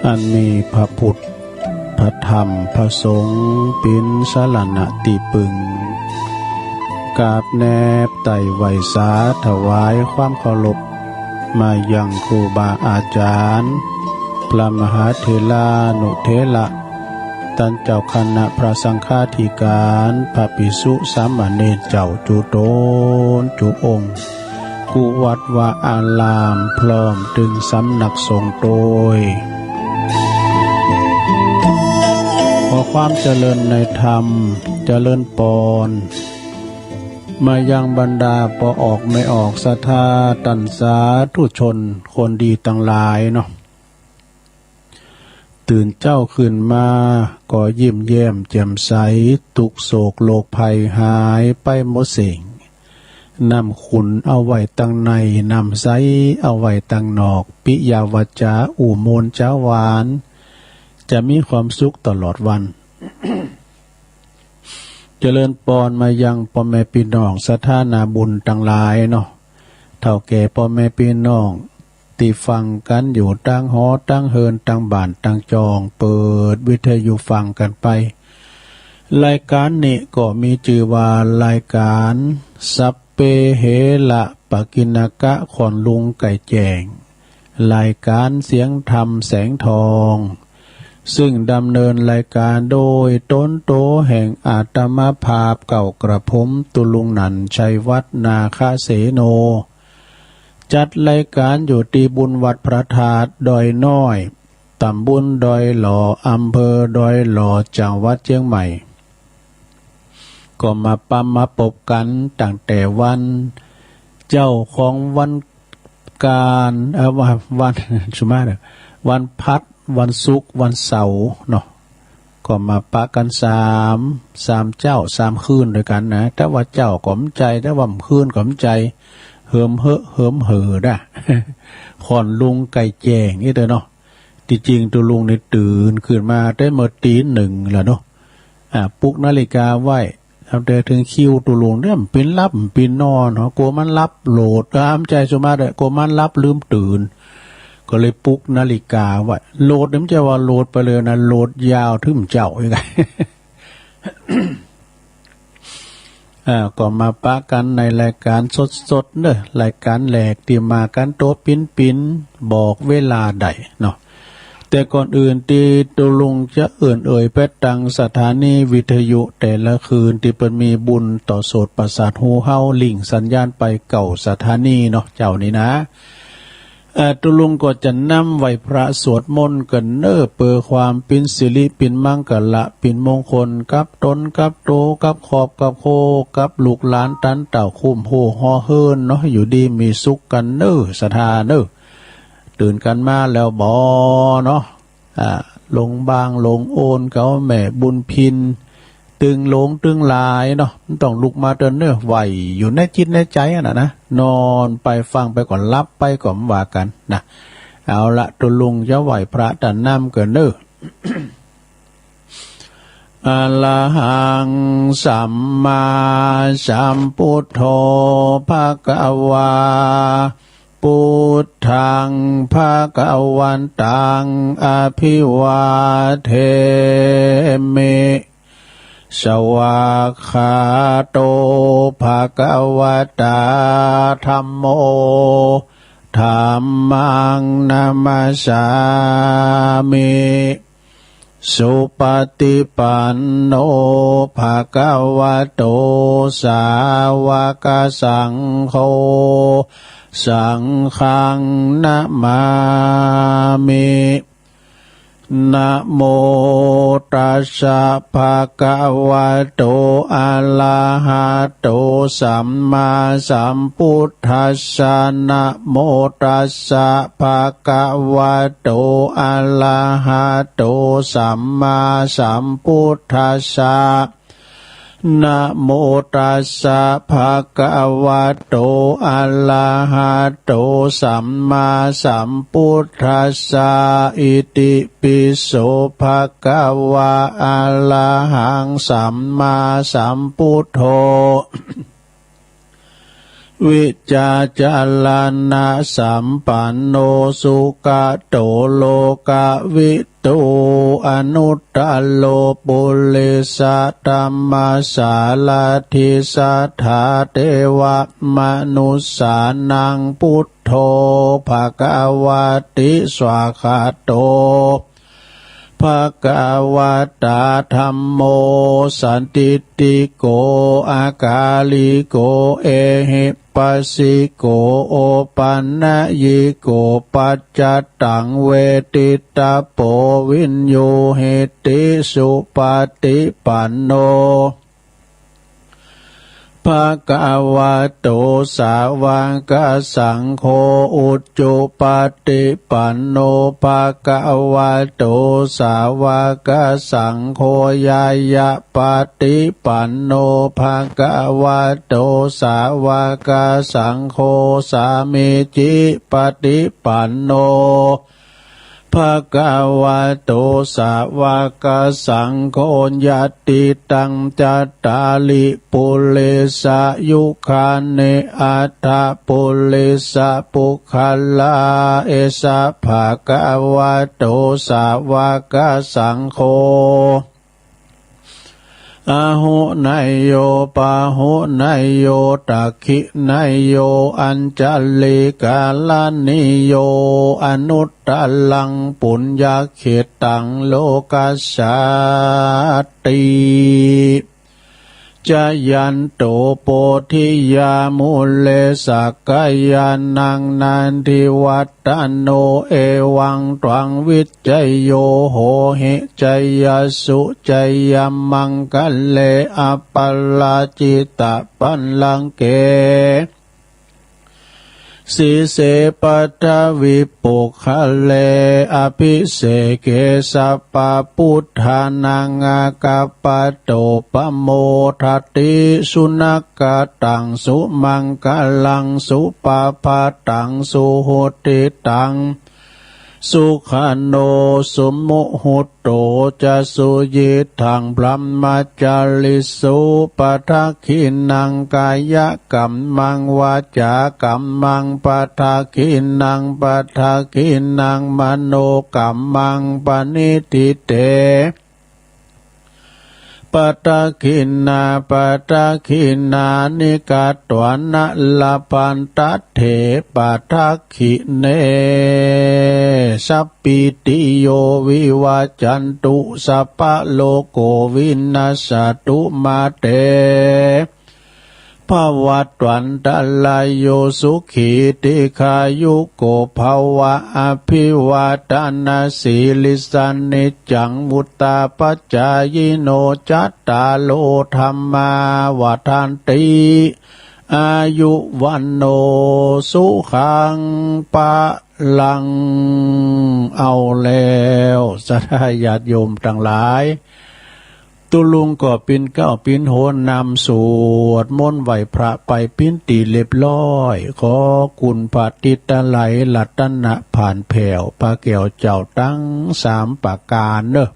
อันมีพระพุทธพระธรรมพระสงฆ์เป็นสรณะที่พึ่งกราบแนบไต่ไหวสาถวายความเคารพมายังครูบาอาจารย์พระมหาเถรานุเถระท่านเจ้าคณะพระสังฆาธิการพระภิกษุสามเณรเจ้าจุโตนจุองค์กุวัดวาอารามพร้อมถึงสำนักสงฆ์โดยขอความเจริญในธรรมเจริญปอนมายังบรรดาปอออกไม่ออกศรัทธาตัณสาธุชนคนดีทั้งหลายเนาะตื่นเจ้าขึ้นมาก็ยิ้มแย้มแจ่มใสทุกโศกโลกภัยหายไปหมดสิ่งนำคุณเอาไว้ตั้งในนำใสเอาไว้ตั้งนอกปิยาวจาอุโมนจ้าหวานจะมีความสุขตลอดวัน เจริญปอนมายังพ่อแม่พี่น้องศรัทธานาบุญทั้งหลายเนาะเฒ่าแก่พ่อแม่พี่น้องที่ฟังกันอยู่ตั้งหอตั้งเฮินตั้งบ้านตั้งจองเปิดวิทยุฟังกันไปรายการนี้ก็มีชื่อว่ารายการสัพเพเหระปกิณกะขอนลุงไก่แจงรายการเสียงธรรมแสงทองซึ่งดำเนินรายการโดยต้นโตแห่งอาตมาภาพเก่ากระผมตุลุงนันชัยวัฒนาคเสโนจัดรายการอยู่ที่บุญวัดพระธาตุดอยน้อยตำบลดอยหล่ออำเภอดอยหล่อจังหวัดเชียงใหม่ก็มาปั๊มมาปบกันตั้งแต่วันเจ้าของวันการวันสมมาตรวันพัดวันศุกร์วันเสาร์เนาะก็มาปะกันสามเจ้าสามคืนด้วยกันนะแต่ว่าเจ้าก็มใจแต่ว่าคืนก็มใจเหิมเหอได้ขอนลุงไก่แจงนี่เด้อเนาะที่จริงตัวลุงนี่ตื่นขึ้นมาได้เมื่อตีหนึ่งแล้วเนาะปลุกนาฬิกาไว้เอาแต่ถึงคิวตัวลุงเนี่ยมันเป็นรับมันเป็นนอนเนาะกลัวมันรับโหลดตามใจสมมาตรกลัวมันรับลืมตื่นก็เลยปลุกนาฬิกาไว้โหลดนี่มันจะว่าโหลดไปเลยนะโหลดยาวถึงเจ้ายังไง ก็มาปะกันในรายการสดๆเนอะรายการแหลกที่มากันโต๊ะปิ้นบอกเวลาใดเนาะแต่ก่อนอื่นที่ตุลุงจะเอ่ยไปตังสถานีวิทยุแต่ละคืนที่เปิ้นมีบุญต่อโสตประสาทหูเฮาลิงสัญญาณไปเก่าสถานีเนาะเจ้านี่นะตุลุงก็จะนำไหวพระสวดมนต์กันเน้อเปิดความปินสิริปินมังกละปินมงคลกับตนกับโตกับขอบกับโคกับลูกหลานตันเต่าคุ้มโหฮอเฮินเนาะอยู่ดีมีสุขกันเน้อศรัทธาเน้อตื่นกันมาแล้วบ่เนาะลงบางลงโอนเขาแม่บุญพินตึงลงตึงลายเนาะต้องลุกมาเดินเน้อไหวอยู่ในจิตในใจนะนอนไปฟังไปก่อนรับไปก่อนว่ากันนะเอาละตุลุงจะไหวพระตันน้ำเกินเน้อ อะระหังสัมมาสัมพุทโธภะคะวาพุทธังภะคะวันตังอภิวาเทมิสวากขาโตภะคะวะตาธัมโมธัมมังนามัสสามิสุปฏิปันโนภะคะวะโตสาวกสังโฆสังฆังนะมามินะโมตัสสะภะคะวะโตอะระหะโตสัมมาสัมพุทธัสสะนะโมตัสสะภะคะวะโตอะระหะโตสัมมาสัมพุทธัสสะนะโมตัสสะภะคะวะโตอะระหะโตสัมมาสัมพุทธัสสะอิติปิโสภะคะวะอะระหังสัมมาสัมพุทโธ วิจาจาลานะสัมปันโนสุกะโตโลกะวิตูอนุตตโลปุริสตัมมาสาลาทิสัทธาเทวมนุสสานังพุทโธภควติสวากขาโตภควตาธัมโมสันติติโกอากาลิโกเอหิปัสสิโกโอปันนะยิโกปัจจตังเวทิตาโปวินโยเหติสุปฏิปันโนภะคะวะโตสาวกสังโฆอุจจุปฏิปันโนภะคะวะโตสาวกสังโฆยายะปฏิปันโนภะคะวะโตสาวกสังโฆสามิจิปฏิปันโนภะคะวะโตสาวกสังโฆยัตติตังจัตตาลิปุเรสยุคาเนอัตถปุเรสปุคลาเอสะภะคะวะโตสาวกสังโฆอาหุนายโยปาหุนายโยตักขินายโยอัญจลิกาลานิโยอนุตตลังปุญญาเขตังโลกัสสาติจายันโตโพธิยามุเลสักกายานังนันทิวัตตโนเอวังตวังวิจัยโยโหหิจัยยสุจัยยมังคะเลอปัลลาจิตะปัลลังเกสีเสปัทวิปุคะเลอภิเสเกสัพพพุทธานังอากาปโตปโมทัตติสุนักตังสุมังคลังสุปาปาตังสุโหติตังสุขันโนสุมุหุตโตจะสุยิทังพรหมจาริสุปทักขินังกายกัมมังวาจากัมมังปทักขินังปทักขินังมโนกัมมังปณิทิเตปทักขินาปทักขินานิกาตวนะลาปันตเถปทักขิเนสัพปิติโยวิวาจันตุสัพพะโลโกวินาศตุมาเตภวัตวันตลายโยสุขีติขายุโกภวะอภิวาทนาสีลิสันนิจังมุตตาปัจจายโนจัตตาโลธรรมาวทันติอายุวันโนสุขังปะลังเอาแล้วสัทธาญาติโยมทั้งหลายตุลุงก็ปินเก้าปินโหนนำสวดมนต์ไหวพระไปปินตีเรียบร้อยขอคุณพระติตะไหลลัตนะผ่านแผ่วพระแก้วเจ้าตั้งสามประการเนอะ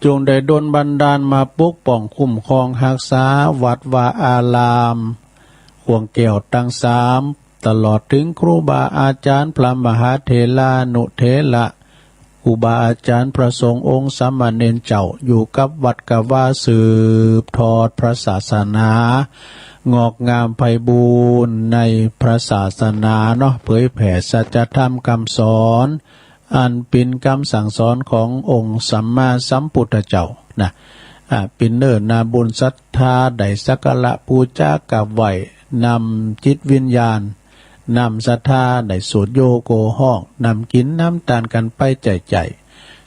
จงได้ดลบันดาลมาปกป้องคุ้มครองรักษาวัดวาอารามห่วงแก้วตั้งสามตลอดถึงครูบาอาจารย์พระมหาเถรานุเถระครูบาอาจารย์พระสงฆ์องค์สามเณรเจ้าอยู่กับวัดกะว่าสืบทอดพระศาสนางอกงามไพบูรณ์ในพระศาสนาเนาะเผยแผ่สัจธรรมคำสอนอันเป็นคำสั่งสอนขององค์สัมมาสัมพุทธเจ้านะเป็นเนิ่นนาบุญศรัทธาได้สักการะบูชากับไหวนำจิตวิญญาณนำศรัทธาได้สวดโยโกห้องนำกินน้ำตาลกันไปใจ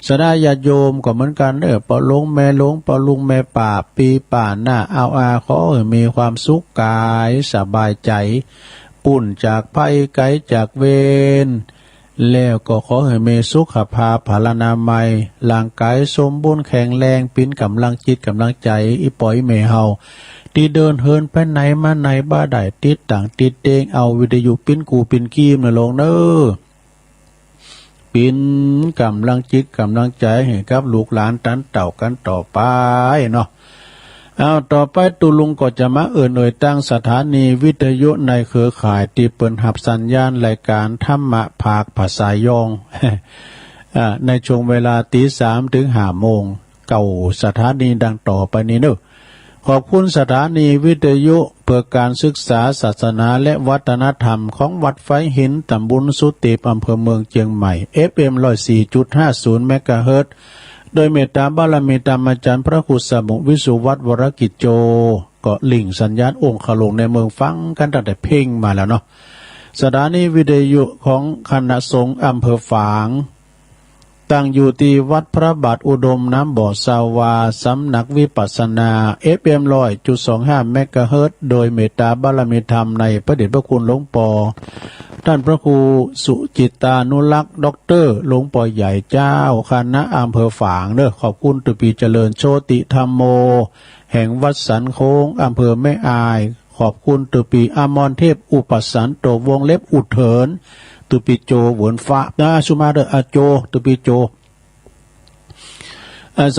สดาญาติโยมก็เหมือนกันปอลงแม่ลงปอลุงแม่ป่าปีป่าหน้าเอาขอให้มีความสุขกายสบายใจปุ่นจากภัยไกลจากเวรแล้วก็ขอให้มีสุขภาพพลานามัยร่างกายสมบูรณ์แข็งแรงปิ้นกำลังจิตกำลังใจอีปล่อยเมเฮาที่เดินเฮินไปไหนมาไหนบ้าได้ติดต่างติดเตงเอาวิทยุปิ้นกูปิ้นกีมนะลงเนอปิ้นกำลังจิตกำลังใจให้กับลูกหลานตันเต่ากันต่อไปเนาะ เอาต่อไปตุลุงก็จะมาเตั้งสถานีวิทยุในเครือข่ายที่เปิดหับสัญญาณรายการธรรมะภาคภาษายอง ในช่วงเวลาตี3 ถึง 5 โมงเก่าสถานีดังต่อไปนี้เนอะขอบคุณสถานีวิทยุเพื่อการศึกษาศาสนาและวัฒนธรรมของวัดไฟหินตำบลสุติปอำเภอเมืองเชียงใหม่ FM 104.50 เมกะเฮิรตซ์โดยเมตตาบารมีธรรมอาจารย์พระครูสมุวิสุวัฒน์วรกิจโจก็ลิงสัญญาณองค์ขลงในเมืองฟังกันตั้งแต่เพ่งมาแล้วเนาะสถานีวิทยุของคณะสงฆ์อำเภอฝางตั้งอยู่ที่วัดพระบาทอุดมน้ำบ่อสาวาสำนักวิปัสสนา FM 100.25 เมกะเฮิรตซ์โดยเมตตาบารมีธรรมในพระเดชพระคุณหลวงปู่ท่านพระครูสุจิตานุรักษ์ด็อกเตอร์หลวงปู่ใหญ่เจ้าคณะอำเภอฝางเด้อขอบคุณตุปีเจริญโชติธรรมโมแห่งวัดสันโค้งอำเภอแม่อายขอบคุณตุปีอมรเทพอุปสันโตวงเล็บอุดเถินตุปีโจเหวินฟ้านะสุมาเดออาโจตุปีโจ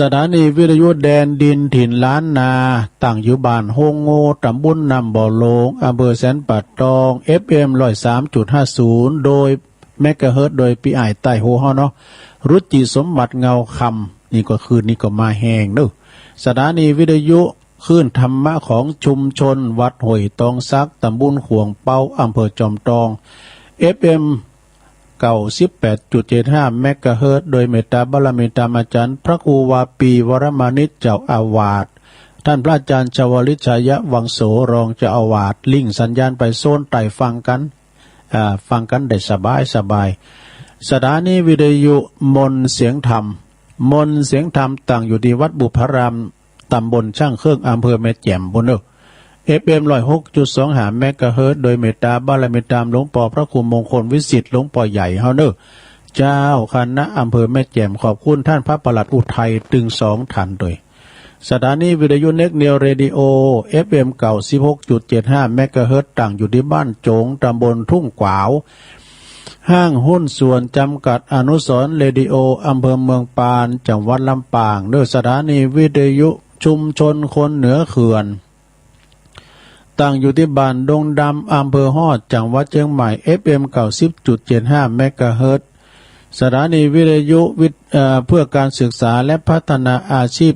สถานีวิทยุแดนดินถิ่นล้านนาตั้งอยู่บ้านโฮงโง่ตำบลนำบ่อโลงอำเภอแสนปัดตอง FM 103.50 โดยเมกะเฮิรตซ์โดยพี่อ้ายใต้โฮเฮาเนาะรุจิสมบัติเงาคำนี่ก็คืนนี้ก็มาแห้งเด้อสถานีวิทยุคลื่นธรรมะของชุมชนวัดห้วยตองซักตำบลขวงเป้าอำเภอจอมทอง FM 18.75 เมกะเฮิรตซ์โดยเมตตาบารมีธรรมอาจารย์พระครูวาปีวรมานิจเจ้าอาวาสท่านพระอาจารย์ชวลิตชัยวังโสรองเจ้าอาวาสลิงสัญญาณไปโซนไต่ฟังกันได้สบายสถานีวิทยุมนเสียงธรรมตั้งอยู่ที่วัดบุพารามตำบลช่างเครื่องอำเภอแม่แจ่มบนเนอFM 106.25 เมกะเฮิรตซ์โดยเมตตาบารมีธรรมหลวงปู่พระครูมงคลวิสิทธิ์หลวงปู่ใหญ่เฮาเนอเจ้าคณะอำเภอแม่แจ่มขอบคุณท่านพระปลัดอุทัยตึง2ท่านโดยสถานีวิทยุเน็กเนียวเรดิโอ FM 16.75 เมกะเฮิรตซ์ตั้งอยู่ที่บ้านโจงตำบลทุ่งกวาวห้างหุ้นส่วนจำกัดอนุสรณ์เรดิโออำเภอเมืองปานจังหวัดลำปางโดยสถานีวิทยุชุมชนคนเหนือเขื่อนตั้งอยู่ที่บ้านดงดำอำเภอฮอดจังหวัดเชียงใหม่ FM 90.75 เมกะเฮิรตซ์สถานีวิทยุเพื่อการศึกษาและพัฒนาอาชีพ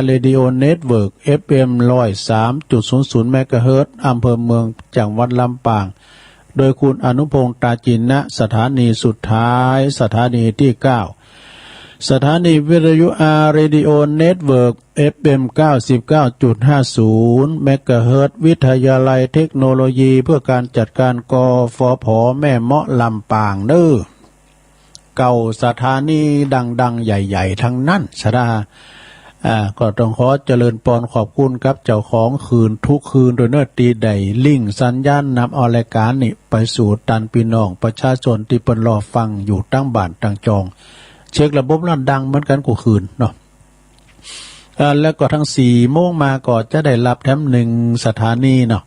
Radio Network FM 103.00 เมกะเฮิรตซ์อำเภอเมืองจังหวัดลำปางโดยคุณอนุพงษ์ตาจินนะสถานีสุดท้ายสถานีที่ 9สถานีวิทยุRadio Network FM 99.50 เมกะเฮิรตซ์วิทยาลัยเทคโนโลยีเพื่อการจัดการกฟผ.แม่เมาะลำปางเด้อเก่าสถานีดังๆใหญ่ๆทั้งนั้นสดาก็ต้องขอเจริญปอนขอบคุณครับเจ้าของคืนทุกคืนโดยเนื้อตีใดลิงสัญญาณนำเอารายการนี่ไปสู่ตันพี่น้องประชาชนที่เปิ้นรอฟังอยู่ตั้งบ้านตั้งจองเช็คระบบแล้วดังเหมือนกันกูคืนเนาะแล้วก็ทั้ง4 โมงมาก็จะได้รับแถม1สถานีเนาะ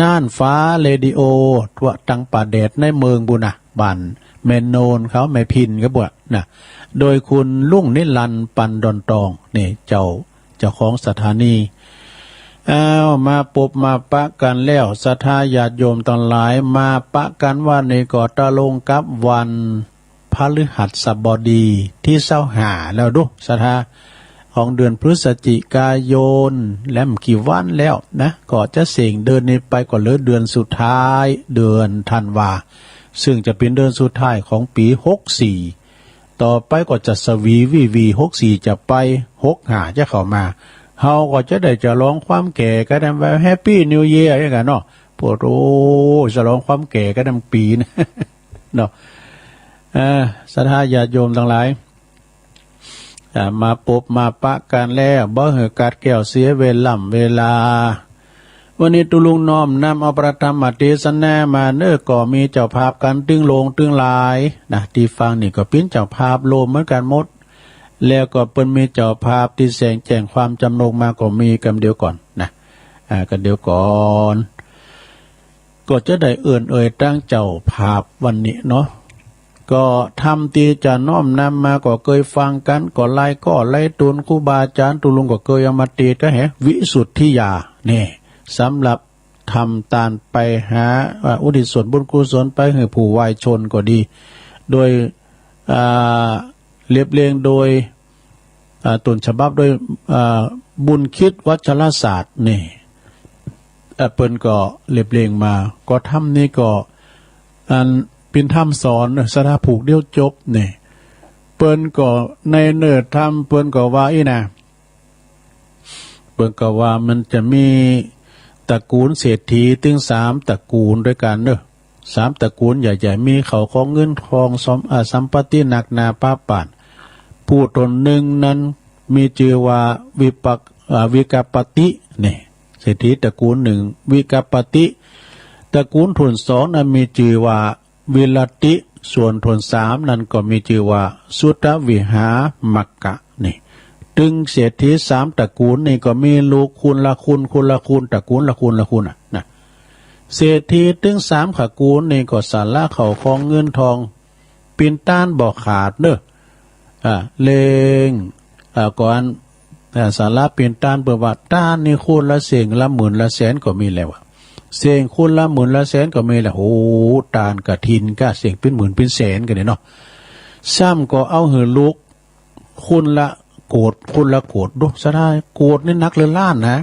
น่านฟ้าเรดิโอทั่วตังป่าแดดในเมืองบุนะบ้านแม่โนนเขาแม่พินก็บ่นะโดยคุณลุงนิรันดร์ปันดอนตองนี่เจ้าของสถานีมาปบมาปะกันแล้วศรัทธาญาติโยมทั้งหลายมาปะกันว่าในก่อตะลงกับวันพฤหัสบดีที่25แล้วดุศรัทธาของเดือนพฤศจิกายนและกี่วันแล้วนะก็จะเสี่ยงเดินนี้ไปก่อนเลยเดือนสุดท้ายเดือนธันวาซึ่งจะเป็นเดือนสุดท้ายของปี64ต่อไปก็จะสวี64จะไป65จะเข้ามาเฮาก็จะได้จะร้องความแก่กันว่าแฮปปี้นิวเยียร์อย่างกันเนาะปวดโอ้จะร้องความแก่กันทั้งปีนะเนาะศรัทธาญาติโยมทั้งหลายมาปบมาปะกันแล้วบ่ให้กัดแก้วเสียเวลาวันนี้ตุลุงน้อมนำเอาประธรรมเทศนามาเนื้อก็มีเจ้าภาพกันตึงโลงตึงลายนะที่ฟังนี่ก็เป็นเจ้าภาพโลมเหมือนกันหมดแล้วก็เปิ้นมีเจ้าภาพที่แสงแจ้งความจำนงมาก็มีกันเดียวก่อนนะกันเดียวก่อนก็จะได้เอ่ยตั้งเจ้าภาพวันนี้เนาะ ก็ทำตีจะน้อมนำมาก็เคยฟังกันก็ไล่ตุนครูบาอาจารย์ตุลุงก็เคยเอามาตีก็แหวิสุทธิยานี่สำหรับทำตานไปหาอุทิศส่วนบุญกุศลไปให้ผู้วายชนก็ดีโดยเรียบเรียงโดยต้นฉบับโดยบุญคิดวัชรศาสตร์นี่เปิ้นก็เรียบเรียงมาก็ทำนี่ก็เป็นธรรมสอนสถาผูกเดียวจบนี่เปิ้นก็ในเนื้อธรรมเปิ้นก็ว่าอีนะเปิ้นก็ว่ามันจะมีตระกูลเศรษฐีถึง3ตระกูลด้วยกันเด้อ3ตระกูลใหญ่ๆมีเขาของเงินทองสัมปติหนักหนาป้าป่านผู้ตนหนึ่งนั้นมีชื่อว่าวิกัปปตินี่เศรษฐีตระกูลหนึ่งวิกัปปติตระกูลทุน2นั้นมีชื่อว่าวิลติส่วนทุน3นั้นก็มีชื่อว่าสุตวิหามักกะนี่ถึงเศรษฐี3ตระกูลนี่ก็มีลูกคุณละคุณตระกูลละคุณนะเศรษฐีถึง3ตระกูลนี่ก็สาระเขาของเงินทองปินต้านบ่ขาดเด้อเลงก่อนสาระปินต้านเปิดว่าต้านนี่คุณละเสียงละหมื่นละแสนก็มีแล้วเสียงคุณละหมื่นละแสนก็มีแล้วโอ้ตานกะทินก็เสียงเป็นหมื่นเป็นแสนกันเนี่ยเนาะซ้ำก็เอาหือลูกคุณละโกรธดูซะได้โกรธนี่นักเลยล้านนะ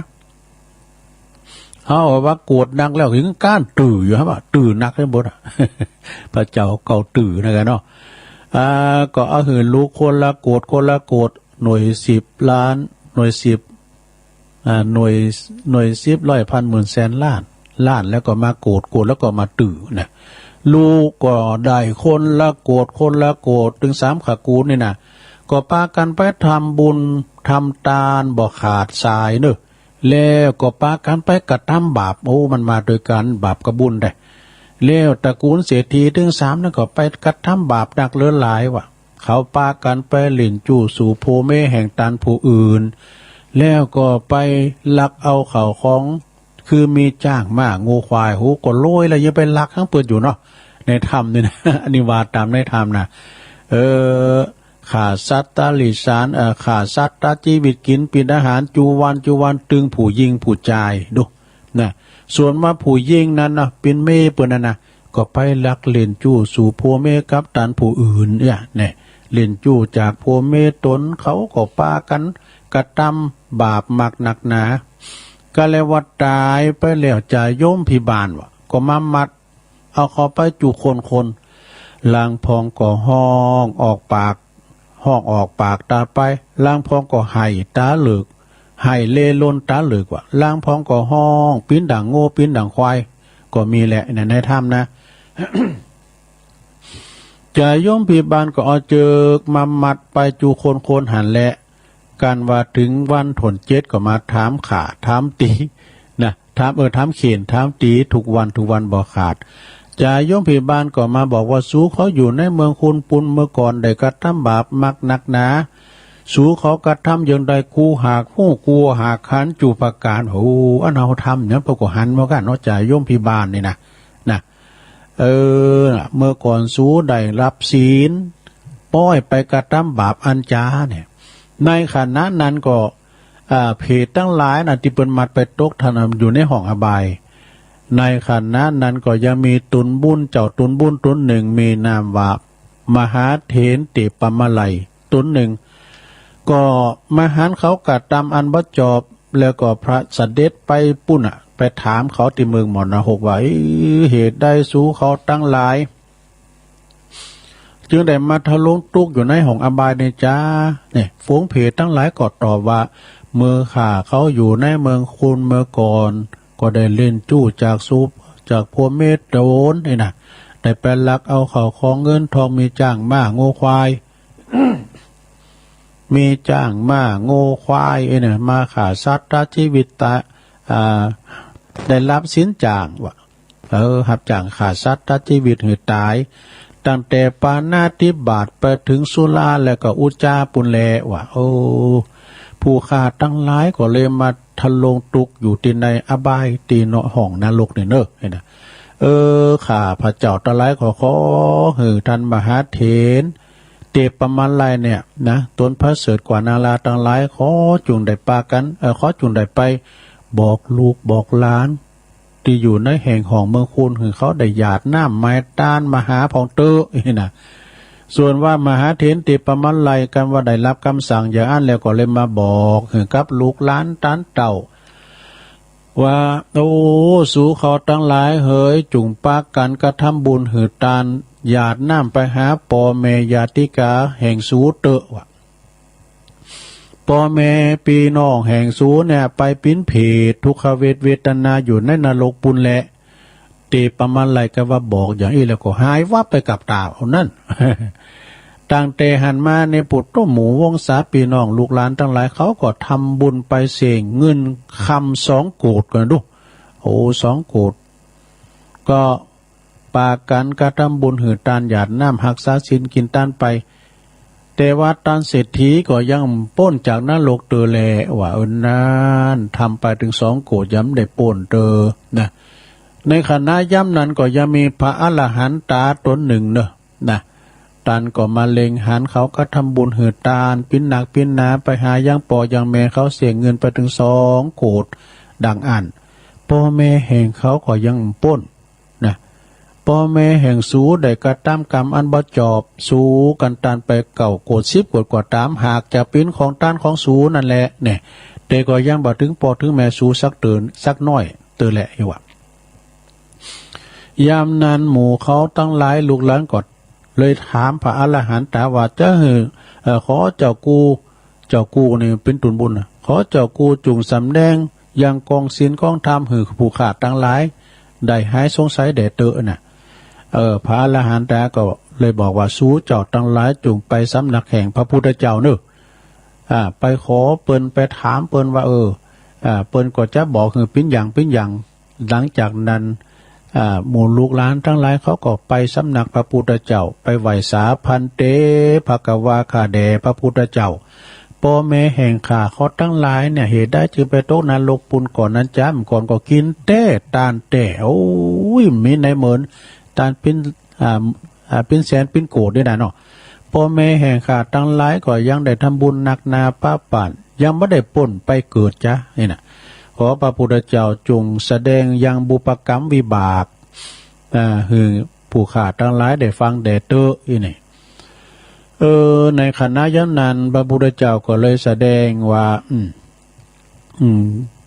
เอาว่าโกรธนักแล้วถึงก้านตื่อยู่ครับตื่นนักได้หมดพระเจ้าเก่าตื่นนะกันเนาะก็เอาหือลูกคนละโกรธหน่วย10 ล้านหน่วย10หน่วย10 100 พันหมื่นแสนล้านแล้วก็มาโกรธแล้วก็มาตื่นนะลูกก็ได้คนละโกรธถึง3ตระกูลนี่นะก็พากันไปทำบุญทำทานบ่ขาดสายเนอะแล้วก็พากันไปกระทำบาปโอ้มันมาโดยกันบาปกับบุญได้แล้วตระกูลเศรษฐีถึง3นั่นก็ไปกระทำบาปหนักเลือหลายว่ะเขาพากันไปหลิ่นจู่สู่โพเมแห่งตานผู้อื่นแล้วก็ไปลักเอาเขาของคือมีจ้างมากงูควายหูก็โรยแล้วยังไปลักทั้งเปิดอยู่เนาะในธรรมนี่นะอันนี้ว่าตามในธรรมนะขาสัตตาลิสานขาสัตตาชีวิตกินปินอาหารจูวันตึงผู้ยิงผู้จายดูนะส่วนว่าผู้ยิงนั้นนะเป็นเม่เปิ้นนะก็ไปลักเล่นจู้สู่โพเมกับตันผู้อื่นเนี่ยเล่นจู้จากโพเมตนเขาก็ปากันกระทำบาปมากหนักหนาก็เลยว่าตายไปแล้วจะโยมพิบาลวะก็มามัดเอาเขาไปจูคนลางพองก็ห้องออกปากตาไปลางพองก็ไห้ตาเหลือกไห้เลลนตาเหลือกว่ะลางพองก็ห้องปิ้นด่างโง่ปิ้นด่างควายก็มีแหละในถ้ำนะ จะโยมพิบาลก็เอาเจอกมามัดไปจูคนหันแหละการว่าถึงวันถนเจ็ดก็มาถามขาถามตีนะถามเขียนถามตีทุกวันบ่ขาดจะโยมพิบาลก็มาบอกว่าสู้เขาอยู่ในเมืองคุณปุนเมื่อก่อนได้กระทำบาปมักหนักหนาสู้เขากระทำอย่างใดกูหากผู้กลัวหากขันจูประการโอ้อันเอาทำเนี่ยปรากฏหันมากันเนาะจะโยมพิบาลนี่นะเมื่อก่อนสู้ได้รับศีลป้อยไปกระทำบาปอันจาเนี่ยในขณะนั้นก็เพจตั้งหลายนะที่เป็นมัดไปตกทานอยู่ในห้องอบายในขณะนั้นก็ยังมีตุนบุญเจ้าตุนบุญตุนหนึ่งมีนามว่ามหาเถรติปมะไลตุนหนึ่งก็มหารเขากระทำอันบ่จอบแล้วก็พระเสด็จไปปุ่นไปถามเขาที่เมืองมรณหกว่าเหตุใดสู้เขาตั้งหลายจึงได้มาทะลุตุกอยู่ในห้องอบายในจ้าเนี่ยฝูงเพจทั้งหลายก็ตอบว่าเมื่อข่าเขาอยู่ในเมืองคุณเมื่อก่อนก็ได้เล่นจู้จากซุปจากพวเมตโดนนี่นะได้ไปลักเอาเขาของเงินทองมีจ้างม้าโง่ควาย มีจ้างม้าโง่ควายเนี่ยมาขาสัตว์ชีวิตตาได้รับสินจ้างว่ะหับจ้างขาสัตว์ชีวิตหือตายตั้งแต่ปานาติบาตไปถึงสุราแล้วก็อุจาปุนแลว่ะผู้ฆ่าตั้งหลายก็เลยมาทะลงตุกอยู่ที่ในอบายตีเนาะห้องนรกเนี่ยเนอะนะ ข้าพระเจ้าตะไลขอหือท่านมหาเถรเตปประมาณไรเนี่ยนะตนพระเสด็จกว่านาลาตั้งหลายขอจุงได้ปากันขอจุงได้ไปบอกลูกบอกหลานที่อยู่ในแห่งของเมืองคุณคือเขาได้หยาดน้ำไม้ต้านมหาพองเตอนี่นะส่วนว่ามหาเถรติประมาณไรกันว่าได้รับคำสั่งอย่างอันแล้วก็เลยมาบอกคือกับลูกหลานต้านเต่าว่าโอ้สู่เขาตั้งหลายเฮยจุงปากันกระทำบุญหือตานหยาดน้ำไปหาปอเมญาติกาแห่งสูเตอวะปอเมปีน้องแห่งสูเนี่ยไปปิ้นเพดทุกขเวทนาอยู่ในนรกปุนแหละตีประมาณไรก็ว่าบอกอย่างนี้แล้วก็หายวับไปกับตาเอานั่น ต่างเตหันมาในปุตตหมูวงศาปีน้องลูกหลานทั้งหลายเขาก็ทำบุญไปเสี่ยงเงินคำ2 โกฏกันดูโอ้2 โกฏก็ปากันกระทำบุญหือตานหยาดน้ำหักษาสินกินตานไปแต่ว่าตานเศรษฐีก็ยังป้นจากนรกเตอแลว่านั้นทำไปถึง2 โกฏย้ำได้ป้นเตอนะในขณะย้ำนั้นก็ยังมีพระอรหันตาตนหนึ่งเนอะนะตานก็มาเล็งหันเขาก็ทำบุญหือตานปิ้นหนักปิ้นหนาไปหายังปอยังแม่เขาเสียเงินไปถึง2 โกฏดังอันพ่อแม่แห่งเขาก็ยังป้นนะพ่อแม่แห่งสูได้กระทำกรรมอันบ่จอบสูกันตานไปเก่าโกฏ10 โกฏกว่าตามหากจะปิ้นของตานของสูนั่นแหละเนี่ยแต่ก็ยังบ่ถึงปอถึงแม่สูสักเตือนสักน้อยเตือนแหละอยู่ว่ายามนั้นหมู่เขาตั้งหลายลูกหลานก็เลยถามพระอรหันตว่าเจ้าขอเจ้ากูนี่เป็นตุนบุญขอเจ้ากูจุงสำแดงยังกองศีลกองธรรมหือผู้ขาดตั้งหลายได้หายสงสัยแด่เตอน่ะพระอรหันตก็เลยบอกว่าสู้เจ้าตั้งหลายจุงไปสำนักแห่งพระพุทธเจ้าเนอะไปขอเปิ้นไปถามเปิ้นว่าเปิ้นก็จะบอกคือปิ้นอย่างหลังจากนั้นหมู่ลูกหลานทั้งหลายเขาก็ไปสำนักพระพุทธเจ้าไปไหว้สาพันเตภกวาคาแด่พระพุทธเจ้าพ่อแม่แห่งข้าเขาทั้งหลายเนี่ยเหตุได้จึงไปตกนรกปุนก่อนนั้นจ้ำก่อนก็กินเต้ตานเต้โอ้ยมีในเหมือนตานเป็นแสนเป็นโกดด้วยนะเนาะพ่อแม่แห่งข้าทั้งหลายก็ยังได้ทำบุญหนักนาป้าป่านยังไม่ได้ป่นไปเกิดจ้ะนี่นะขอพระพุทธเจ้าจงแสดงยังบุปกรรมวิบากคือผู้ขาดทั้งหลายได้ฟังแด่เตออีนี่ในขณะนั้นพระพุทธเจ้าก็เลยแสดงว่า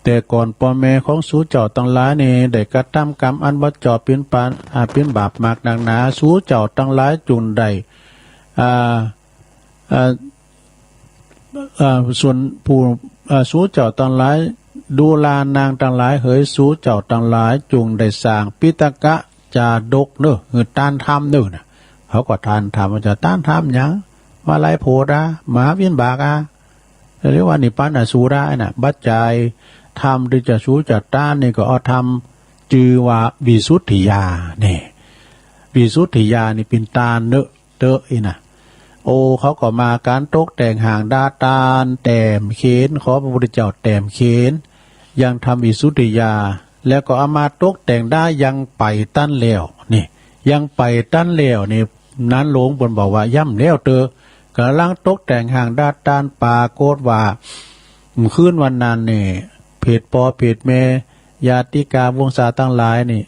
แต่ก่อนพ่อแม่ของสูเจ้าทั้งหลายนี่ได้กระทำกรรมอันบ่จอบเป็นปานเป็นบาปมากหนักหนาสูเจ้าทั้งหลายจุนได้ส่วนผู้สูเจ้าทั้งหลายดูลานางทั้งหลายเหยสูเจ้าทั้งหลายจุงได้สร้างปิตกะจาดกเนอะคือต้านทำเนอะนะเขาก็ทานทำมันจะต้านทำยังมาไล่โพดาหมาวินบากาเรียกว่านิพพานสูได้น่ะบัจจัยทำหรือจะสูจะต้านนี่ก็เอาทำจือว่าวิสุทธิยาเนี่ยวิสุทธิยานี่เป็นตาเนอะเตอะอีน่ะโอ้เขาก็มาการตกแต่งห่างดาตาลแต้มเขนขอพระพุทธเจ้าแต้มเขนยังทำวิสุทธิยาแล้วก็เอามาตกแต่งได้ยังไปตั้นแล้วนี่ยังไปตั้นแล้วนี่นั้นหลวงบนบอกว่าย่ำแล้วเตอกำลังตกแต่งห่างดาตานปาโกดว่าคืนวันนั้นนี่เพจปอเพจเมญาติกาวงศาตั้งหลายนี่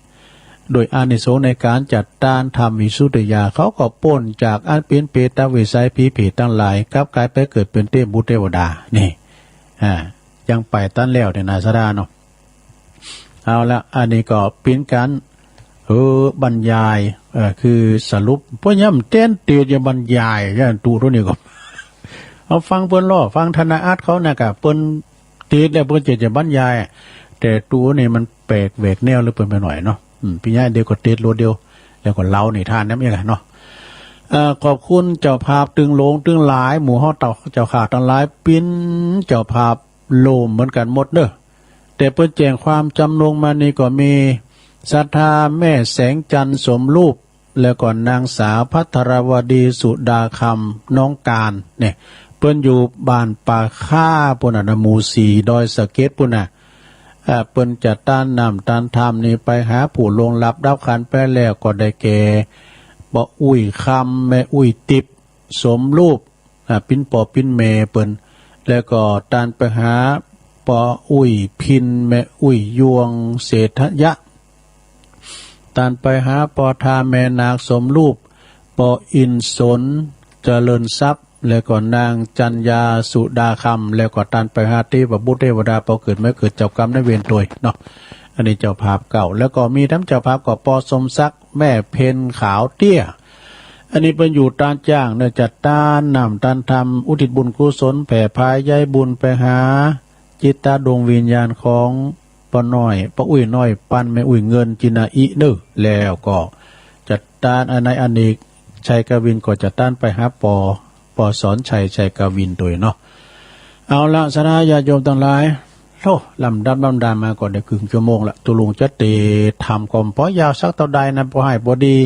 โดยอานิสงส์ในการจัดต้านทำวิสุทธิยาเขาก็ป้นจากอันเป็นเปตวิสัยผีเพจตั้งหลายกลับกลายไปเกิดเป็นเทพบุตรเทวดานี่ยังไปตั้นแล้วในนาสดาเนาะเอาละอันนี้ก็เป็นการบรรยายคือสรุปเพราะย่ำเต้นเตียจะบรรยายย่านตูตัวนี้ก็เอาฟังเปิ้นล้อฟังธนาอาร์ตเขานะกะเปิ้นตีแล้วเปิ้นจะบรรยายแต่ตัวนี่มันแปลกแหวกแนวหรือเปิ้นไปหน่อยเนาะพี่ย่าเดียวก็เตดโลเดียวแล้วก็เล่าในท่านนั้นยังไงเนาะขอบคุณเจ้าภาพตึงโลงตึงหลายหมู่ฮอดเจ้าขาตั้งหลายปิ้นเจ้าภาพโลมเหมือนกันหมดเด้อแต่เปิ้นแจ้งความจำลงมานี่ก็มีศรัทธาแม่แสงจันทร์สมรูปแล้วก็นางสาวภัทรวดีสุดาคำน้องการเนี่ยเปิ้นอยู่บ้านป่าค่าปุ่นน่ะหมู่4ดอยสะเก็ดปุ่นน่ะ เปิ้นจะต้านน้ำต้านธรรมนี่ไปหาผู้ลงรับดับขันไปแล้วก็ได้แก่บ่อุ้ยคำแม่อุ้ยติบสมรูปปิ้นปอปิ้นเมเปิ้นแล้วก็ต้านไปหาปออุ้ยพินแม่อุ้ยยวงเศรษฐยะต้านไปหาปอทาแม่นาคสมรูปปออินสนเจริญทรัพย์แล้วก็นางจัญญาสุดาคำแล้วก็ตันไปหาเทพบุตรเทวดาพอเกิดไม่เกิดเจ้ากรรมได้เวรตัวเนาะอันนี้เจ้าภาพเก่าแล้วก็มีทั้งเจ้าภาพก็ปอสมศักดิ์แม่เพนขาวเตี้ยอันนี้เป็นอยู่ตานจ้างเนี่ยจัดตานนำตานทำอุทิศบุญกุศลแผ่พายย้ายบุญไปหาจิตตาดวงวิญญาณของป้าน้อยป้าอุ้ยน้อยปันแม่อุ้ยเงินจินาอิเนอแล้วก็จัดตานอันในอันนี้ชัยกวินก็จัดต้านไปหาปอสอนชัยกวินตัวเนาะเอาละสนาญาโยมทั้งหลายโธ่ลำดับมาก่อนได้ครึ่งชั่วโมงละตุลุงจะเตทำก่อมเพราะยาวสักเท่าใดนะพอให้พอดี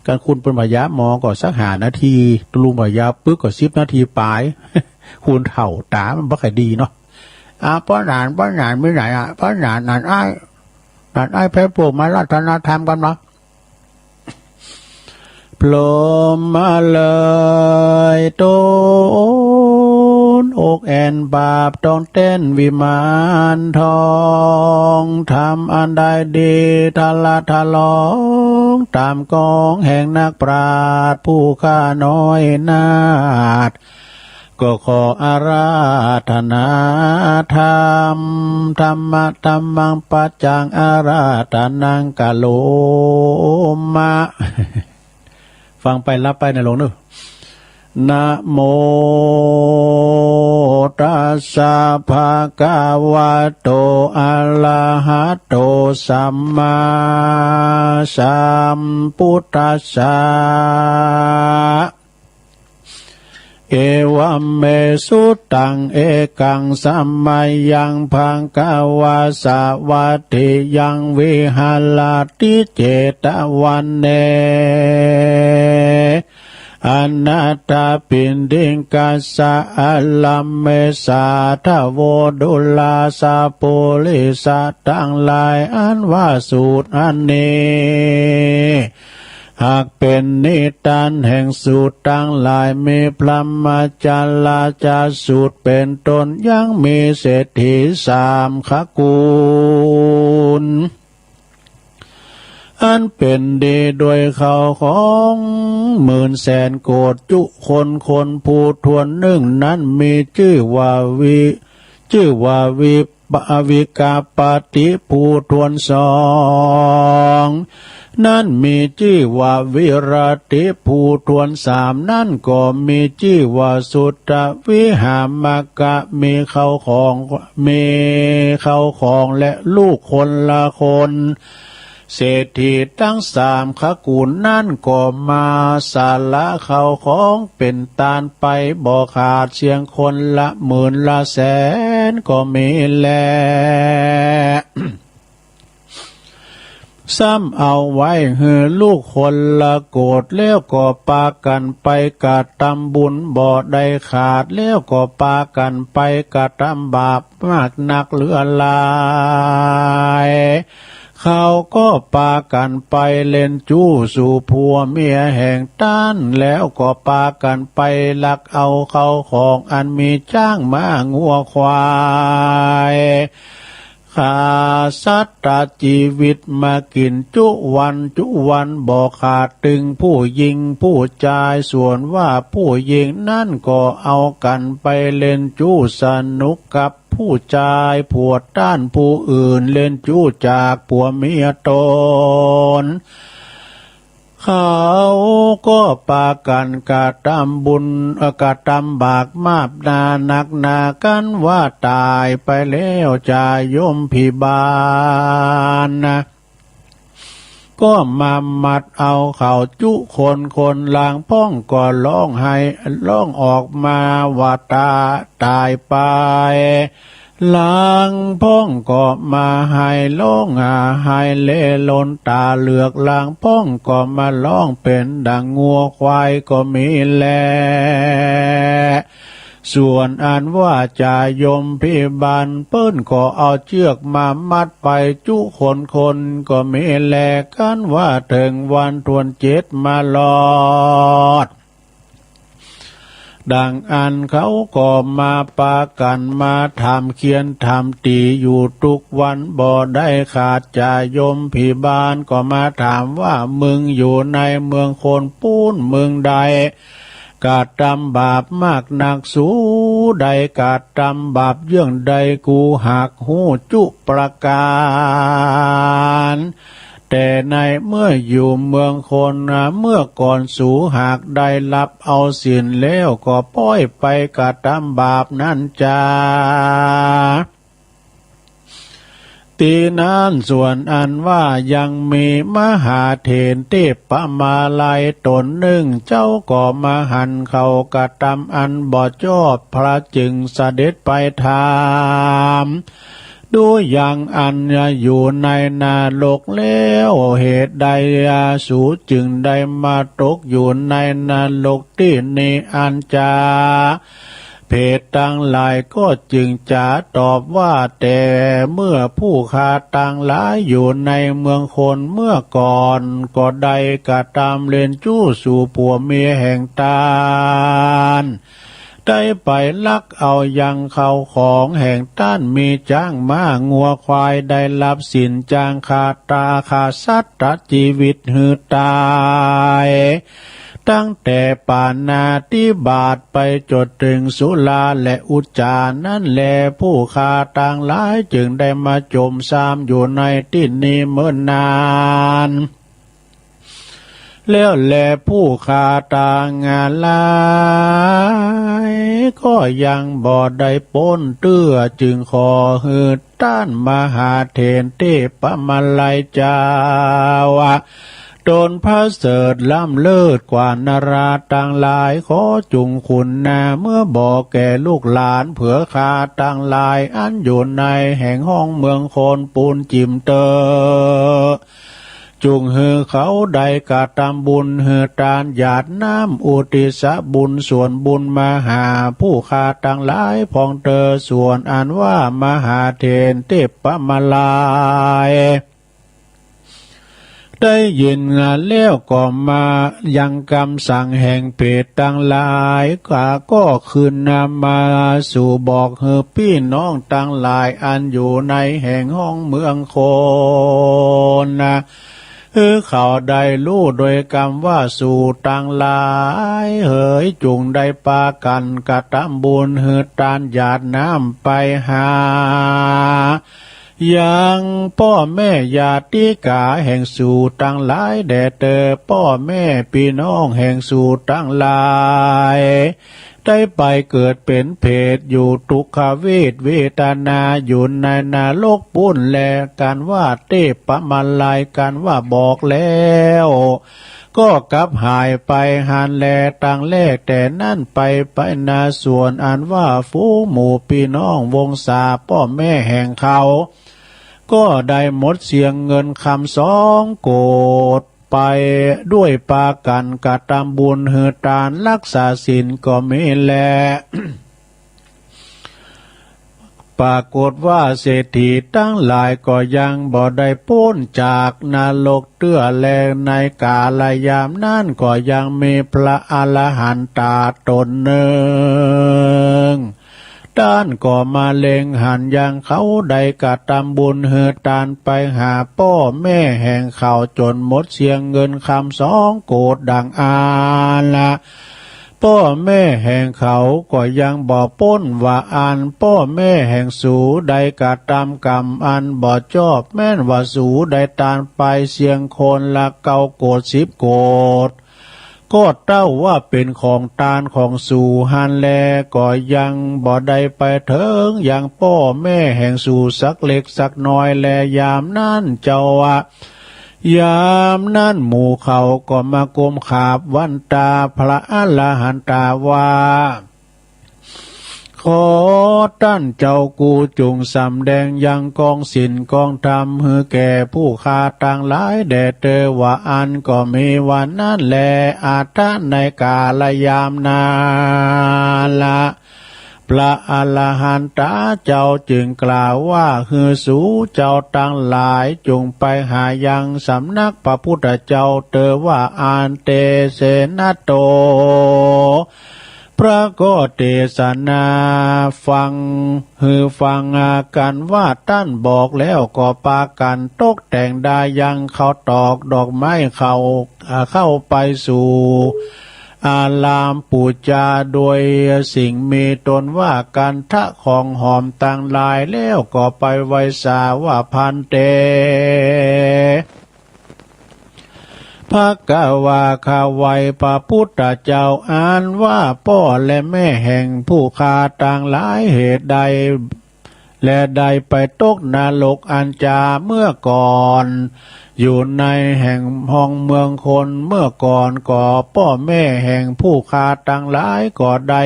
การคุณเป็นพยาหมอก็สัก5 นาทีตุลุงพยาปึ๊กก็10 นาทีปลาย คุณเถ่าตามันบ่ค่อยดีเนาะป้อนานไม่ไหนป้อนานอ้ายแพ้ปลูกมารัตนธรรมกันเนาะพลมมาเลยต้นอกแอนบาปต้องเต้นวิมานทองทำอันใดดีทะละทะลองตามกองแห่งนักปราชญ์ผู้ข้าน้อยนาฏก็ขออาราธนาธรรมธรรมะธรรมังปัจจังอาราธนังกะโลมะฟังไปรับไปในหลวงนึกนะโมตัสสะภะคะวะโตอะระหะโตสัมมาสัมพุทธัสสะเอวัมเมสุตังเอกังสัมมายังภังกวาสาวัตถิยังวิหารติเจตวันเนอนัตตาปินดิงกัสสะอัลลัมเมสาทะโวดุลาสาปุลิสัตตังลายอันว่าสูตรอันนี้หากเป็นนิทานแห่งสูตรตั้งหลายมีพรหมจาราจาสูตรเป็นต้นยังมีเศรษฐี3 ขกูลอันเป็นดีโดยเขาของ10,000,000 โกฏจุคนผู้ทวนนั้นมีชื่อว่าวิกาปฏิผู้ทวน2นั่นมีชื่อว่าวิรติผู้ทวน3นั่นก็มีชื่อว่าสุตตวิหามกะมีเข้าของและลูกคนละคนเศรษฐีทั้ง3 ขกูลนั่นก็มาสาละเขาของเป็นตานไปบ่ขาดเสียงคนละ10,000ละแสนก็มีแล ซ้ำเอาไว้เหือลูกคนละโกรธแล้วก็ปากันไปกะทำบุญบ่ได้ขาดแล้วก็ปากันไปกะทำบาปมากหนักเหลือหลายเขาก็ปากันไปเล่นจู้สู่ผัวเมียแห่งต้านแล้วก็ปากันไปลักเอาเขาของอันมีจ้างม้างัวควายข้าสัตว์ชีวิตมากินจุวันบ่ขาดตึงผู้หญิงผู้ชายส่วนว่าผู้หญิงนั่นก็เอากันไปเล่นจู้สนุกกับผู้ชายผัวต้านผู้อื่นเล่นจู้จากผัวเมียตนเขาก็ปากันกะทำบุญกะทำบากมาบนานักนากันว่าตายไปแล้วจะยมพิบาลนะก็มามัดเอาเขาจุคนลางพ้องก็ร้องออกมาว่าตายไปลางพ้องก็มาให้ร้องให้เล่ลนตาเหลือกลางพ้องก็มาร้องเป็นดังงัวควายก็มีแล ส่วนอันว่าจ่ายมพิบาลเปิ้นก็เอาเชือกมามัดไปจุคนก็มีแลกันว่าถึงวันทวนเจ็ดมาลอดดังอันเขาก็มาปากันมาทำเขียนทำตีอยู่ทุกวันบ่ได้ขาดจ่ายมพิบาลก็มาถามว่ามึงอยู่ในเมืองโคนปูนเมืองใดกาทำบาปมากหนักสูใดกาทำบาปเยื่องใดกูหักหูจุประการแต่ในเมื่ออยู่เมืองคนเมื่อก่อนสูหากได้รับเอาสินแล้วก็ป้อยไปกาทำบาปนั่นจ้าตีนั้นส่วนอันว่ายังมีมหาเถรเทพมาลัยตนหนึ่งเจ้าก็มาหันเขากระทำอันบ่ชอบพระจึงเสด็จไปถามดูอย่างอันอยู่ในนาโลกแล้วเหตุใดสูจึงได้มาตกอยู่ในนาโลกที่นี้อันจาเพศต่างหลายก็จึงจะตอบว่าแต่เมื่อผู้ค้าต่างหลายอยู่ในเมืองคนเมื่อก่อนก็ได้กระทำเล่นจู้สู่ผัวเมียแห่งตาลได้ไปลักเอายังเขาของแห่งต้านมีจ้างม้างัวควายได้รับสินจ้างขาตาขาสัตว์ตัดชีวิตหือตายตั้งแต่ปานาติบาตไปจดถึงสุราและอุจจานั่นแลผู้ค้าต่างหลายจึงได้มาจมซ้ำอยู่ในที่นี้เมื่อนานแล้วแลผู้ค้าต่างงานหลายก็ยังบ่ได้พ้นเตื้อจึงขอหือต้านมหาเถรเทพมาลัยเจ้าโดนพระเสริฐล้ำเลิศกว่านาราต่างหลายขอจุงคุณนาเมื่อบอกแก่ลูกหลานเผื่อคาต่างหลายอันอยู่ในแห่งห้องเมืองโคนปูนจิมเตอจุงหือเขาได้กระทำบุญหือตานหยาดน้ำอุติสบุญส่วนบุญมาหาผู้คาต่างหลายพองเตอส่วนอันว่ามหาเถรเทพมาลัยได้ยินงานแล้วก็มายังคำสั่งแห่งเพศต่างหลายก็คืนนำมาสู่บอกเฮอพี่น้องต่างหลายอันอยู่ในแห่งห้องเมืองโคนเขาได้รู้โดยกรรมว่าสู่ต่างหลายเหยจุงได้ปากันกระทำบุญเฮอตานหยาดน้ำไปหายังพ่อแม่ญาติกาแห่งสู่ตั้งหลายแด่เตอพ่อแม่พี่น้องแห่งสู่ตั้งหลายได้ไปเกิดเป็นเพศอยู่ทุกขเวทนาอยู่ในนาโลกปุ้นแลกันว่าเทพมาลัยกันว่าบอกแล้วก็กลับหายไปหันแลต่างแลกแต่นั่นไปนาส่วนอันว่าฟูหมู่พี่น้องวงศาพ่อแม่แห่งเขาก็ได้หมดเสียงเงินคำ2 โกฏไปด้วยปากันกะทำบุญเฮือตานรักษาศีลก็มีแล ปรากฏว่าเศรษฐีตั้งหลายก็ยังบ่ได้พ้นจากนรกเตื้อแลในกาลยามนั้นก็ยังมีพระอรหันตาตนหนึ่งด้านก็มาเล็งหันยังเขาได้กระทำบุญเฮือตานไปหาพ่อแม่แห่งเขาจนหมดเสียงเงินคำ2 โกฏดังอาละพ่อแม่แห่งเขาก็ยังบ่พ้นว่าอันพ่อแม่แห่งสูได้กระทำกรรมอันบ่ชอบแม่นว่าสูได้ตานไปเสียงคนละ9 โกฏ10 โกฏก็เต้าว่าเป็นของตานของสู่หันแลก็ยังบ่ได้ไปถึงอย่างพ่อแม่แห่งสู่สักเล็กสักน้อยแลยามนั้นเจ้ายามนั้นหมู่เขาก็มากรมขาบวันตาพระอรหันตาว่าขอท่านเจ้ากูจงสำแดงยังกองศีลกองธรรมให้แก่ผู้ค้าต่างหลายแด่เตอว่าอันก็มีวันนั้นแลอาทานในกาลยามนาละ พระอรหันตเจ้าจึงกล่าวว่าคือสู่เจ้าตั้งหลายจงไปหายังสำนักพระพุทธเจ้าเตอว่าอันเตเสนาโตพระก็เทศนาฟังฟังกันว่าท่านบอกแล้วก็ปากันตกแต่งได้ยังเขาตอกดอกไม้เข้าไปสู่อารามปูจาโดยสิ่งมีตนว่ากันทะของหอมต่างหลายแล้วก็ไปไว้สาว่าพันเตภะคะวาคาไวพระพุทธเจ้าอ่านว่าพ่อและแม่แห่งผู้ฆ่าต่างหลายเหตุใดและใดไปตกนรกอันจาเมื่อก่อนอยู่ในแห่งห้องเมืองคนเมื่อก่อนก็พ่อแม่แห่งผู้ฆ่าต่างหลายก็ใด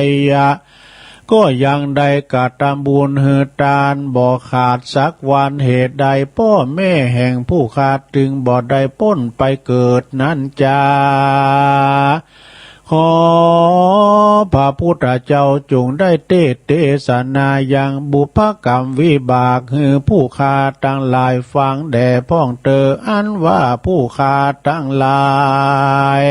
ก็ยังได้กตัญบุญหือตานบ่ขาดสักวันเหตุใดพ่อแม่แห่งผู้ขาดจึงบ่ได้พ้นไปเกิดนั้นจาขอพระพุทธเจ้าจงได้เทศนายังบุพกรรมวิบากคือผู้ขาดทั้งหลายฟังแด่พ้องเตออันว่าผู้ขาดทั้งหลาย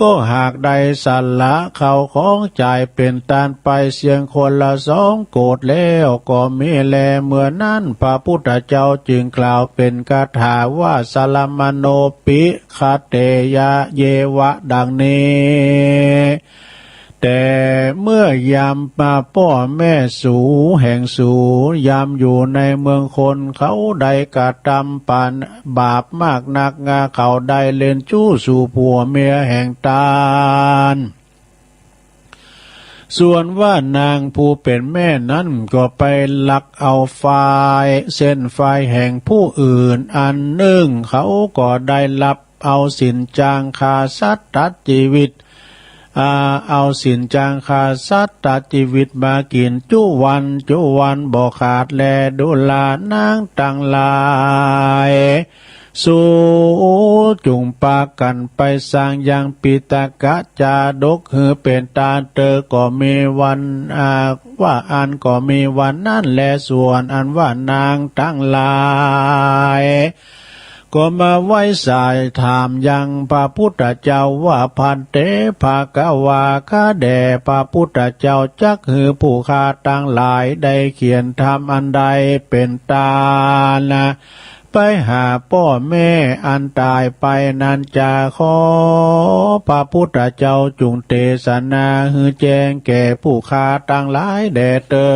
ก็หากใดสัลละเขาของจ่ายเป็นตานไปเสียงคนละ2 โกฏแล้วก็มีแลเมื่อนั้นพระพุทธเจ้าจึงกล่าวเป็นคาถาว่าสลามโนปิคาเตยะเยวะดังนี้แต่เมื่อยามมาพ่อแม่สูแห่งสูยามอยู่ในเมืองคนเขาใดกระทำปานบาปมากนักเขาใดเล่นจู้สู่ผัวเมียแห่งตาลส่วนว่านางผู้เป็นแม่นั้นก็ไปลักเอาเส้นไฟแห่งผู้อื่นอันหนึ่งเขาก็ได้รับเอาสินจางคาสัตว์ตัดชีวิตเอาสินจางคาสัตว์ตัดชีวิตมากินจุวันบ่ขาดแลดุลานางต่างหลายสู่จุงปากันไปสร้างยังปิตกะจาดกคือเป็นตาเตอก็มีวันว่าอันก็มีวันนั่นแลส่วนอันว่านางทั้งหลายก็มาไว้สายถามยังพระพุทธเจ้าว่าพันเตภะคะวาข้าแด่พระพุทธเจ้าจักคือผู้ฆ่าทั้งหลายได้เขียนธรรมอันใดเป็นตานะไปหาพ่อแม่อันตายไปนั้นจะขอพระพุทธเจ้าจุงเทศนาฮือแจ้งแก่ผู้ฆ่าทั้งหลายแด่เตอ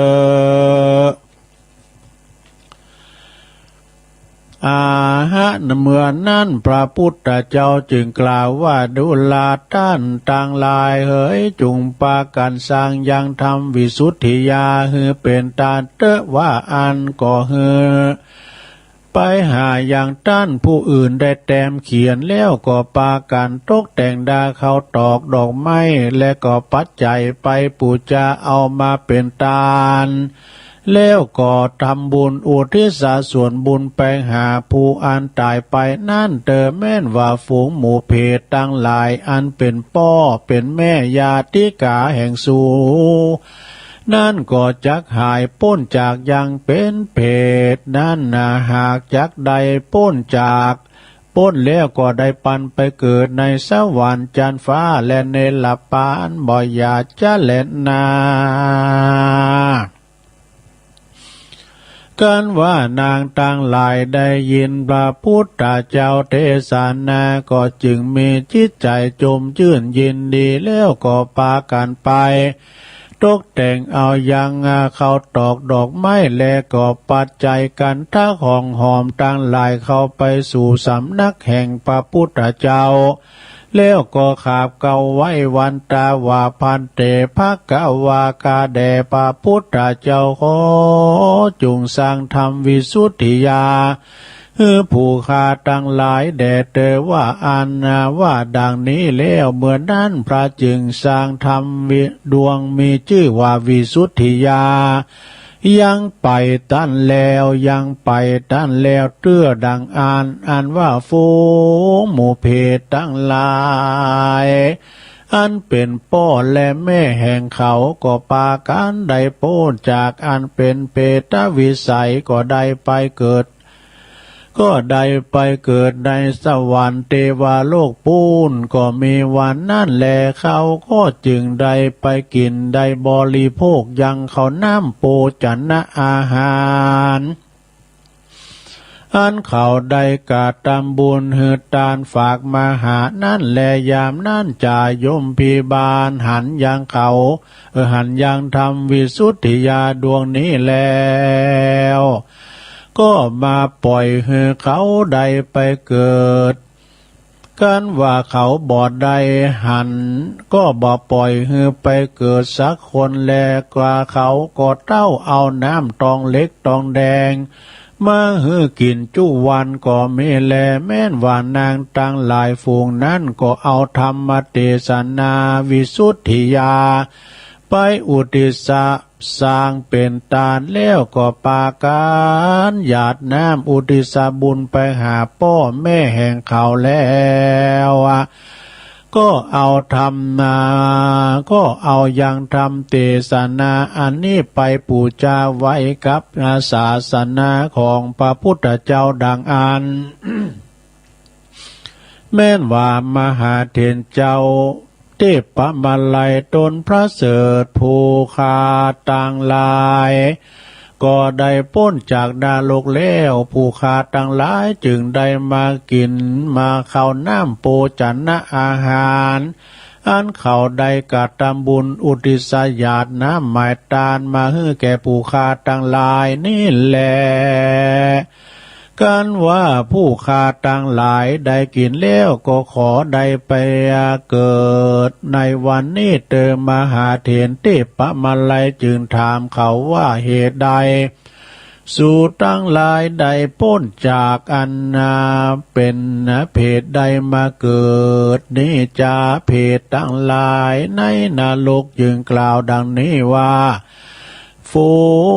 เมื่อนั้นพระพุทธเจ้าจึงกล่าวว่าดุลาท่านต่างหลายเฮ้ยจุงปากันสร้างยังทำวิสุทธิยาฮือเป็นตาเตอว่าอันก็ฮือไปหาอย่างท่านผู้อื่นได้แต้มเขียนแล้วก็ปากันตกแต่งดาเขาตอกดอกไม้และก็ปัจจัยไปปูจาเอามาเป็นตาลแล้วก็ทำบุญอุทิศส่วนบุญไปหาผู้อันตายไปนั่นเตอแม่นว่าฝูงหมู่เพศตั้งหลายอันเป็นพ่อเป็นแม่ญาติกาแห่งสูนั่นก็จักหายพ้นจากยังเป็นเพศนั่นหากจักใดพ้นจากพ้นแล้วก็ได้ปันไปเกิดในสวรรค์จันทร์ฟ้าและในหลับปานบ่อยาจะเล่นนากันว่านางต่างหลายได้ยินพระพุทธเจ้าเทศนาก็จึงมีจิตใจจมชื่นยินดีแล้วก็พากันไปตกแต่งเอายังเขาตอกดอกไม้และก็ปัจจัยกันท่าของหอมต่างหลายเข้าไปสู่สำนักแห่งพระพุทธเจ้าแล้วก็ขาบเก่าไว้วันตาว่าพันเตภะคะวากาแด่พระพุทธเจ้าขอจุงสร้างธรรมวิสุทธิยาผู้ฆ่าทั้งหลายแด่เตอว่าอันว่าดังนี้แล้วเมื่อนั้นพระจึงสร้างธรรมดวงมีชื่อว่าวิสุทธิยายังไปตั้นแล้วเตื้อดังอันว่าฝูงหมู่เพศทั้งหลาย อันเป็นพ่อและแม่แห่งเขาก็ปากันได้โพ้นจากอันเป็นเปตวิสัยก็ได้ไปเกิดก็ได้ไปเกิดในสวรรค์เทวโลกปูนก็มีวันนั่นแลเขาก็จึงได้ไปกินได้บริโภคยังเขาน้ำโปจันนะอาหารอันเขาได้กาตำบุญหืดตานฝากมาหานั่นแลยามนั่นจ่ายมพิบาลหันยังเขาหันยังทำวิสุทธิยาดวงนี้แล้วก็มาปล่อยให้เขาได้ไปเกิดกันว่าเขาบอดได้หันก็บ่ปล่อยให้ไปเกิดสักคนแลกว่าเขาก็เต้าเอาน้ำตองเล็กตองแดงมาฮือกินจุวันก็ไม่แลแม่นว่านางตั้งหลายฝูงนั้นก็เอาธรรมเทศนาวิสุทธิยาไปอุทิศสร้างเป็นตาลแล้วก็ปาการหยาดน้ำอุทิศบุญไปหาพ่อแม่แห่งเขาแล้วก็เอาธรรมก็เอายังธรรมเทศนาอันนี้ไปปูชาไว้กับศาสนาของพระพุทธเจ้าดังอัน แม้นว่ามหาเถรเจ้าเทพมาลัยตนพระเสริฐภูคาต่างหลายก็ได้พ้นจากดาโลกแล้วผู้คาต่างหลายจึงได้มากินมาเข้าน้ำโปจันนะอาหารอันเขาได้กตำบุญอุทิศญาติน้ำหมายตานมาให้แก่ผู้คาต่างหลายนี่แหละกันว่าผู้คาต่างหลายได้กินแล้วก็ขอได้ไปเกิดในวันนี้เติมมหาเถรเทพมาลัยจึงถามเขาว่าเหตุใดสู่ตั้งหลายได้พ้นจากอันนาเป็นเพศใดมาเกิดนี่จะเพศตั้งหลายในนรกจึงกล่าวดังนี้ว่าฝู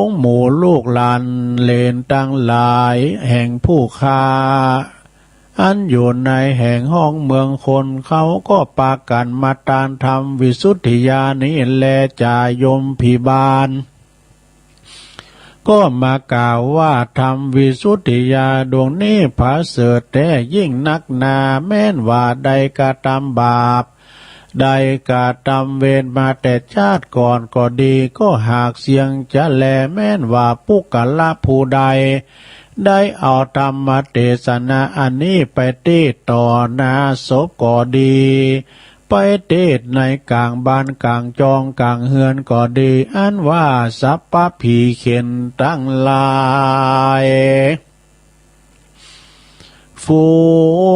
งหมู่ลูกหลานเลนตั้งหลายแห่งผู้ฆ่าอันอยู่ในแห่งห้องเมืองคนเขาก็ปากันมาตานทำวิสุทธิญาณนี้แลจายมพิบาลก็มากล่าวว่าทำวิสุทธิญาณดวงนี้ผาเสริฐแต่ยิ่งนักหนาแม้นว่าใดกระทำบาปได้กาตำเวรมาแต่ชาติก่อนก็ดีก็หากเสียงจะแลแม้นว่าปุกละผู้ใดได้เอาธรรมเทศนาอันนี้ไปเทศต่อหน้าศพก็ดีไปเทศในกลางบ้านกลางจองกลางเฮือนก็ดีอันว่าสัพพะผีเข็นตั้งหลายฝู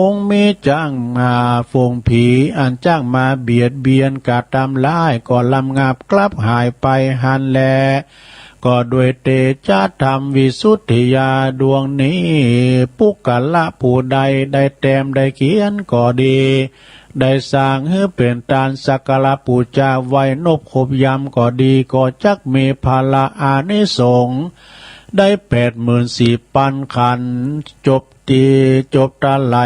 งมีจ้างมาฝูงผีอันจ้างมาเบียดเบียนกะทำร้ายก็ลำงับกลับหายไปหันแลก็ด้วยเตชะธรรมวิสุทธิญาณดวงนี้ปุกละผู้ใดได้แต้มได้เขียนก็ดีได้สร้างให้เป็นตานสักการะปูชาไว้นบขบยำก็ดีก็จักมีภาละอานิสงส์ได้84,000 ขันจบตาไหล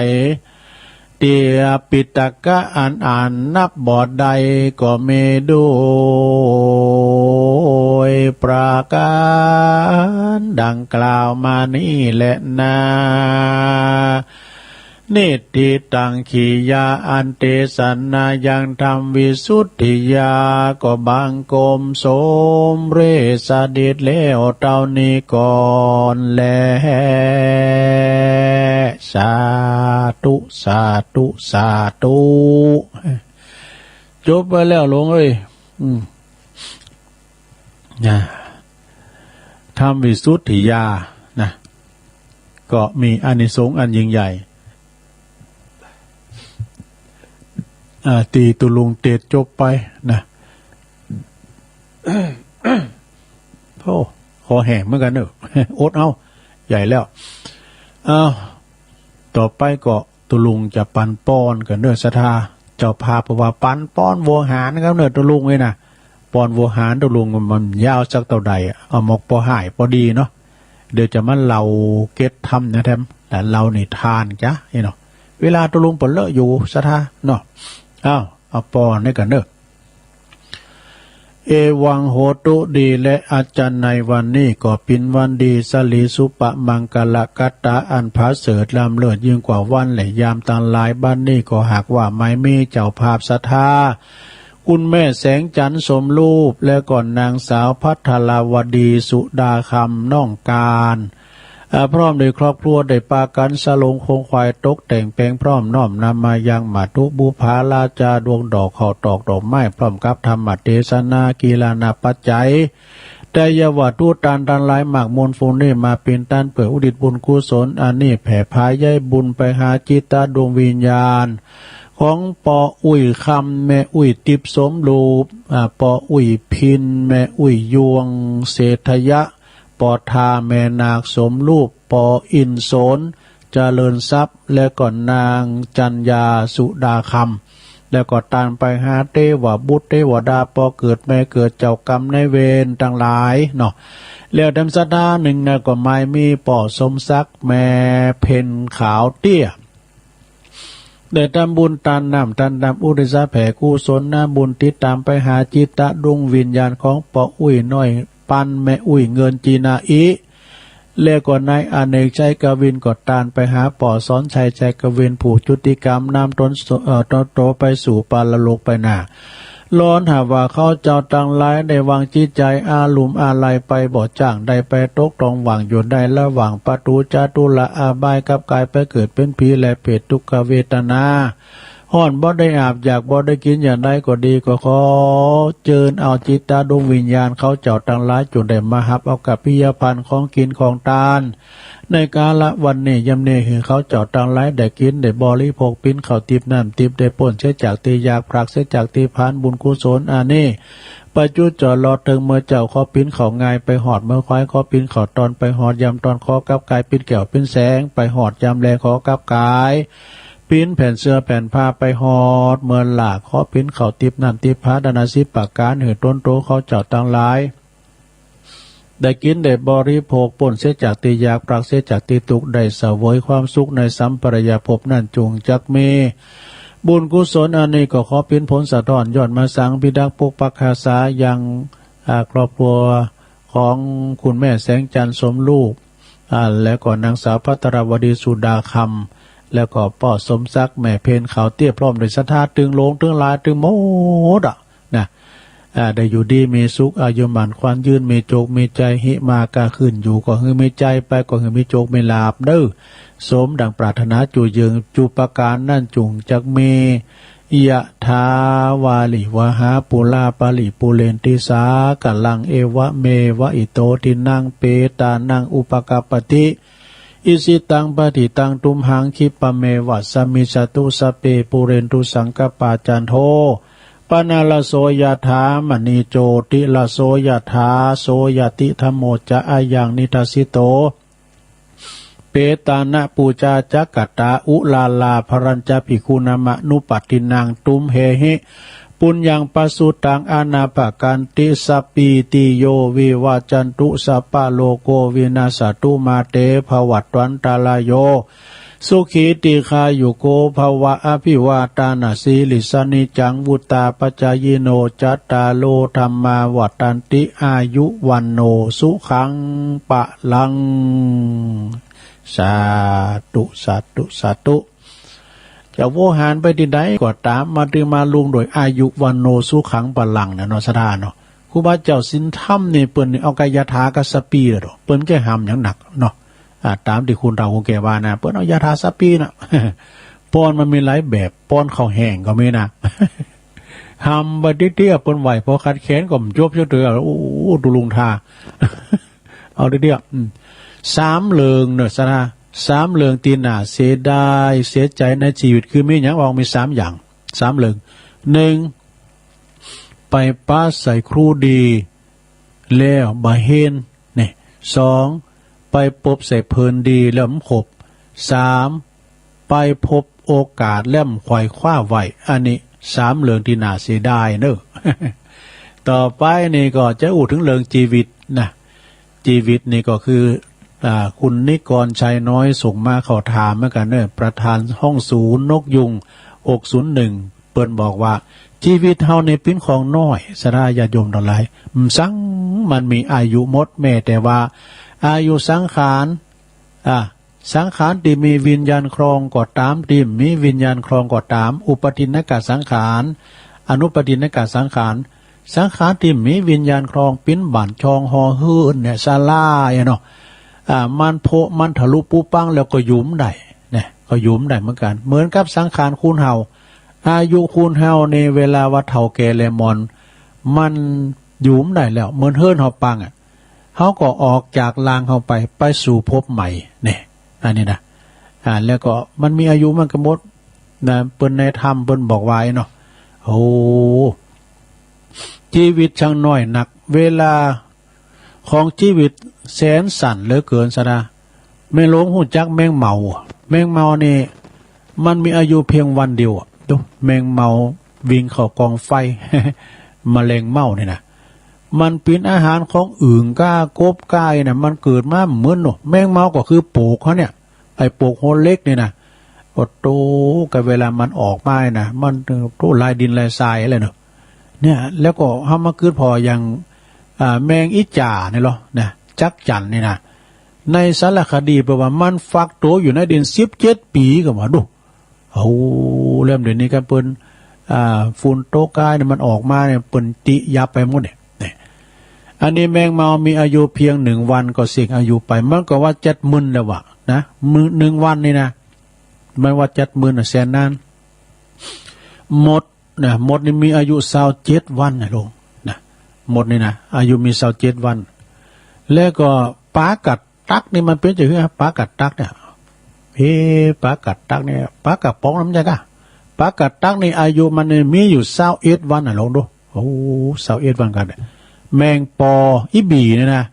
เตียปิตกะอ่านนับบอดใดก็มีด้วยประการดังกล่าวมานี่แหละนานิติตังขียาอันเตสันนายังทำวิสุทธิยาก็บังกมสมเรสดิตแล้วเท่านี้ก่อนแลสาธุสาธุสาธุจบไปแล้วหลวงเอ้ยทำวิสุทธิยานะก็มีอานิสงส์อันยิ่งใหญ่ตีตุลุงเตจจบไปนะโอ้ขอแห้งเหมือนกันเนอะอดเอาใหญ่แล้วต่อไปก็ตุลุงจะปันป้อนกันเนอะศรัทธาเจ้าพาเพราะว่าปันป้อนโวหารนะครับเนอะตุลุงเลยนะป้อนโวหารตุลุงมันยาวสักเท่าใดเอาหมกพอหายพอดีเนาะเดี๋ยวจะมาเล่าเก็ตทำนะแทมแต่เรานี่ทานจ้ะเนาะเวลาตุลุงปนเลอะอยู่ศรัทธาเนาะ เอาปอนให้กันเนอะเอวังโหตุดีและอาจารย์ในวันนี้ก็เป็นวันดีสลีสุปะมังกลกัตตาอันพระเสริฐลำเลิศยิ่งกว่าวันและยามตาหลายบ้านนี้ก็หากว่าไม่มีเจ้าภาพศรัทธาคุณแม่แสงจันทร์สมรูปและก่อนนางสาวพัทราวดีสุดาคำน้องการพร้อมโดยครอบครัวได้ปากันสลงคงควายตกแต่งแปลงพร้อมน้อมนำมายังมาตุบุภาลาจาดวงดอกข้าวตอกดอกไม้พร้อมกับธรรมเทศนากีฬานาปัจจัยแต่ยาวัตถุตันหลายหมากมวลฟูนี่มาเป็นตันเปิดอุดิตบุญกุศลอันนี้แผ่พายย้ายบุญไปหาจิตตดวงวิญญาณของปออุ่ยคำแม่อุ่ยติบสมรูปปออุ่ยพินแม่อุ่ยยวงเศรษฐยะปอทาแม่นาคสมรูปปออินโสนเจริญทรัพย์และก่อนนางจัญญาสุดาคำแล้วก็ตานไปหาเทวบุตรเทวดาปอเกิดแม่เกิดเจ้ากรรมในเวรต่างหลายเนาะแล้วดำสดาหนึ่งนะก็ไม่มีปอสมศักดิ์แม่เพนขาวเตี้ยได้ทำบุญตานนำอุทิศแผ่กุศลน้ำบุญติดตามไปหาจิตตะดวงวิญญาณของปออุ้ยน้อยปันแม่อุ้ยเงินจีนาอีแล้วก็นายอเนกใจกวินก็ตานไปหาปอสอนชัยใจกวินผู้จุติกรรมนำต้นโตไปสู่ปาลโลกไปหน้าล้อนหาว่าเขาเจ้าตังหลายได้วางจิตใจอาลุมอาลัยไปบ่จ้างได้ไปตกตองหวังอยู่ได้ระหว่างประตูจาตุละอาบายกับกายไปเกิดเป็นผีและเปรตทุกขเวทนาห่อนบ่ได้อาบอยากบ่ได้กินอย่างใดก็ดีก็ขอเจิญเอาจิตตาดวงวิญญาณเขาเจ้าตังหลายจนได้มาหับเอากับพิยพันธ์ของกินของทานในกาละวันนี้ยำเนคือเขาเจ้าตังหลายได้กินได้บริโภคปิ้นข้าวติบน้ำติบได้ป่นเสียจากตีอยากพรักเสียจากตีพานบุญกุศลอันนี้ประจุจอดรอถึงเมื่อเจ้าขอปิ้นเขาง่ายไปหอดเมื่อควายขอปิ้นเขาตอนไปหอดยำตอนขอกับกายปิ้นแก้วปิ้นแสงไปหอดยำแลขอกับกายปิ้นแผ่นเสื้อแผ่นผ้าไปหอดเมื่อหลากขอปิ้นเขาติบน้ำติบพาดานาสิปากการเหือต้นโตเขาเจ้าตังหลายได้กินได้บริโภคป่นเสียจากตีอยากปรักเสียจากตีตุกได้เสวยความสุขในสัมปรายภพนั่นจงจักเมบุญกุศลอันนี้ก็ขอเป็นผลสะท้อนยอดมาสังพิทักษ์ปกปักษาสายังครอบครัวของคุณแม่แสงจันทร์สมลูกและก็นางสาวพัทรวดีสุดาคำแล้วก็ป่อสมศักดิ์แม่เพนเขาเตี้ยพร้อมด้วยศรัทธาตึงโลงตึงลายตึงโมดนะได้อยู่ดีมีสุขอายุหมันควันยืนมีโจกมีใจหิมากาขึ้นอยู่ก็คือมีใจไปก็คือมีโจกมีลาบเด้อสมดังปรารถนาจูเยิงจูปการนั่นจุงจักเมยะทาวาลิวหาปุลาปาลิปุเรนติสากัลลังเอวะเมวะอิโตทินังเปตานังอุปกปติอิสิตังปฏิตังตุมหังคิปะเมวะสมิจตุสเปปุเรนตุสังกปาจันโทปนาลโสยถามณีโจติลโสยถาโสยติธรรมโมจะอายังนิทัสสิโตเปตานะปูจาจักกตาอุลาลาภรัญจภิกขุนามะนุปัตตินังตุมเฮหิปุญญังปัสสุตังอานาปกันติสัปปีติโยวิวาจันตุสัปปะโลโกวินาสตุมาเตภวัตวันตาลายโยสุขีติคายุโกภวะอภิวาตานาสีลิสนิจังวุตาปจายโนจัตตาโลธรรมาวัตันติอายุวันโนสุขังปะลังสาธุสาธุสาธุจะโวหารไปที่ใดก็ตามมาดึงมาลุงโดยอายุวันโนสุขังปะลังเนี่ยเนาะสดาเนาะครูบาเจ้าสินธรรมนี่เปิ้นเอากายถากับสปีเลยเนาะเปิ้นแค่หำอย่างหนักเนาะตามที่คุณเราคงแก่ว่านะเปิ้นเอายาทาสปีนะป้อนมันมีหลายแบบป้อนข้าวแห้งก็มีนะทำไปเตี้ยๆเปิ้นไหวพอคัดแขนก็จบเจ้าเตือโอ้ดูลุงทาเอาเตี้ยๆสามเลิงเนอะสนะสามเลิงตีหน้าเสียดายเสียใจในชีวิตคือมีอย่างบอกมีสามอย่างสามเลิงหนึ่งไปป้าใส่ครูดีแล้วบาเฮนเนี่ยสองไปพบใส่เพลินดีแล้วมขบสามไปพบโอกาสเล่มควายคว้าไหวอันนี้สามเรื่องที่น่าเสียดายเนอะ ต่อไปนี่ก็จะอู่ถึงเรื่องชีวิตนะชีวิตนี่ก็คือคุณนิกรชัยน้อยส่งมาเขาถามเหมือนกันเนอะประธานห้องศูนย์นกยุง601 เปิ้นบอกว่าชีวิตเฮาในเป็นของน้อยสราญาติโยมทั้งหลายสังมันมีอายุหมดแม้แต่ว่าอายุสังขารสังขารที่มีวิญญาณครองก็ตามที่มีวิญญาณครองก็ตามอุปทินกสังขารอนุปทินกสังขารสังขารที่มีวิญญาณครองปิ้นบั่นชองหอหื้นเนี่ยศาลาเนาะมันโพมันทะลุปูปังแล้วก็ยุมได้เนี่ยก็ยุมได้เหมือนกันเหมือนกับสังขารคูณเฮาอายุคูณเฮาในเวลาว่าเฒ่าแก่เลมอนมันยุมได้แล้วเหมือนเฮิรนเฮาปังเฮาก็ออกจากลางเฮาไปสู่ภพใหม่เนี่ยอันนี้นะแล้วก็มันมีอายุมันก็หมดนะเปิ้นในธรรมเปิ้นบอกไว้เนาะโอ้ชีวิตช่างน้อยหนักเวลาของชีวิตแสนสั้นเหลือเกินซะนะแม่หลวงหูจักแมงเมานี่มันมีอายุเพียงวันเดียวดูแมงเมาวิ่งเข้ากองไฟ แมลงเม่านี่นะมันเป็นอาหารของอึ่งก้ากบก้ายนะมันเกิดมาเหมือนหนูแมงเมาก็คือปลูกเขาเนี่ยไอ้ปลูกโฮเล็กนี่นะโอ้โตกับเวลามันออกมานะมันโตลายดินลายทรายอะไรเนาะเนี่ยแล้วก็ทำมาคืนพออย่างแมงอิจ่าเนี่ยหรอนะจักจั่นนี่นะในสารคดีแปลว่ามันฟักตัวอยู่ในดิน17 ปีก็มาดูเอาเริ่มเดี๋ยวนี้ก็เปิ้นฝุ่นโตกายเนี่ยมันออกมาเนี่ยเปิ้นติยับไปหมดเนี่ยอันนี้แมงเมามีอายุเพียง1 วันก็สิ้นอายุไปมันก็ว่า70,000แล้ววะนะ1 วันนี่นะมันว่า70,000แสนนานหมดนี่มีอายุ27 วันนะลงนะหมดนี่นะอายุมี27 วันแล้วก็ปลากัดตักนี่มันเป็นจะคือปลากัดตักเนี่ยปลากัดตักเนี่ยปลากระป๋องน้ำใจกะปลากัดตักนี่อายุมันมีอยู่21 วันนะลงดูโอ้21 วันกันแมงปออีบีเนี่ยนะ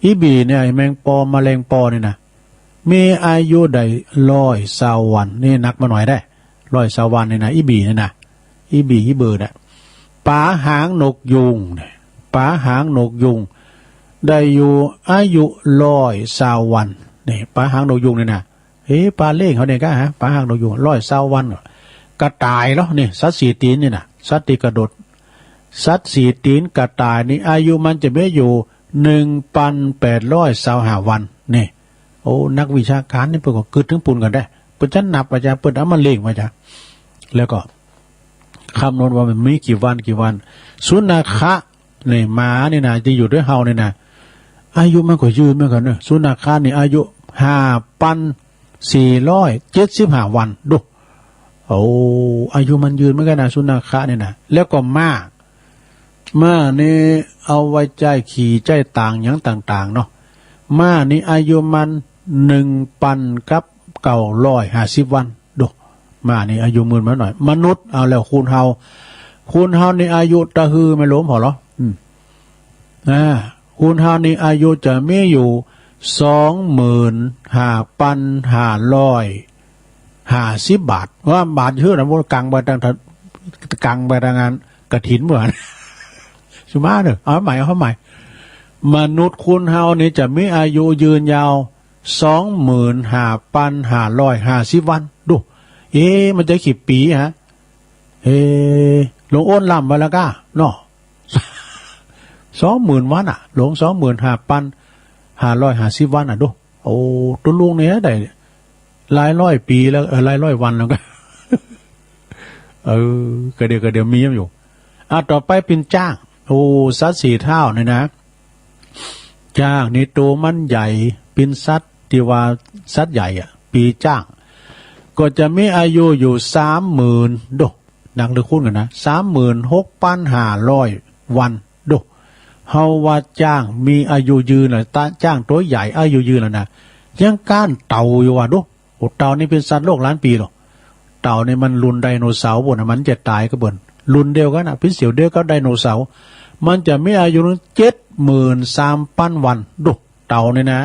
อีบีเนี่ยแมงปอแมลงปอเนี่ยนะมีอายุได้120 วันนี่นักมาหน่อยได้120 วันเนี่ยนะอีบีเนี่ยนะอีบีอีเบิร์ดอะปลาหางนกยุงเนี่ยปลาหางนกยุงได้อยู่อายุ120 วันนี่ปลาหางนกยุงเนี่ยนะปลาเล่งเขาเนี่ยก็ปลาหางนกยุง120 วันกระต่ายเนาะนี่สัตว์4 ตีนนี่นะสัตว์ที่กระโดดสัตว์4 ตีนกระต่ายนี่อายุมันจะไม่อยู่1,825 วันนี่โอ้นักวิชาการนี่เปิดก็กึดถึงปุ่นกันได้เปิดชั้นนับอาจารย์เปิดเอามาเล่งมาจ้ะแล้วก็คำนวณว่ามันมีกี่วันสุนัขะนี่หมานี่นะที่อยู่ด้วยเฮานี่นะอายุมันก็ยืนเหมือนกันเนอะสุนัขะนี่อายุ5,475 วันดูโอ้อายุมันยืนเหมือนกันนะสุนัขะนี่นะแล้วก็ม้านี่เอาไว้ใจขี่ใจต่างอย่างต่างๆเนาะม้านี่อายุมัน 1,950 วันดูม้านี่อายุมื่นมาหน่อยมนุษย์เอาแล้วคูณเฮานี่อายุตะฮือไม่ล้มพอหรอคูณเฮานี่อายุจะมีอยู่25,550 บาทว่าบาทชื่อนะว่ากังไปทางงานกฐินเหมือนสุมาเนอะเอาใหม่มนุษย์คุณเฮานี่จะมีอายุยืนยาว 25,550 วันดูมันจะกี่ปีฮะหลวงอ้นลำไปแล้วก้าเนาะ20,000 วันหลวง25,550 วันดูโอ้ตัวลุงเนี่ยได้หลายร้อยปีแล้วหลายร้อยวันแล้วก็ก็เดี๋ยวมีอยู่ต่อไปเป็นจ้างโอ้สัตว์4 เท่าเนี่ยนะจ้างนี่ตัวมันใหญ่เป็นสัตว์ที่ว่าสัตว์ใหญ่ปีจ้างก็จะมีอายุอยู่ 30,000 ดูนักหรือคุ้นกันนะ 36,500 วันดูเฮาว่าจ้างมีอายุยืนจ้างตัวใหญ่อายุยืนแล้วนะยังก้านเต่าอยู่ดูโอ้เต่านี่เป็นสัตว์โลกล้านปีหรอเต่านี่มันรุ่นไดโนเสาร์บ่นะมันจะตายก็บ่นรุ่นเดียวกันเป็นเสี่ยวเดียวก็ไดโนเสาร์มันจะมีอายุ 73,000 วันดูเต่านี่นะ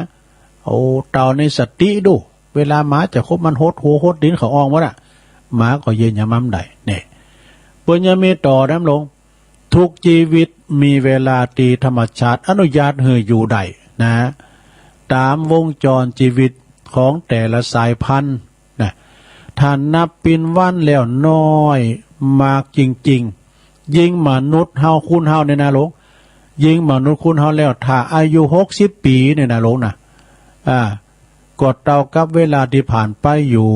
โอ้เต่าในสติดูเวลาหมาจะคบมันโหดหัวโหดดินเขาอองวะหมาก็เย็นยามั่มได้เนี่ยปุญญามีต่อน้ำลงทุกชีวิตมีเวลาตีธรรมชาติอนุญาตให้อยู่ได้นะตามวงจรชีวิตของแต่ละสายพันธุ์นะถ้านับเป็นวันแล้วน้อย มากจริงๆยิ่งมนุษย์เฮาคุณเฮาในนรกยิ่งมนุษย์คุณเฮาแล้วถ้าอายุ60 ปีในนรกนะกดเท่ากับเวลาที่ผ่านไปอยู่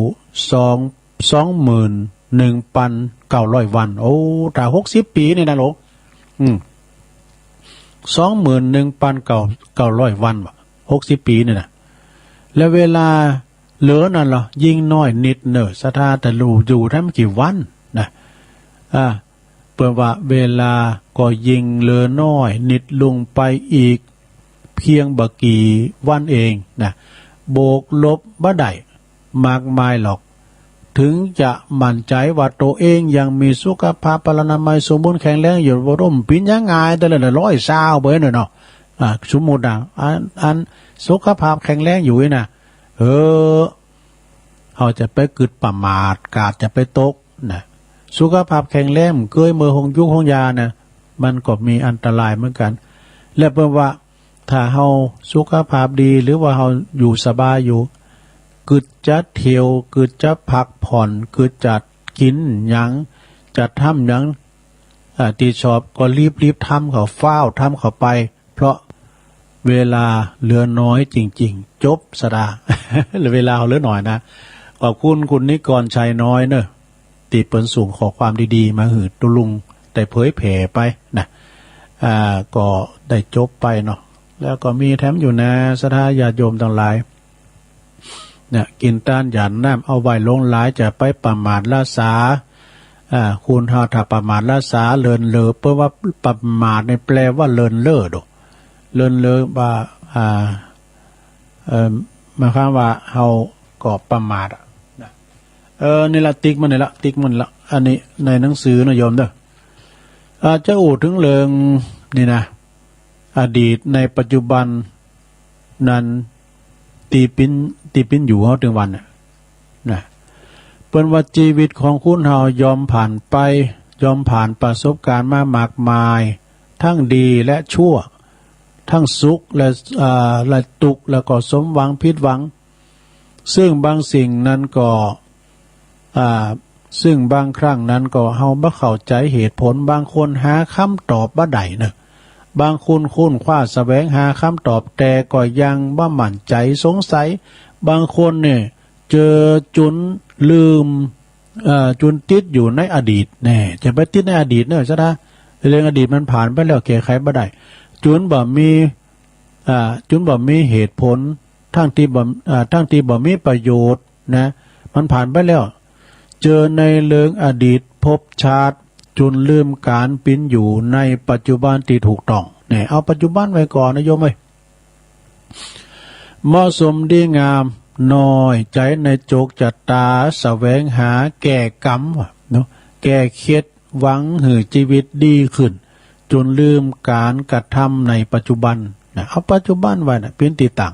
21,900 วันโอ้ถ้า60 ปีในนรก21,900 วันวะ60 ปีเนี่ยนะแล้วเวลาเหลือนั่นเหรอยิ่งน้อยนิดเนอะสถาแต่รู้อยู่ได้ไม่กี่วันนะเปิดว่าเวลาก็ยิ่งเหลือน้อยนิดลงไปอีกเพียงบ่กี่วันเองนะโบกลบบ่ได้มากมายหรอกถึงจะมั่นใจว่าตัวเองยังมีสุขภาพพลานามัยสมบูรณ์แข็งแรงอยู่บ่ร่มปิ้นยังไงแต่ละ100 เบอร์เนาะสมมุติอันสุขภาพแข็งแรงอยู่นะเขาจะไปกึดประมาทกาดจะไปตกนะสุขภาพแข็งแรงเกยมือหงยุกหงยานะมันก็มีอันตรายเหมือนกันและเพราะว่าถ้าเขาสุขภาพดีหรือว่าเขาอยู่สบายอยู่กึดจะเที่ยวกึดจะพักผ่อนกึดจัดกินหยังจะทำหยังตีชอบก็รีบทำเขาเฝ้าทำเขาไปเพราะเวลาเหลือน้อยจริงๆจบสดา หรือเวลาเหลือหน่อยนะขอบคุณคุณนิกรชัยน้อยเนอะติดเปินสูงขอความดีๆมาหืดตุลุงแต่เผยแผ่ไปนะก็ได้จบไปเนาะแล้วก็มีแถมอยู่นะสถาญาติโยมต่างหลายเนี่ยกินต้านหยันน้ำเอาไว้ลงหลายจะไปประมาทละสาคุณหาถ้าประมาทละสาเลินเลอเพราะว่าประมาทในแปลว่าเลินเล่อดเลินเลอว่าหมายความว่าเฮาก็ประมาทนะนี่ละติ๊กมันนี่ละติ๊กมันละอันนี้ในหนังสือนะโยมเด้อจะอู่ถึงเรื่องนี่นะอดีตในปัจจุบันนั้นตีปิ้นอยู่เฮาถึงวันนะเป็นว่าชีวิตของคุณเฮายอมผ่านไปยอมผ่านประสบการณ์มามากมายทั้งดีและชั่วทั้งสุขและทุกข์แล้วก็สมหวังผิดหวังซึ่งบางสิ่งนั้นก็ซึ่งบางครั้งนั้นก็เฮาบ่เข้าใจเหตุผลบางคนหาคำตอบบ่ได้เนอะบางคนค้นคว้าแสวงหาคำตอบแต่ก็ยังบ่มั่นใจสงสัยบางคนเนี่ยเจอจุนลืมจุนติดอยู่ในอดีตแน่จะไปติดในอดีตเนอะซะนะเรื่องอดีตมันผ่านไปแล้วแก้ไขบ่ได้จุนบ่มีเหตุผลทั้งที่บ่มีประโยชน์นะมันผ่านไปแล้วเจอในเรื่องอดีตภพชาติจุนลืมการเป็นอยู่ในปัจจุบันที่ถูกต้องเนี่ยเอาปัจจุบันไว้ก่อนนะโยมเอ้ยเหมาะสมดีงามน้อยใจในโจกจัตตาแสวงหาแก้กรรมเนาะแก้เคล็ดหวังให้ชีวิตดีขึ้นจนลืมการกระทำในปัจจุบันนะเอาปัจจุบันไว้นะเป็นที่ตั้ง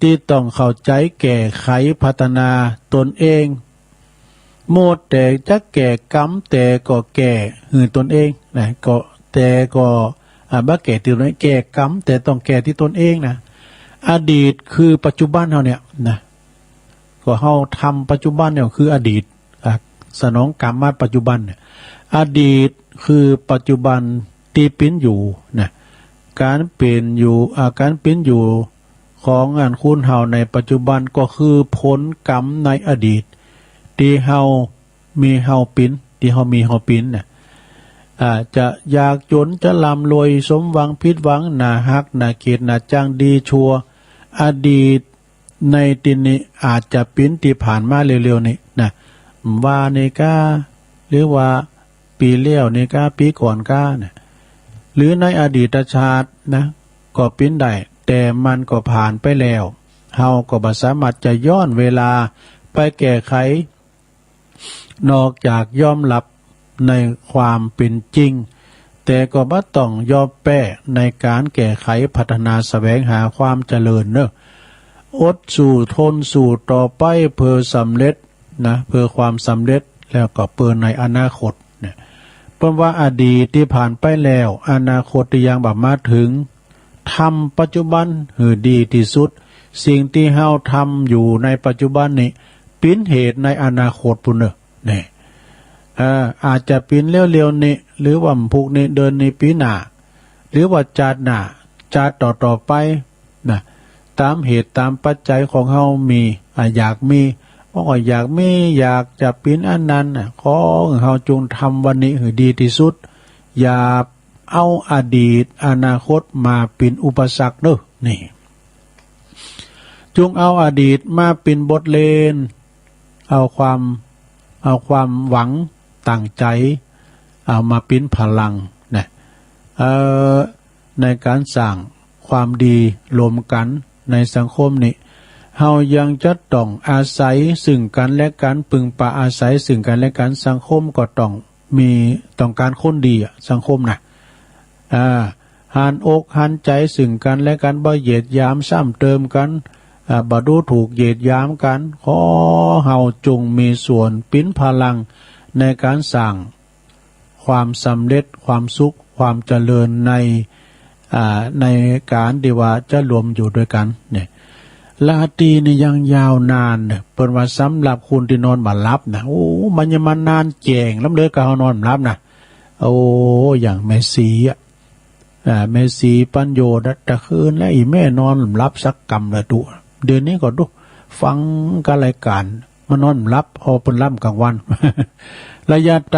ที่ต้องเข้าใจแก้ไขพัฒนาตนเองโมดแต่จะแก่กรรมแต่ก็แก่หือตนเองนะก็แต่ก็บ่แก่ที่ตนเองแก่กรรมแต่ต้องแก่ที่ตนเองนะอดีตคือปัจจุบันเฮาเนี่ยนะก็เฮาทำปัจจุบันเนี่ยคืออดีตสนองกรรมมาปัจจุบันเนี่ยอดีตคือปัจจุบันที่เป็นอยู่นะการเป็นอยู่ของงานคุณเฮาในปัจจุบันก็คือผลกรรมในอดีตที่เฮามีเฮาปิ้นที่เฮามีเฮาปิ้นน่ะจะอยากจนจะร่ำรวยสมหวังผิดหวังน่าฮักน่าเกลียดน่าจังดีชั่วอดีตในที่นี้อาจจะปิ้นที่ผ่านมาเร็วๆนี้นะว่านี่กาหรือว่าปีเลี้ยวนี่กาปีก่อนกาเนี่ยหรือในอดีตชาตินะก็ปิ้นได้แต่มันก็ผ่านไปแล้วเฮาก็บ่สามารถจะย้อนเวลาไปแก้ไขนอกจากยอมรับในความเป็นจริงแต่ก็บ่ต้องยอมแพ้ในการแก้ไขพัฒนาแสวงหาความเจริญเนอะอดสู่ทนสู่ต่อไปเพื่อสำเร็จนะเพื่อความสำเร็จแล้วก็เพื่อในอนาคตเนี่ยเพราะว่าอดีตที่ผ่านไปแล้วอนาคตที่ยังบ่มาถึงทำปัจจุบันให้ดีที่สุดสิ่งที่เฮาทำอยู่ในปัจจุบันนี้เป็นเหตุในอนาคตพุ่นเนอะนี่ อาจจะปีนเร็วๆนี้หรือว่าผูกนี้เดินในปีหน้าหรือว่าจาดหน้าจาดต่อไปนะตามเหตุตามปัจจัยของเฮามีอยากมีว่าอยากมีอยากจะปีนอันนั้นขอเฮาจงทำวันนี้ให้ดีที่สุดอย่าเอาอดีตอนาคตมาเป็นอุปสรรคเด้อนี่จงเอาอดีตมาเป็นบทเรียนเอาความหวังตั้งใจเอามาเป็นพลังนะในการสร้างความดีรวมกันในสังคมนี้เฮายังจะต้องอาศัยซึ่งกันและกันปึงปะอาศัยซึ่งกันและกันสังคมก็ต้องการคนดีสังคมนะหันอกหันใจซึ่งกันและกันบ่เหยียดหยามซ้ำเติมกันบ่ดูถูกเหยียดหยามกันขอเฮาจงมีส่วนปิ้นพลังในการสร้างความสำเร็จความสุขความเจริญในการที่ว่าจะรวมอยู่ด้วยกันเนี่ยลาตรีนี่ยังยาวนานเนี่ยเปิ้นว่าสำหรับคุณที่นอนบ่หลับนะโอ้มันยังมานานแจ้งล้ำเลิกก็เฮานอนบ่หลับนะโอ้อย่างแม่สีแม่สีปัญโยชน์ตะคืนและอีแม่นอนหลับสักกำละตุเดือนนี้ก็ดูฟังการรายการมานอนหลับพอเปิ้นล่ำกลางวัน ระยะท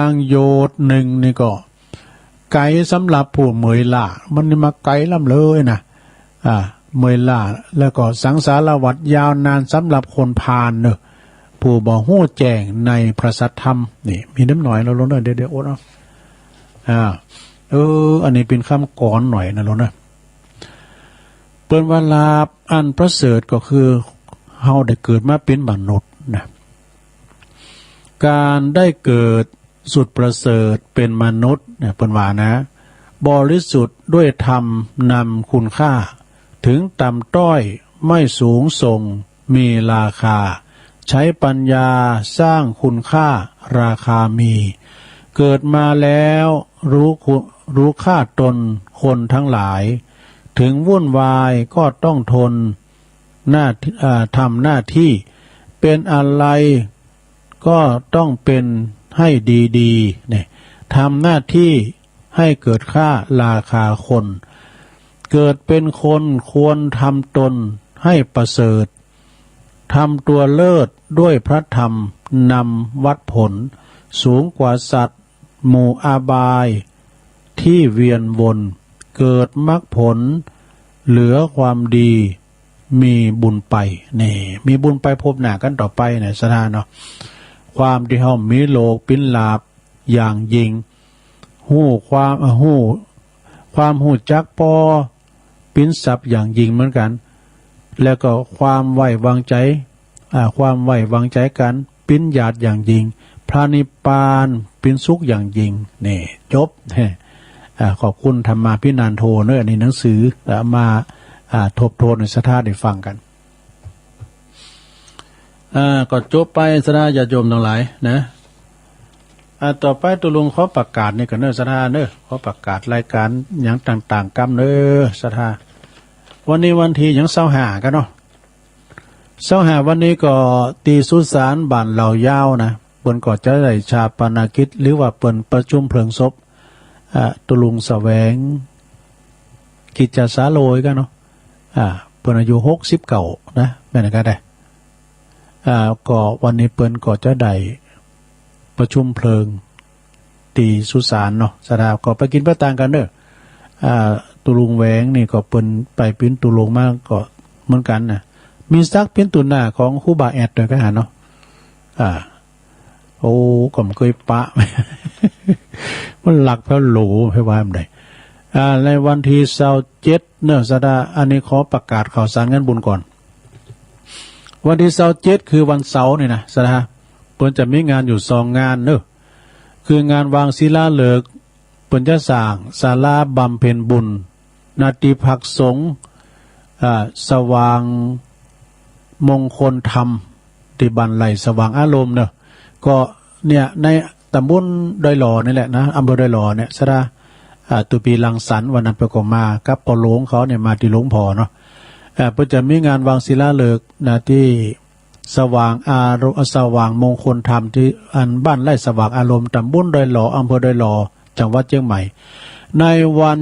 างโยดหนึ่งนี่ก็ไกลสำหรับผู้เมยล่ามันนี่มาไกลล่ำเลยนะเมยล่าแล้วก็สังสารวัฏยาวนานสำหรับคนพาลเนอะผู้บ่ฮู้แจ้งในพระสัทธรรมนี่มีน้ำหน่อยแล้วลงเดี๋ยวโอ๊ตเนาะอันนี้เป็นคำก่อนหน่อยนะลงนะเปิ้นว่าลาภอันประเสริฐก็คือเฮาได้เกิดมาเป็นมนุษย์นะการได้เกิดสุดประเสริฐเป็นมนุษย์เนี่ยเปิ้นว่านะบริสุทธิ์ด้วยธรรมนำคุณค่าถึงต่ำต้อยไม่สูงส่งมีราคาใช้ปัญญาสร้างคุณค่าราคามีเกิดมาแล้วรู้ค่าตนคนทั้งหลายถึงวุ่นวายก็ต้องทนทำหน้าที่เป็นอะไรก็ต้องเป็นให้ดีๆเนี่ยทำหน้าที่ให้เกิดค่าราคาคนเกิดเป็นคนควรทำตนให้ประเสริฐทำตัวเลิศด้วยพระธรรมนำวัดผลสูงกว่าสัตว์หมู่อาบายที่เวียนวนเกิดมรรคผลเหลือความดีมีบุญไปนี่มีบุญไปพบหน้ากันต่อไปเนี่ยสถานเนาะความที่เฮามีโลกปิ้นลาบอย่างยิ่งหู้ความหู้จักปอปิ้นศัพท์อย่างยิ่งเหมือนกันแล้วก็ความไว้วางใจกันปิ้นญาติอย่างยิ่งพระนิพพานปิ้นสุขอย่างยิ่งนี่จบขอบคุณธรรมาภินันโทเนอะในหนังสือแล้วมาทบทวนในสถานได้ฟังกันก็จบไปสถานญาติโยมทั้งหลายนะต่อไปตุลุงขอประกาศนี่กันเนอะสถานเนอะขอประกาศรายการอย่างต่างๆกรรมเนอะสถานวันนี้วันที่ยัง25กันเนาะ25วันนี้ก็ตีสุสานบ้านเหล่ายาวนะเปิ้นก็จะได้ชาปนกิจหรือว่าเปิ้นประชุมเพลิงศพตุลุงแสวงกิจจสาโลยกันเนาะเปิ้นอายุ69นะแม่นก็ได้ก็วันนี้เปิ้นก็จะได้ประชุมเพลิงตีสุสานเนาะสถาก็ไปกินไปต่างกันเด้อตุลุงแหวงนี่ก็เปิ้นไปปิ้นตุลุงมากก็เหมือนกันนะมีซักเป็นตุนหน้าของครูบาแอดด้วยกันเนาะโอ้ก็ไม่เคยปะ มันหลักพระโหลให้ว่ามันได้ในวันที่27เนื้อสดาอันนี้ขอประกาศข่าวสารงานบุญก่อนวันที่27คือวันเสาร์นี่นะสดาเปิ้นจะมีงานอยู่2งานเนอะคืองานวางศิลาฤกษ์เปิ้นจะสร้างศาลาบำเพ็ญบุญนาทีพักสงฆ์สว่างมงคลธรรมที่บ้านไหลสว่างอารมณ์เนอะก็เนี่ยในตำบลดอยหล่อนี่แหละนะอำเภอดอยหล่อเนี่ยสดาตุปีลังสรรค์วันนั้นไปก็มากับปอหลวงเขาเนี่ยมาที่หลวงพ่อเนาะเพื่อจะมีงานวางศิลาฤกษ์นะที่ สว่างอารมณ์สว่างมงคลธรรมที่อันบ้านไร่สว่างอารมณ์ตำบลดอยหล่ออำเภอดอยหล่อจังหวัดเชียงใหม่ในวัน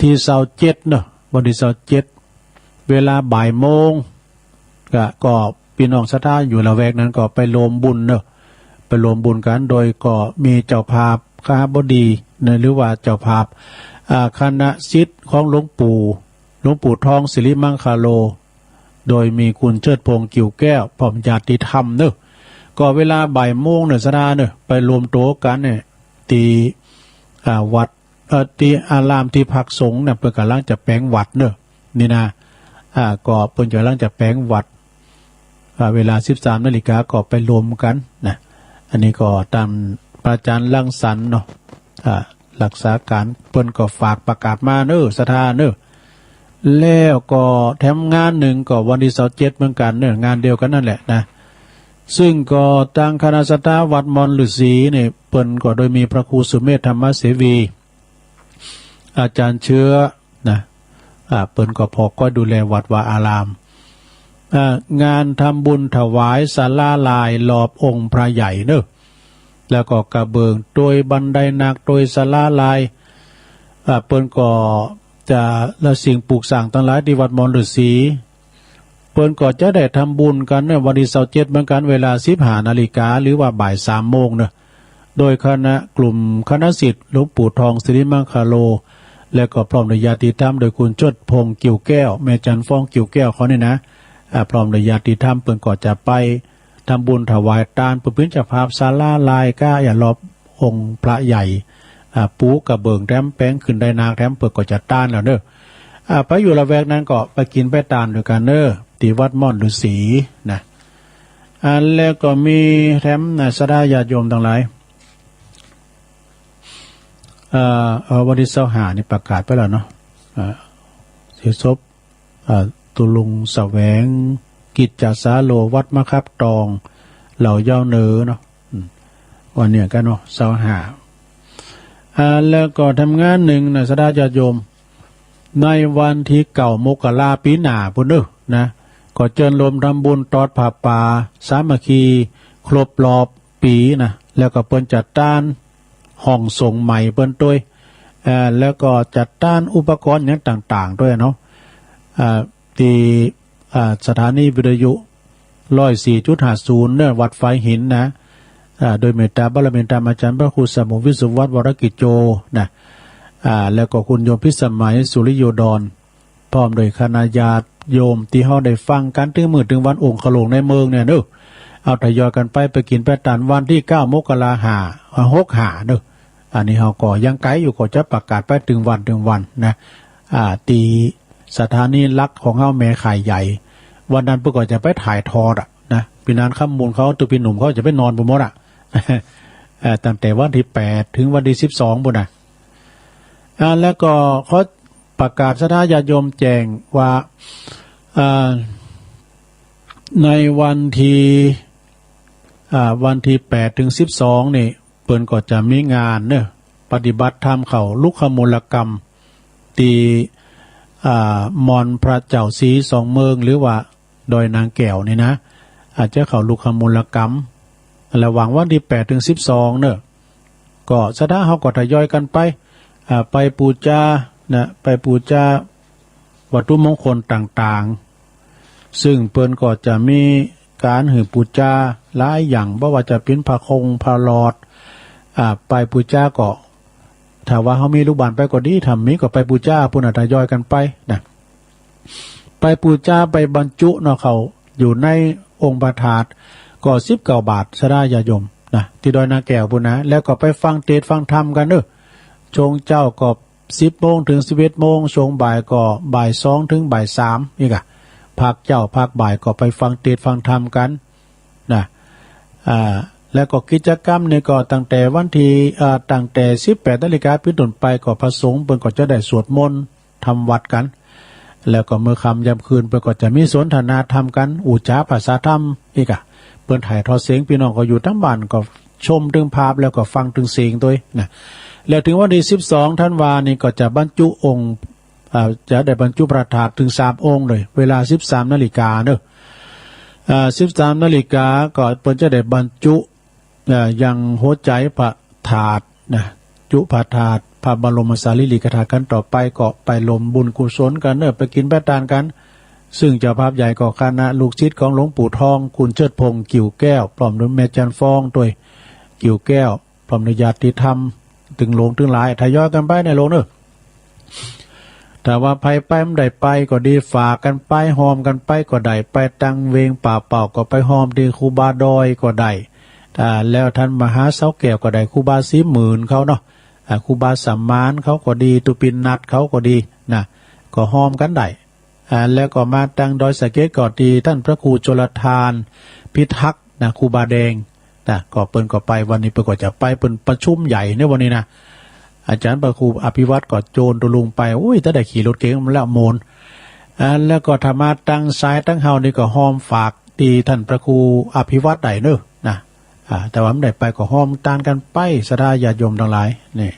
ที่27เนอะวันที่27เวลาบ่ายโมงก็พี่น้องศรัทธาอยู่ละแวกนั้นก็ไปรวมบุญเนอะไปรวมบุญกันโดยก็มีเจ้าภาพคณบดีหรือว่าเจ้าภาพคณะศิษย์ของหลวงปู่ทองศิริมังคาโลโดยมีคุณเชิดพงษ์กิ่วแก้วพร้อมญาติธรรมเนอะก็เวลาบ่ายโมงเนี่ยศรัทธาเนอะไปรวมตัวกันเนี่ยที่วัดที่อารามที่พักสงฆ์เนี่ยเพื่อกำลังจะแปลงวัดเนอะนี่นะก็เพิ่นกำลังจะแปลงวัดเวลา 13 นาฬิกาก็ไปรวมกันนะอันนี้ก็ตามพระอาจารย์ลังสรรค์เนาะรักษาการเพิ่นก็ฝากประกาศมาเนอะศรัทธาเนอะแล้วก็แถมงานหนึ่งก็วันที่27เหมือนกันเนอะงานเดียวกันนั่นแหละนะซึ่งก็ทางคณะศรัทธาวัดมอนฤาษีเนี่ยเปิ้นก็โดยมีพระครูสุเมธธรรมเสวีอาจารย์เชื้อนะเปิ้นก็พอก็ดูแลวัดวาอารามงานทำบุญถวายศาลาลายรอบองค์พระใหญ่เนอะแล้วก็กระเบิงโดยบันไดนาคโดยศาลาลายเปิ้นก็จะละสิ่งปลูกสร้างทั้งหลายที่วัดมอนฤาษีเปิ้นก็จะได้ทำบุญกันในวันที่27เหมือนกันเวลา 15 นาฬิกาหรือว่าบ่าย 3 โมงเนอะโดยคณะกลุ่มคณะศิษย์หลวงปู่ทองศิริมังคาโลและก็พร้อมด้วยญาติธรรมโดยคุณเชิดพงษ์กิ่วแก้วแม่จันฟ้องกิ่วแก้วเขาเนี่ยนะพร้อมด้วยญาติธรรมเปิ้นก็จะไปทำบุญถวายทานเพื่อเป็นเจ้าภาพศาลาลายก้าอย่ารอบองค์พระใหญ่ปูกระเบิงแถมแป้งขึ้นได้นาแถมเปิดก็จะต้านแล้วเนอะไปอยู่ละแวกนั้นก็ไปกินไปตานด้วยกันเนอะที่วัดม่อนฤาษีนะแล้วก็มีแถมศรัทธาญาติโยมทั้งหลายวันที่25นี่ประกาศไปแล้วเนาะเสียศพตุลุงแสวงกิจจสาโลวัดมะครับตองเหล่าเย้าเนอเนาะวันเนี้ยกันเนาะ25แล้วก็ทำงานหนึ่งนะศรัทธาญาติโยมในวันที่9 มกราปีหน้าพุ่นเด้อนะก็เชิญรวมทำบุญตอดผ้าป่าสามัคคีครบรอบปีนะแล้วก็เปิ้นจัดตั้งห้องส่งใหม่เปิ้นด้วยแล้วก็จัดตั้งอุปกรณ์อย่างต่างๆด้วยเนาะที่สถานีวิทยุ 104.50 เนี่ยวัดไฟหินนะโดยเมตตาบารมีธรรมอาจารย์พระครูสมุวิสุวัฒน์วรกิจโจนะแล้วก็คุณโยมพิสมัยสุริโยดรพร้อมโดยคณะญาติโยมที่เฮาได้ฟังกันถึงมื้อถึงวันองค์ขลงในเมืองเนี่ยเด้อเอาทยอยกันไปกินไปตานวันที่9 มกราคม65เด้ออันนี้เฮาก็ยังไกลอยู่ก็จะประกาศไปถึงวันนะตีสถานีหลักของเฮาแม่ข่ายใหญ่วันนั้นเพิ่นก็จะไปถ่ายทอดนะพี่นานค่ำมูลเขาตัวพี่หนุ่มเขาจะไปนอนบ่หมดตั้งแต่วันที่8ถึงวันที่12พุ่นน่ะแล้วก็เขาประกาศศรัทธาญาติโยมแจ้งว่าในวันที่8ถึง12นี่เปิ้นก็จะมีงานเนอะปฏิบัติธรรมเข้าลุกขมูลกรรมตีมอนพระเจ้าศรีสองเมืองหรือว่าดอยนางแก้วนี่นะอาจจะเข้าลุกขมูลกรรมระหว่างวันที่8ถึง12เนอะก็ศรัทธาเฮาก็ทยอยกันไปปูชานะไปปูชาวัตถุมงคลต่างๆซึ่งเปิ้นก็จะมีการหือปูชาหลายอย่างบ่ว่าจะเป็นพระคงพระหลอดไปปูชาก็ถ้าว่าเฮามีลูกบ้านไปก็ดีทำมีก็ไปปูชาพุ่นทยอยกันไปนะไปปูชาไปบรรจุเนาะเขาอยู่ในองค์พระธาตุก็19 บาทศรัทธาญาติโยมนะที่ดอยนาแก้วพุ่นนะแล้วก็ไปฟังเทศน์ฟังธรรมกันเด้อชงเจ้าก็10 โมงถึง 11 โมงชงบ่ายก็บ่าย 2 ถึงบ่าย 3นี่ก็ภาคเจ้าภาคบ่ายก็ไปฟังเทศน์ฟังธรรมกันนะแล้วก็กิจกรรมเนี่ยก็ตั้งแต่วันที่ตั้งแต่18 นาฬิกาเป็นต้นไปก็พระสงฆ์เพิ่นก็จะได้สวดมนต์ทำวัดกันแล้วก็เมื่อค่ำยามคืนเพิ่นก็จะมีสนทนาธรรมกันอุจาภาษาธรรมอีกเพิ่นถ่ายทอดเสียงพี่น้องก็อยู่ทั้งบ้านก็ชมถึงภาพแล้วก็ฟังถึงเสียงด้วยนะแล้วถึงวันที่12 ธันวาคมนี่ก็จะบรรจุองค์จะได้บรรจุพระธาตุถึง3 องค์เลยเวลา 13 นาฬิกาเนอะ 13 นาฬิกาก็เปิ้นจะได้บรรจุยังหัวใจพระถาดนะจุพระถาดพระบรมสารีริกธาตุกันต่อไปก็ไปลมบุญกุศลกันไปกินแปะตานกันซึ่งเจ้าภาพใหญ่ก็คณะลูกศิษย์ของหลวงปู่ทองคุณเชิดพงษ์กิ่วแก้วพร้อมด้วยแม่จันฟองด้วยกิ่วแก้วพร้อมด้วยญาติธรรมถึงหลวงถึงหลายทยอยกันไปในโลกเนอะแต่ว่าไปไม่ได้ไปก็ดีฝากกันไปหอมกันไปก็ได้ไปตังเวงป่าเป่าก็ไปหอมดีครูบาดอยก็ได้แล้วท่านมหาเสาแก้วก็ได้ครูบาสีหมื่นเขาเนาะครูบาสัมมานเขาก็ดีตุปินนัดเขาก็ดีนะก็หอมกันได้แล้วก็มาตังดอยสะเก็ดก็ดีท่านพระครูโจรทานพิทักษ์นะครูบาแดงนะก็เปิ้นก็ไปวันนี้เปิ้นก็จะไปเป็นประชุมใหญ่ในวันนี้นะอาจารย์พระครูอภิวัตรก็โจรตุลุงไปโอ้ยถ้าได้ขี่รถเก๋งมาแล้วโมนแล้วก็ธรรมาตั้งซ้ายตั้งเฮานี่ก็หอมฝากตีท่านพระครูอภิวัตรได้เนอะนะแต่ว่าไม่ได้ไปก็หอมตานกันไปศรัทธาญาติโยมทั้งหลายนี่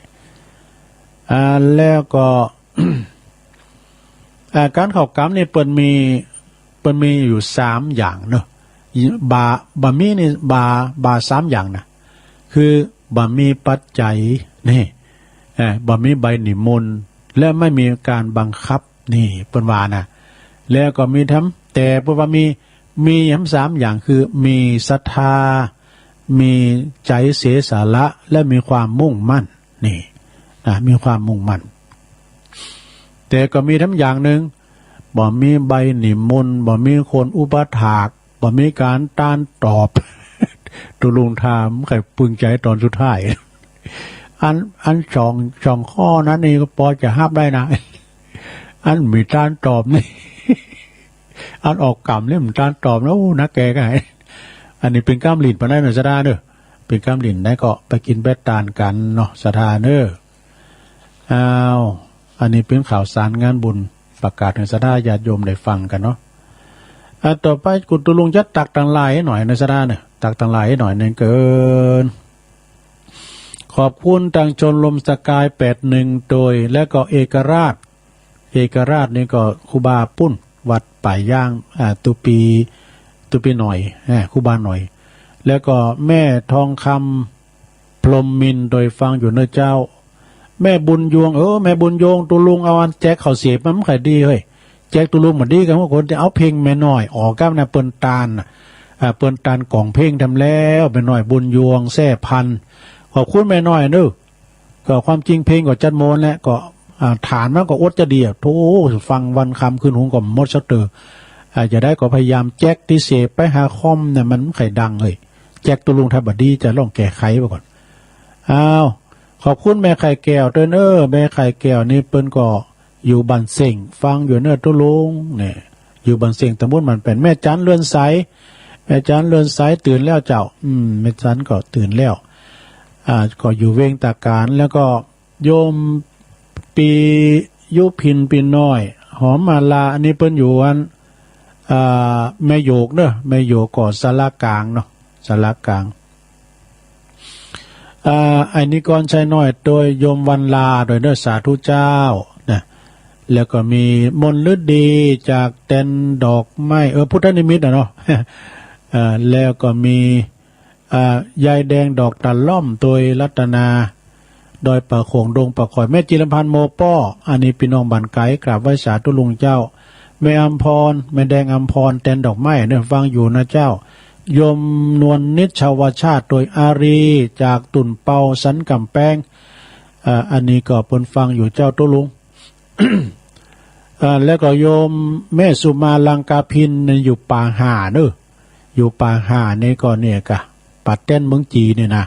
แล้วก็ การเข้ากรรมนี่เปิ้นมีอยู่3อย่างเนอะบะมีนี่บา3อย่างนะคือบะมีปัจจัยนี่บะมีใบนิมนต์และไม่มีการบังคับนี่เปิ้นว่านะแล้วก็มีแต่เพราะว่ามี3อย่างคือมีศรัทธามีใจเสียสาระและมีความมุ่งมั่นนี่มีความมุ่งมั่นแต่ก็มีอย่างหนึ่งบ่มีใบนิมนต์บ่มีคนอุปถากบ่มีการต้านตอบ ตุลุงถามใครปึงใจตอนสุดท้ายอันสองข้อนั้นนี่ก็พอจะห้ามได้นะ อันมีต้านตอบนี่ อันออกกรรมเนี่ยมันต้านตอบแล้วนะแกก็ให้อันนี้เป็นก้ามหลินปะได้หน่อยสะดาเนอะเป็นก้ามหลินได้ก็ไปกินแบดตานกันเนาะสะดาเนอะอันนี้เป็นข่าวสารงานบุญประกาศให้สะดาญาติโยมได้ฟังกันเนาะต่อไปกุตุลุงจะตักตังลายให้หน่อยในสะดาเนี่ยตักตังลายให้หน่อยนึงเกินขอบคุณทางชนลมสกาย81โดยและก็เอกราชนี่ก็ครูบาปุ้นวัดป่ายย่างตุปีหน่อยครูบาหน่อยแล้วก็แม่ทองคำพรหมมินโดยฟังอยู่เนอะเจ้าแม่บุญยวงแม่บุญยวงตุลุงเอาอันแจกข้าวเสียบมันขายดีเฮ้ยแจกตุลุงเหมือนดีกันว่าคนจะเอาเพลงแม่น้อยออกก้าวนะเปิ้นตาลเปิ้นตาลกล่องเพลงทำแล้วแม่น้อยบุญยวงแซ่พันขอบคุณแม่น้อยเนอะก็ความจริงเพลงก็จัดโมนแล้วก็ฐานมันก็อดจะดีโธ่ฟังวันคำขึ้นหูก็มดสะเตอจะได้ก็พยายามแจ็คที่เสพไปหาคอมเนี่ยมันไข่ดังเลยแจ็คตุลุงทับบดีจะลองแก้ไขไปก่อนขอบคุณแม่ไข่แก้วด้วยเนอะแม่ไข่แก้วนี่เปิ้นก็อยู่บันเซ็งฟังอยู่เนอะตุลุงเนี่ยอยู่บันเซ็งตะมุนมันเป็นแม่จันเลื่อนใสตื่นแล้วเจ้าแม่จันก็ตื่นแล้วก็อยู่เวงตาการแล้วก็โยมปียุพินปีน้อยหอมมาลาอันนี้เปิ้นอยู่อันแม่โยกเนอะแม่โยกก็ศาลากลางเนาะศาลากลางอันนี้ก่อนใช้น้อยโดยโยมวันลาโดยเนอะสาธุเจ้านะแล้วก็มีมนฤดีจากเต็นดอกไม้พุทธนิมิตเนาะ แล้วก็มียายแดงดอกตะล่อมโดยรัตนาดอยป่าโขงดงป่าข่อยแม่จิรพันธ์โมป้ออันนี้พี่น้องบันไกกราบไหว้สาธุลุงเจ้าแม่อัมพรแม่แดงอัมพรแตนดอกไม้เนี่ยฟังอยู่นะเจ้าโยมนวลนิชาวชาติโดยอารีจากตุ่นเปาสันกำแพงอันนี้ก็เปิ้นฟังอยู่เจ้าตุลุง แล้วก็โยมแม่สุมาลังกาพินอยู่ป่าห่าเนอะอยู่ป่าห่านี่ก็เนี่ยกะปัดเต้นเมืองจีเนี่ยนะ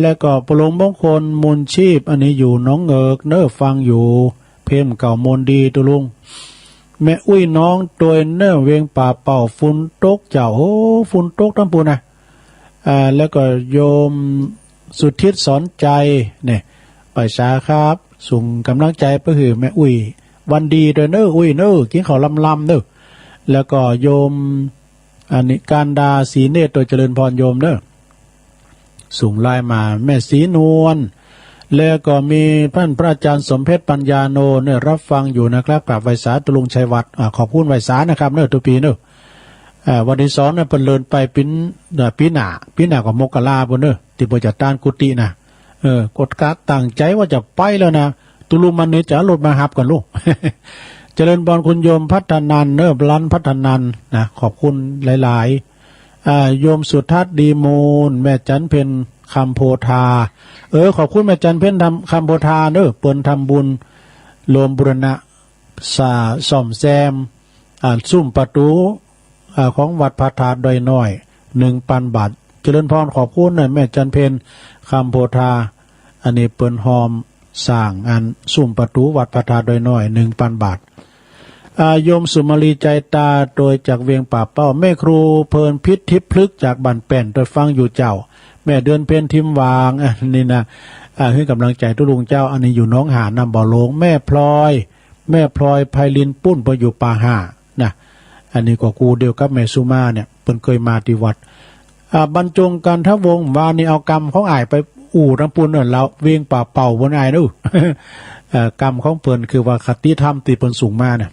แล้วก็ปลงมงคลมนชีพอันนี้อยู่น้องเอิกเนอะฟังอยู่เพมเก่ามนดีตุลุงแม่อุ้ยน้องตัวเนอะเวียงป่าเป่าฝุ่นตกเจ้าฝุ่นตกทั้งปูนะแล้วก็โยมสุทธิสอนใจเนี่ยไปสาครับส่งกำลังใจไปคือแม่อุ้ยวันดีตัวเนอะอุ้ยเนอะกินข้าวลำเนอะแล้วก็โยมอันนี้การดาสีเนตรโดยเจริญพรโยมเนอะส่งไลน์มาแม่สีนวลแล้วก็มีท่านพระอาจารย์สมเพชรปัญญาโนเนี่ยรับฟังอยู่นะครับกราบไหว้สาตุลุงชัยวัฒน์ขอบคุณไหว้สานะครับเนอะทุกปีเนอะ วันที่2เนี่ยเพิ่นเลินไปปีหน้าก็มกราพุ่นเด้อที่เพิ่นจะต้านกุฏินะกดการตั้งใจว่าจะไปแล้วนะตุลุมันนี่จะรถมาหับกันลูก เจริญพรคุณโยมพัฒนันรันพัฒนันนะขอบคุณหลายๆโยมสุทัศน์ดีมูลแม่จันเพ็ญคำโพธาขอบคุณแม่จันเพ็ญทำคำโพธาเปิ้นทำบุญโลมบุรณะซ่อมแซมซุ้มประตูของวัดพระธาตุดอยน้อย 1,000 บาทเจริญพรขอบคุณแม่จันเพ็ญคำโพธาอันนี้เปิ้นหอมสร้างซุ้มประตูวัดพระธาตุดอยน้อย 1,000 บาทโยมสุมาลีใจตาโดยจากเวียงป่าเป้าแม่ครูเพลินพิษทิพย์พลึกจากบ้านแป้นโดยฟังอยู่เจ้าแม่เดือนเพ็ญทิมวางนี่นะให้กำลังใจทุลุงเจ้าอันนี้อยู่น้องหานำบ่อหลงแม่พลอยไพลินปุ้นไปอยู่ป่าห่านะอันนี้ก็กูเดียวกับแม่สุมาเนี่ยเพิ่นเคยมาที่วัดบรรจงกันทวงวานี่เอากรรมของอ้ายไปอู่น้ำปูนเราเวียงป่าเป่าบนอ้ายนู่กรรมของเพิ่นคือว่าคติธรรมที่เพิ่นสูงมาเนี่ย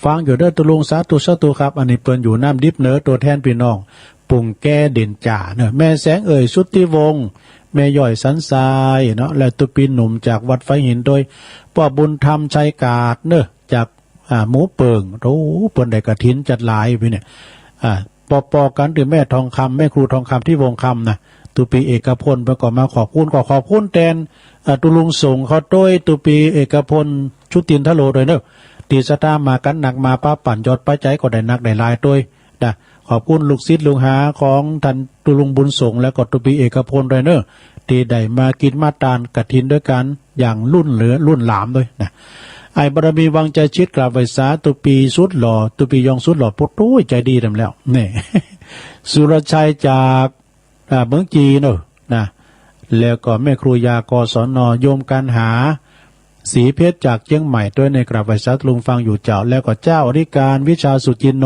ฟังอยู่เด้อตุลุงสาธุครับอันนี้เปิ้นอยู่น้ำดิบเนอตัวแทนพี่น้องปุ่งแก้เด่นจ่าเนอะแม่แสงสุทธิวงศ์แม่ย่อยสันทรายเนาะและตุปีหนุ่มจากวัดไฟหินโดยพ่อบุญธรรมชัยกาดเนอะจากหมูเปิงโอ้เปิ้นได้กฐินจัดหลายพี่เนี่ยปอกันถึงแม่ทองคำแม่ครูทองคำที่วงคำนะตุปีเอกพลไปก่อนมาขอบคุณแทนตุลุงส่งเขาด้วยตุปีเอกพลชุตินทโลโดยเนอะตีสตามากันหนักมาป้าปั่นยอดป้าใจก็ได้นักได้ลายด้วยนะขอบคุณลูกศิษย์ลูกหาของท่านตุลุงบุญส่งและก็ตุปีเอกพลด้วยเนอะที่ได้มากินมาตานกฐินด้วยกันอย่างรุ่นหลามด้วยนะไอ้บารมีวังใจชิดกราบไหว้สาตุปีสุดหล่อตุปียองสุดหล่อปุ๊บใจดีทำแล้วนี่ สุรชัยจากเมืองจีนนะแล้วก็แม่ครูยากศนโยมการหาสีเพชรจากเชียงใหม่ด้วยในกราบไหว้สาตุลุงฟังอยู่เจ้าแล้วก็เจ้าอธิการวิชาสุจินโน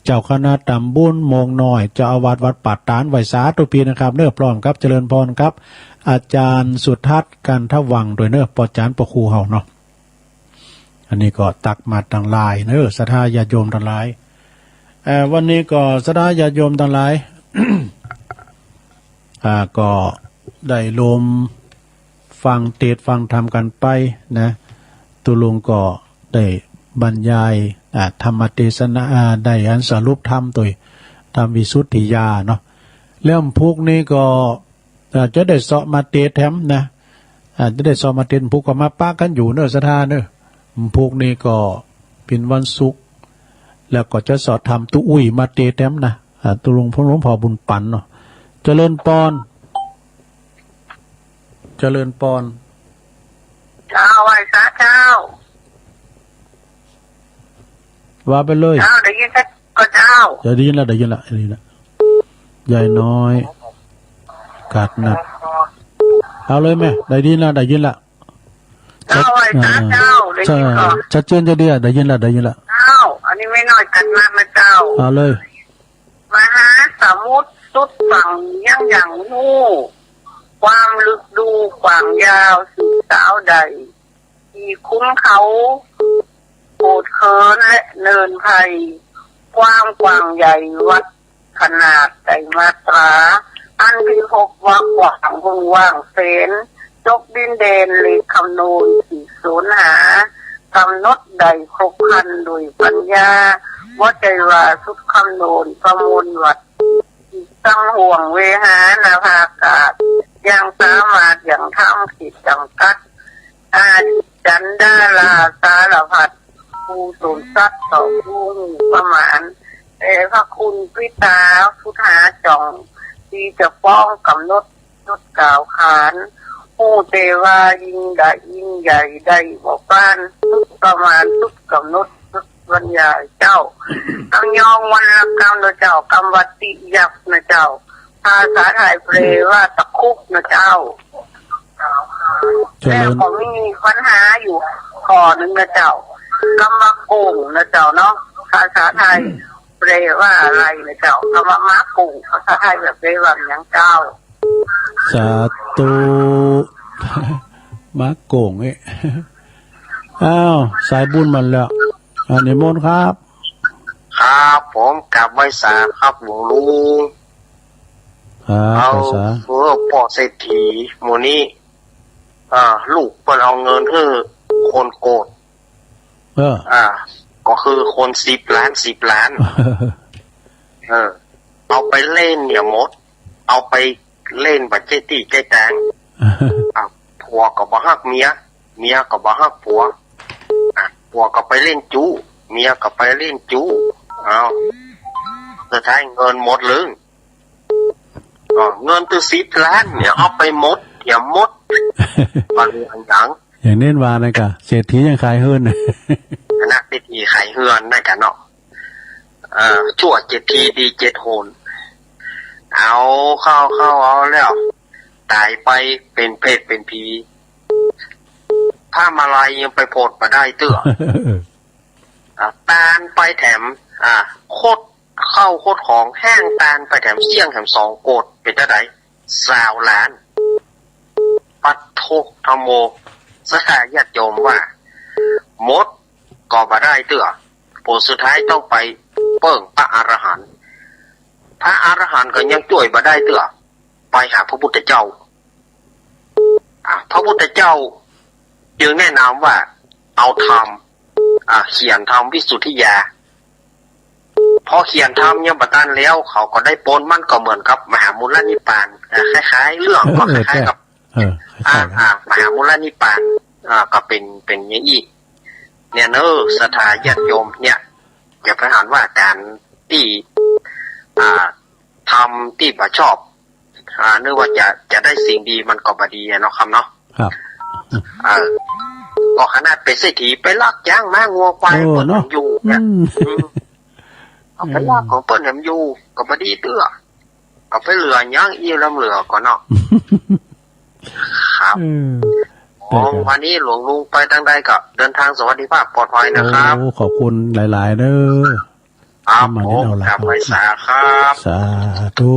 เจ้าคณะตำบุญมงน้อยเจ้าอาวาสวัดปัดตานไหว้สาตุปีนะครับเนื้อพร้อมครับเจริญพรครับอาจารย์สุทัศน์กันทวังโดยเนื้อปอจานปครูเฮาเนาะอันนี้ก็ตักมาต่างลายเนอะศรัทธาญาติโยมต่างหลายวันนี้ก็ศรัทธาญาติโยมต่างหลาย ก็ได้รวมฟังเทศน์ฟังธรรมกันไปนะตุลุงก็ได้บรรยายธรรมเทศนาได้สรุปธรรมตัวธรรมวิสุทธิญาเนาะเรื่องพวกนี้ก็จะได้สอบมาเทศแถมนะจะได้สอบมาเทศพวกก็มาปะกันอยู่เนอะศรัทธาเนอะพวกนี้ก็เป็นวันศุกร์แล้วก็จะสอบทำตุอุ้ยมาเทศแถมนะตุลุงพ่อหลวงพ่อบุญปันเนาะเจริญปอนเจ้าไหว้สาเจ้าว่าไปเลยเจ้าได้ยินก็เจ้าได้ยินละใหญ่น้อยกัดนัดเอาเลยแม่ได้ยินละเจ้าไหว้สาเจ้าได้ยินก็ชัดเจนจะดีได้ยินละเจ้าอันนี้ไม่น้อยกันมากนะเจ้าเอาเลยมหาสมุทรสุดฝั่งอย่างนู้ความลึกดูกว้างยาวสุดสาวใดที่คุ้มเขาโกดเคินและเนินไผ่ความกว้างใหญ่วัดขนาดใจมาตราอันที่หกว่ากว้างวงว่างเสนจบดินแดนเลขคำนวณสี่ศูนย์หากำหนดใดครบครันโดยปัญญาว่าใจว่าสุดคำนวณประมวลวัดตั้งห่วงเวหานาภากาศยังสามารถอย่างทำขีดจำกัดจันดาลาสารพัดผู้สูญสัตว์ต่อผู้ประมาณแต่พระคุณพิตาพุทธาจ่องที่จะฟ้องกำหนดยศกล่าวขานผู้เทวายิ่งใหญ่ได้บอกบ้านทุกประมาณทุกกำหนดทุกบรรยายเจ้าตั้งยองวันละกรรมนะเจ้ากรรมวัติยักษ์นะเจ้าภาษาไทยแปลว่าตะคุกนะเจ้าแล้วก็มีปัญหาอยู่ข้อหนึ่งนะเจ้ากรรมโกงนะเจ้าเนาะภาษาไทยแปลว่าอะไรนะเจ้ากรรมมะโกงภาษาไทยแบบแปลว่าอย่างเจ้าสาธุมะโกงอ้าวสายบุญมันแล้วนิมนต์ครับ ครับผมกลับไว้สาครับหลวงลุง ครับ เอา ภาษา ปอเศรษฐีหมูนี้ลูกเปิ้นเอาเงินให้คนโกดก็คือคน10 ล้านเอาไปเล่นเนี่ยมด เอาไปเล่นบัตเจตี้ใจแตงผัวก็บ่ฮักเมียก็บ่ฮักผัวผัวก็ไปเล่นจู้เมียก็ไปเล่นจู้เอาสุดท้ายเงินหมดเลยเงินตัว10 ล้านเนี่ยเอาไปหมดเดี๋ยวหมดมันอย่างเน้นวานะกะเศรษฐียังขายเฮือนนักเศรษฐีขายเฮือนได้กันเนาะชั่ว7 ทีดี7 โหนเอาเข้าเอาแล้วตายไปเป็นเพศเป็นผีผ้ามาลายยังไปโพดมาได้เตื้อตาลไปแถมโคตรเข้าโคตรของแห้งตาลไปแถมเสี่ยงแถม2 โกดเป็นเท่าไหร่20 ล้านปัดโทกธโมสหายญาติโยมว่ามดก็มาได้เตื้อผลสุดท้ายต้องไปเปิ้งพระอรหันต์พระอรหันต์ก็ยังช่วยมาได้เตื้อไปหาพระพุทธเจ้าพระพุทธเจ้าจึงแนะนำว่าเอาธรรมเขียนธรรมวิสุทธิยาพอเขียนธรรมยังบัตันแล้วเขาก็ได้ปนมันก็เหมือนกับมหามูลนิพพานคล้ายๆเรื่องก็คล้ายๆกับมหามูลนิพพานก็เป็นอย่างนี้เนี่ยสถาญาติโยมเนี่ยอย่าไปหันว่าการที่ทำที่บ่ชอบนึกว่าจะได้สิ่งดีมันก็บ่ดีเนาะครับเนาะครับก็ขนาดเป็นเศรษฐีไปลักจ้างม้างัวควายเปิ้นอยู่เนี่ยเอาไปลักของเปิ้นแหมอยู่ก็บ่ดีเตื้อเอาไปเหลือยั้งอีลำเหลือก่อนเนาะครับวันนี้หลวงลุงไปทางใดก็เดินทางสวัสดิภาพปลอดภัยนะครับขอบคุณหลายๆเด้อผมกลับไปสาครับสาธุ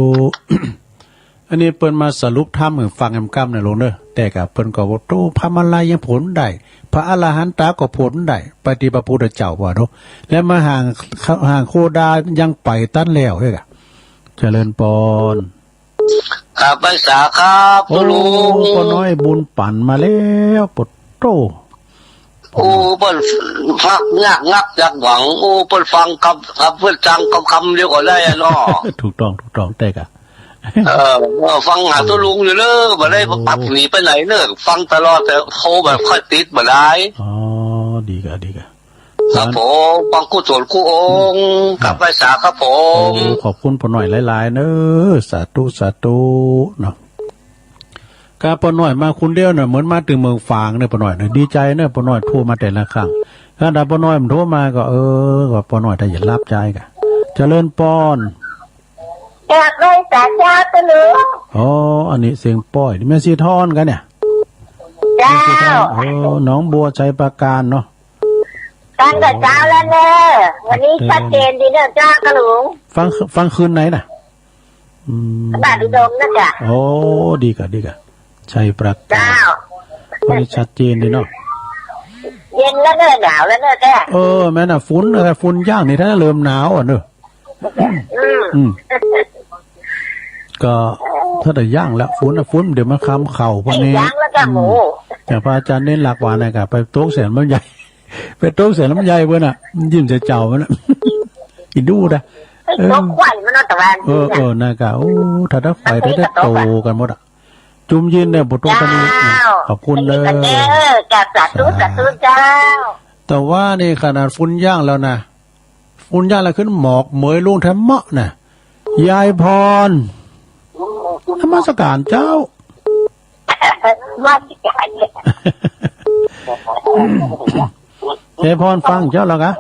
อันนี้เปิ้นมาสรุปธรรมให้ฟังกำนะหลวงเด้อแต่ก็เปิ้นก็ว่าโตพระมาลายยังผลได้พระอรหันตาก็ผลได้ปฏิพระพุทธเจ้าว่าเนาะแล้วมาห่างโคดายังไปตั้นแล้วเด้อเจริญพรกลับไปสาครับลุงพ่อน้อยบุญปั่นมาแล้วปดโตเปิ้นพักงักจักหวังเปิ้นฟังกับเพิ่นจังคำเดียวก็ได้เนาะถูกต้องแต่กะฟังหาตัวลุงอยู่เด้อบ่ได้ปักหนีไปไหนเด้อฟังตลอดแต่โทรแบบค่อยติดบ่ได้ดีกะครับผมฟังกู้โจรกู้องค์กลับไปสาครับผมขอบคุณพ่อหน่อยหลายๆเด้อสาธุเนาะกาพ่อหน่อยมาคุณเดียวน่ะเหมือนมาถึงเมืองฝางเนี่ยพ่อหน่อยน่ะดีใจเนี่ยพ่อหน่อยโทรมาแต่ละครั้งถ้าพ่อหน่อยมันโทรมาก็ก็พ่อหน่อยถ้าอย่ารับใจกะเจริญพรอยากได้สาชาตะลึงอันนี้เสียงป้อยนี่แม่สีทอนกันเนี่ยเจ้าน้องบัวใจประการเนาะตั้งแต่เช้าแล้วเนอะวันนี้ชัดเจนดีเนอะจ้ากระหลุงฟังคืนไหนน่ะบาดอุดมนะจ๊ะดีกะใจประการเจ้าวันนี้ชัดเจนดีเนาะเย็นแล้วเนอะหนาวแล้วเนอะแกแม่น่ะฝุ่นย่างนี่ถ้าเริ่มหนาวเนอะก็ถ้าได้ย่างแล้วฟุ้นเดี๋ยวมันค้ำเข่าพวกนี้ย่างแล้วจ้ะหมูแต่พระอาจารย์เน้นหลักหวานนะกะไปโต๊ะแสนมันใหญ่ไปโต๊ะแสนมันใหญ่เว้ยน่ะยิ้มจะเจ้ามันน่ะอีดูนะโต๊ะไข่มันน่ะตะวันน่ะกะถ้าได้ไฟได้โตกันหมดอ่ะจุ่มยินเนี่ยบทตรงนี้ขอบคุณเลยจัดสาธุเจ้าแต่ว่านี่ขนาดฟุ้นย่างแล้วนะฟุ้นย่างแล้วขึ้นหมอกเหมยลุงแถมเหมาะน่ะยายพรนมัสการเจ้ามาสิการยายพรฟังเจ้าแล้วกะ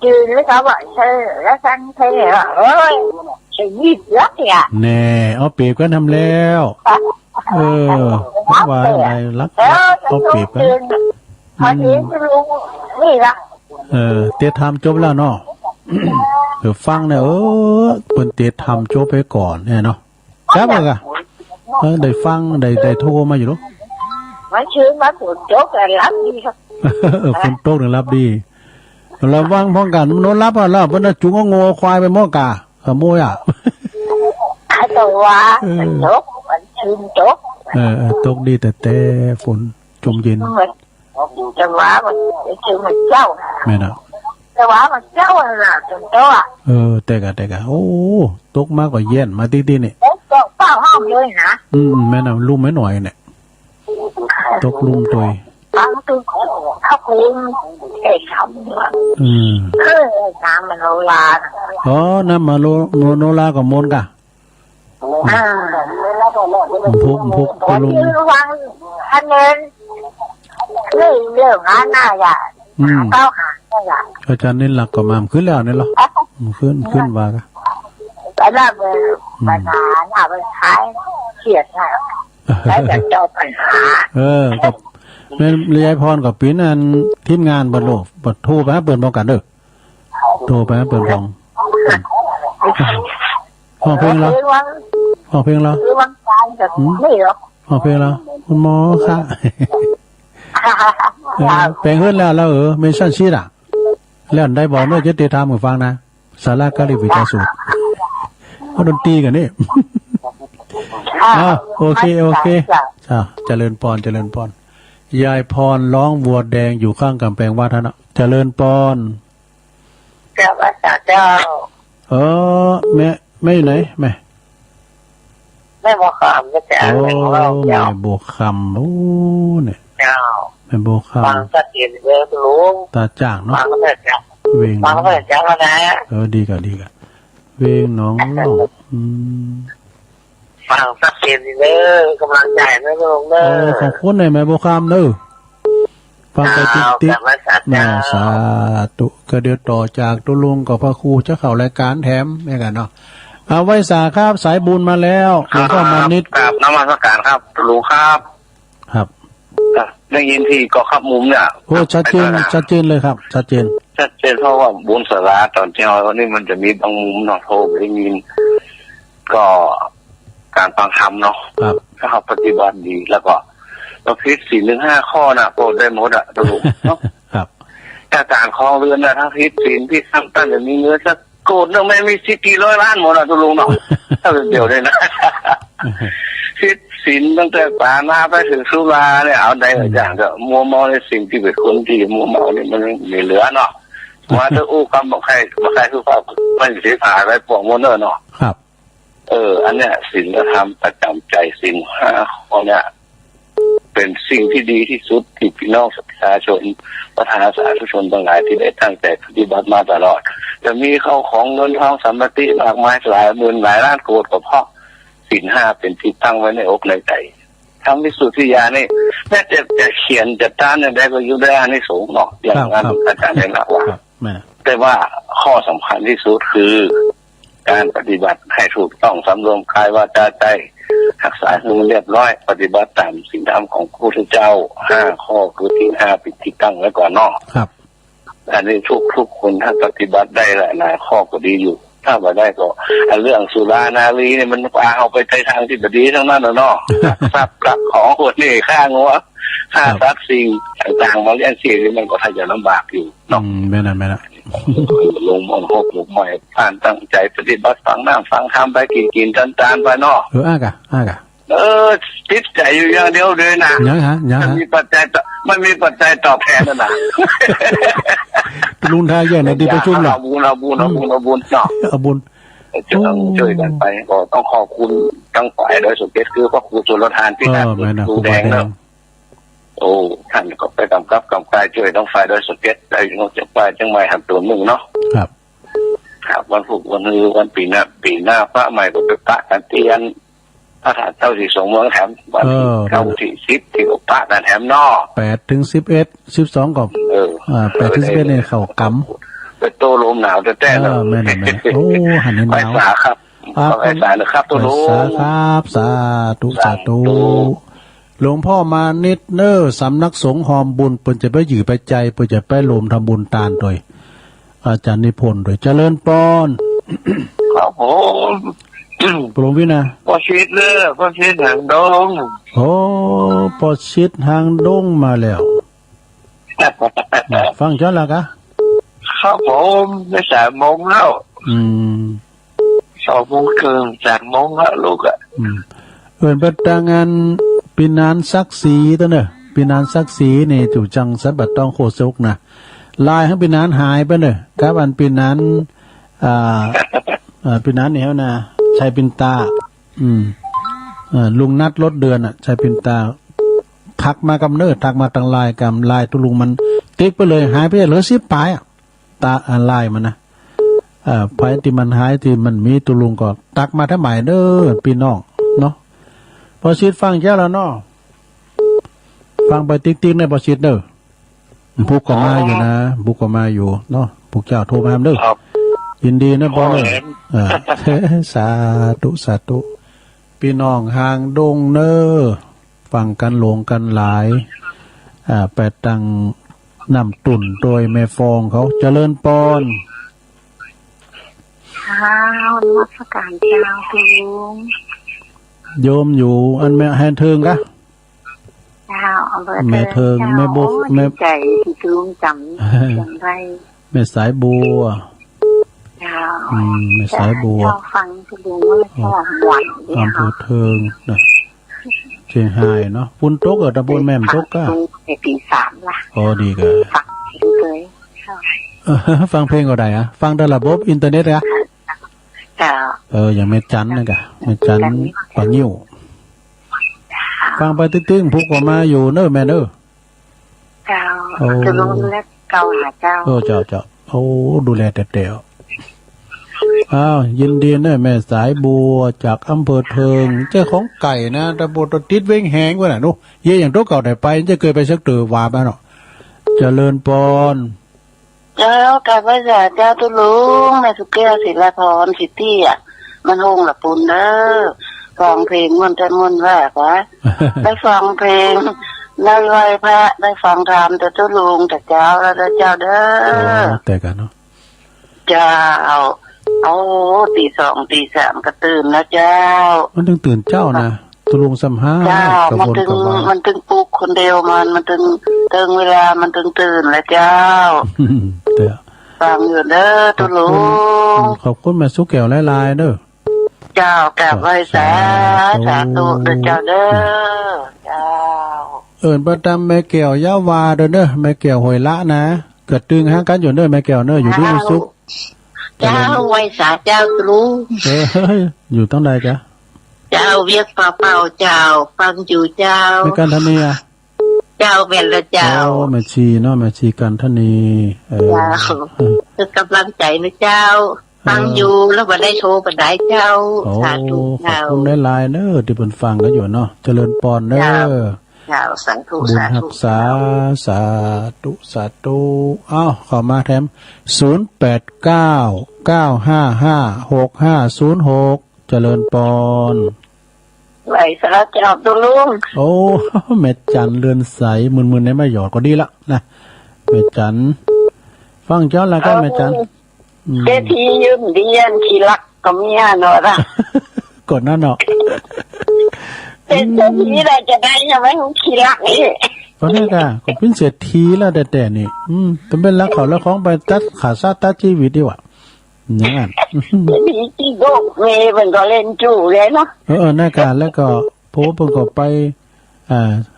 จืดแล้วเขาบอกแล้วฟังเธอจะยิบรักอ่ะแน่เอาเปรียบกันทำแล้วว่าอะไรรักเอาเปรียบกันพอดีจะรู้นี่ละเตะทำจบแล้วเนาะฟังเนี่ยเปิ่นเตะทำจบไปก่อนเนี่ยเนาะครับเลยอ่ะได้ฟังได้โทรมาอยู่ลูกมันชื่อมาฝนตกรับดีครับฝนตกเนี่ยรับดี ระวังพ้องกันโนรับอ่ะแล้วเพิ่นน่ะจุงเอาโง่ควายไปหม้อกาขโมยอ่ะ ตัวว่ามันตกมันชื่นตก ตกดีแต่ฝนจมเย็น มันจะว่ามันชื่อมันเจ้า แม่น่ะ จะว่ามันเจ้าน่ะจนโตอ่ะ แต่กะโอ้ตกมากกว่าเย็นมาติ๊ๆนี่ ตกเป้าห้องเลยนะ แม่น่ะลุ่มไม่หน่อยเนี่ยตกลุ่มตัว บางตัวเขาคุมไอ้คำว่าน้ำมันโลลา อ๋อน้ำมาโนลากับมนกะพุกไปลง วังคะแนนเรื่องหน้าอย่าเก้าหาอย่า อาจารย์นี่หลักก็มามขึ้นแล้วนี่เหรอขึ้นว่ากะ แต่ละปัญหาหน้ามันท้ายเขียดนะแล้วจะจบปัญหา กับแม่ยายพรกับปีนั้นทีมงานบรรลุบทโทรไปเปิดบอกกันเด้อโทรไปเปิดของห้องเพลงเหรอห้องเพลงเหรอ คือวังการกับนี่หรอ ห้องเพลงเหรอคุณหมอค่ะแปลงขึ้นแล้วไม่สั้นชีดอ่ะแล้วได้บอกเมื่อจะติดตามกับฟังนะสาระการิวิจาสูตรเอาดนตรีกันนี่โอเคจ้าเจริญพรยายพรร้องวัวแดงอยู่ข้างกำแพงวัดนะเจริญพร เจ้าว่าเจ้าแม่อยู่ไหนแม่ แม่บัวคำก็จะแม่บัวคำโอ้เนี่ย เจ้า แม่บัวคำ ฟังสักทีเรื่องลุง ตาจ่างเนาะ ฟังก็ไม่จ้า เวง ฟังก็ไม่จ้าแล้วนะ ดีกันเวงน้องฟังสักทีเรื่องกำลังใจนะลุงเด้อขอบคุณในแม่บัวคำเด้อฟังไปติ๊กแม่สาธุก็เดี๋ยวต่อจากตุลุงกับพระครูจะเข้ารายการแถมแม่กันเนาะเอาไว้สาครับสายบุญมาแล้วหลวงพ่อมานิดครับนมัสการครับลุงครับได้ยินที่ก็ขับมุมเนี่ยโอ้ชัดเจนเลยครับชัดเจนเพราะว่าบุญสาราตอนที่เรานี่มันจะมีบางมุมเนาะโทรได้ยินก็การฟังธรรมเนาะถ้าเขาปฏิบัติดีแล้วก็เราพิจศีล5 ข้อนะโปรดได้หมดอะลุงเนาะครับถ้าการคลองเรือนนะถ้าพิจศีลพิจตั้งตั้งอย่างนี้เนื้อจะโกรธเรื่องไม่มีสิกี่ร้อยล้านหมดอะลุงเนาะถ้าเป็นเดียวเลยนะพิจศีลตั้งแต่ปานาไปถึงสุราเนี่ยเอาได้อย่างก็มัวเมาในสิ่งที่เป็นคนที่มัวเมาเนี่ยมันไม่เหลือเนาะว่าจะอู้คำบอกใครคือว่าไม่เสียหายไปปวงโมเนอร์เนาะครับอันเนี้ยศีลธรรมประจำใจศีล5 ข้อเนี่ยเป็นสิ่งที่ดีที่สุดที่พี่น้องประชาชนประธานสาธุชนทั้งหลายที่ได้ตั้งใจปฏิบัติมาตลอดจะมีเข้าของเงินทองสัมปติมากมายหลายหมื่นหลายล้านโกรธก็เพราะศีล5เป็นที่ตั้งไว้ในอกในใจทั้งวิสุทธิญาณนี่แม้จะเขียนจะต้านได้ก็อยู่ได้อานิสงส์เนาะอย่างนั้นอาจารย์ได้ละว่าแต่ว่าข้อสำคัญที่สุดคือการปฏิบัติให้ถูกต้องสำรวมกายวาจาใจรักษาให้มันเรียบร้อยปฏิบัติตามศีลธรรมของพระพุทธเจ้า5 ข้อคือศีล5เป็นที่ตั้งไว้ก่อนเนาะครับอันนี้ทุกคนถ้าปฏิบัติได้หลายข้อก็ดีอยู่ถ้าไม่ได้ก็เรื่องสุรานารีเนี่ยมันพาเอาไปทางที่บดีทั้งนั้นเนาะทรัพย์กับของคนนี่ฆ่างัวฆ่าทรัพย์สิ่งต่างๆมาเลี้ยงชีพมันก็ถ้าจะลำบากอยู่เนาะไม่นะลงมองหกหมกใหม่ผ่านตั้งใจปฏิบัติฟังน้ำฟังธรรมไปกินจานไปเนาะอากะติดใจอยู่อย่างเดียวเลยนะยังมันมีปัจจัยตอบแทนนะลุงทายแย่ในที่ประชุมหรอเอาบุญเนาะเอาบุญจะต้องช่วยกันไปก็ต้องขอบคุณทั้งฝ่ายโดยสุเกตคือพระครูจุลทานที่นั่นดูแดงเนาะท่านก็ไปกำกับกำกายช่วยต้องฝ่ายโดยสุเกตได้งดจากฝ่ายจังไม่หักตัวมึงเนาะครับวันศุกร์วันฮือวันปีหน้าพระใหม่ก็ไปปะกันเตียนพระธาตุเจ้าที่สงเมืองแถมวันเข้าที่10ที่ปะกันแถมนอ8 ถึง 11 12ก็8 ถึง 11เนี่ยเข้ากำไปโตลมหนาวแต่แม่โอ้หันหนาวไปสาครับไปสานะครับตัวลมครับสาธุหลวงพ่อมานิดสำนักสงฆ์หอมบุญเปิ้นจะไปอยู่ไปใจเปิ้นจะไปรวมทำบุญตานโดยอาจารย์นิพนธ์โดยเจริญปอนครับผมปรมวินะพอชิดเลยพอชิดหางดงพอชิดหางดงมาแล้วฟังจ้าละกะ ครับผมได้3 โมงแล้ว อืม 2 โมงครึ่ง3 โมงแล้วลูกอ่ะ เอิ้นบัดตางานปีนานซักสีตัวเนอะปีนานซักสีนี่จู่จังสับัดต้องโคซกนะลายให้ปีนานหายไปเนอะครับอันปีนานอ่าปีนานนี่เฮานะชายปินตาลุงนัดรถเดือนอ่ะชายปินตาทักมากำเนิดทักมาทางไลน์กำไลน์ตุลุงมันติ๊กไปเลยหายไปเหลือ10 ปลายอ่ะตาไลน์มันนะไปที่มันหายที่มันมีตุลุงก็ตักมาถ้าหมายเด้อพี่น้องเนาะพอชิดฟังแค่แล้วเนาะฟังไปติ๊กๆในพอชิดเด้อผู้ก็มาอยู่นะผู้ก็มาอยู่เนาะผู้เจ้าโทรมาเด้อ ครับ ยินดีนะพ่อเน เห็น สาธุสาธุพี่น้องห่างดงเนอฟังกันหลงกันหลายไปตังน้ำตุ่นโดยแม่ฟองเขาเจริญปอน เช้านมัสการเช้าคุณลุง โยมอยู่อันแม่แฮนเทิงกะ เช้าอำเภอ แม่เทิงแม่บุกแม่ ดีใจที่คุณลุงจำได้ แม่สายบัว เช้า แม่สายบัว เช้าฟังคุณลุงว่าเช้าหวานดี อำเภอเทิงนะเชียงรายเนาะปุ่นตกตะบนแม่มตกกะ ในปี3ล่ะ พอดีกะ ฟังเลยเช้า ฟังเพลงก็ได้อะฟังแต่ระบบอินเทอร์เน็ตอะ เช้า อย่างแม่จันนะกะแม่จันปางยิ้วฟังไปตึ้งๆพวกก็มาอยู่เนอะแม่เนอะ เจ้าคุณลุงและเกาหาเจ้า เจ้าโอ้ดูแลแต่เตียวอ้าวยินดีเนอะแม่สายบัวจากอำเภอเทิงเจ้าของไก่นะตะบนตะติดเว้งแหงวะน่ะนุเย่อย่างโต๊ะเก่าได้ไปจะเคยไปสักเตือวาบ้านเนาะเจริญปอน เจ้ากับพระเจ้าตุลุงแม่สุแก้วศิลาพรสิทธิ์อ่ะมันหงละปุนเด้อฟังเพลงมันจะมนว่ากว่าได้ฟังเพลงได้ไหว้พระได้ฟังธรรมแต่ตุลุงแต่เจ้าแล้วเจ้าเด้อ แต่กันเนาะ เจ้าเอาตี 2 ตี 3ก็ตื่นแล้วเจ้า มันถึงตื่นเจ้านะตุลุงสัมภา เจ้า กระ มัน วน ถึง กระวาย มันถึงปลุกคนเดียวมันถึงเวลามันถึงตื่นแล้วเจ้า เดี๋ยว ฟังอยู่เด้อตุลุง ขอบคุณแม่สุแก้วหลายๆเด้อ เจ้ากราบไหว้สาธุเด้อเจ้าเด้อเจ้า เอิ้นประจำแม่แก้วย่าวาเด้อเนอะแม่แก้วหอยละนะเกิดตึงหากันอยู่เนอะแม่แก้วเนอะอยู่ที่มีสุข เจ้าไหว้สาเจ้าลุง อยู่ตั้งใดจ๊ะ เจ้าเวียกเป่าเจ้าฟังอยู่เจ้า แม่กันทนีอ่ะ เจ้าเป็นละเจ้า แม่ชีเนาะแม่ชีกันทนีเจ้าคือกำลังใจนะเจ้าฟังอยู่แล้วบ่ได้โทรบ่ได้เจ้า โอ้ สาธุ ขอบ เจ้า คุณหลายๆเนอะที่เพิ่นฟังกันอยู่เนาะเจริญปอนเด้อ เจ้าสาธุ บุญ สา รั ธุ กษาสาธุสาธุอ้าวขอมาแถม0899555656เจริญปอน ไหว้สาเจ้าตุลุง โอ้แม่จันเรือนใสมึนๆในไม่หยอดก็ดีละนะแม่จันฟังเจ้าแล้วกันแม่จัน เจทียืมเดียนขี้รักก็เมียเนาะล่ะ กดนั่นเนาะ เป็นเจทีได้จะได้ยังไงของขี้รักนี่ ตอนนี้ก็เป็นเศรษฐีแล้วแต่นี่เป็นรักเขาแล้วของไปตัดขาซาตัดชีวิตดีกว่าอย่างนั้น เจทีที่โกกเมย์มันก็เล่นจู่เลยเนาะ หน้าการแล้วก็พบเพิ่นก็ไป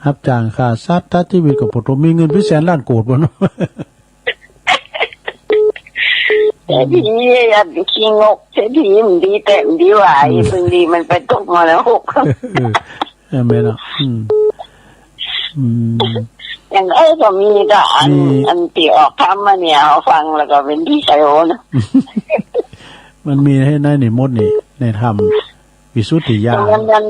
รับจ้างค่าสัตว์ตัดชีวิตกับผมมีเงินพิเศษล้านโกดบ่เนาะ เจทีอันขี้งกเจทีมันดีแต่มันดีหวายบางทีมันไปตกมาแล้ว6แม่เนาะอย่างก็มีก็อันที่ออกทำมาเนี่ยฟังแล้วก็เป็นที่ใจโอนะ มันมีให้ในนี่มดนี่ในธรรมวิสุทธิญาณ มัน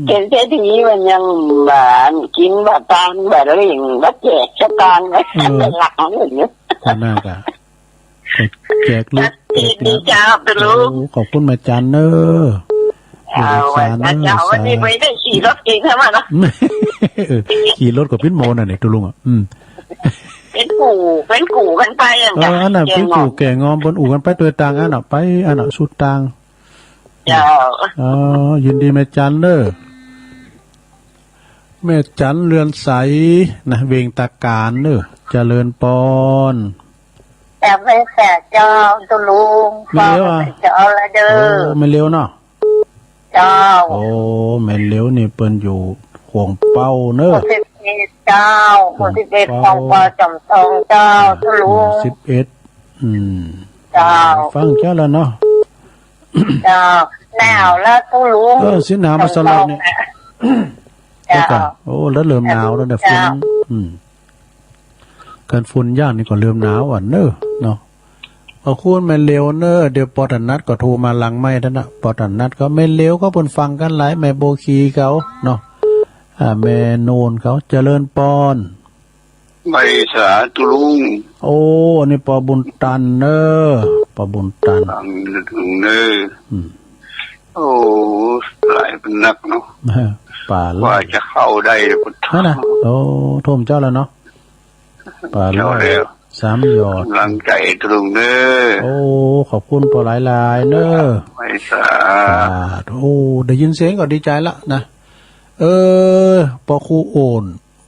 เห็นเศรษฐีมันยังแบบกินแบบตานแบบเร่งแบบแจกชะตานแบบหลักอย่างเงี้ย ข้างหน้าก็แจกลูก ดีจ้าเป็นลูก ขอบคุณแม่จันเนอ เอาวันนี้ไปได้ขี่รถเองใช่ไหมเนาะ ขี่รถกับพิ้นโมน่ะเนี่ยตุลุงเป็นกูกันไปอย่างเงี้ย อันน่ะพี่กูแก่งอมบนอู่กันไปตัวต่างอันน่ะไปอันน่ะสุดต่างยินดีแม่จันเนอแม่จันเรือนใสนะเวงตาการเนอเจริญปอน เอ แต่ไม่แต่เจ้าตุลุง ไม่เลี้ยวอ่ะ เจ้าละเด้ โอ้ อ ไม่เลี้ยวเนาะ เจ้า โอ้แม่เลี้ยวนี่เปิ้นอยู่ห่วงเป้าเน ห อะ มู่11เจ้าหมู่11ของปอจอมทองเจ้าตุลุง 11เจ้า ฟังเจ้าแล้วเนาะ เจ้าหนาวแล้วตุลุง สิหนาวมาสลอดเนี่ย เจ้า จ้ะโอ้แล้วเริ่มหนาวแล้วเนี่ยฝุ่น เจ้า การฝุ่นย่างนี่ก็เริ่มหนาวอ่ะเนอะเนาะเอาคุณแม่เลี้ยวเนอะเดี๋ยวปอตันนัดก็โทรมาหลังไม่ท่านนะปอตันนัดก็แม่เลี้ยวก็เพิ่นฟังกันหลายแม่โบคีเขาเนาะแม่โนนเขาเจริญปอน ใบสาตุลุง โอ้อันนี้ปอบุญตันเนอปอบุญตัน ฟังถึงเนอโอ้หลายเป็นนักเนาะ ป่าละ ว่าจะเข้าได้พุทธะ นั่นนะโอ้โทมเจ้าแล้วเนาะป่าละ เจ้าแล้ว 3หยอด กำลังใจตุลุงเนอ โอ้ขอบคุณปอหลายๆเนอ ใบสา โอ้ได้ยินเสียงก็ดีใจละนะปอครูโอน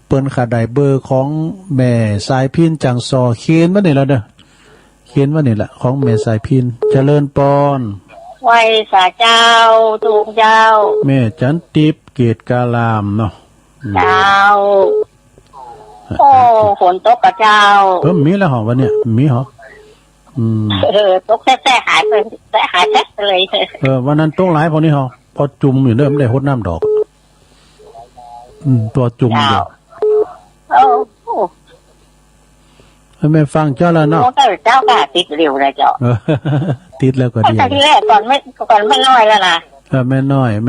เปิ้นขาได้เบอร์ของแม่สายพินจังซอเขียนว่านี่แล้วเด้อเขียนว่านี่แหละของแม่สายพินเจริญปอน ไว้สาเจ้าตุลุงเจ้า แม่จันติบเกตกาลามเนาะ เจ้าโอ้ฝนตกกับเจ้า มีแล้วเหรอวันเนี้ยมีเหรอตกแต่หายไปแต่หายแท้เลย วันนั้นตกหลายพอนี้เหรอพอจุ่มอยู่เริ่มได้หดน้ำดอกตัวจุ่มเดียว โอ้ แม่ฟังเจ้าแล้วเนาะ แต่เจ้าก็ติดเร็วเลยเจ้า ติดแล้วก็ดี แต่ที่แรกก่อนไม่น้อยแล้วนะ แม่น้อยเ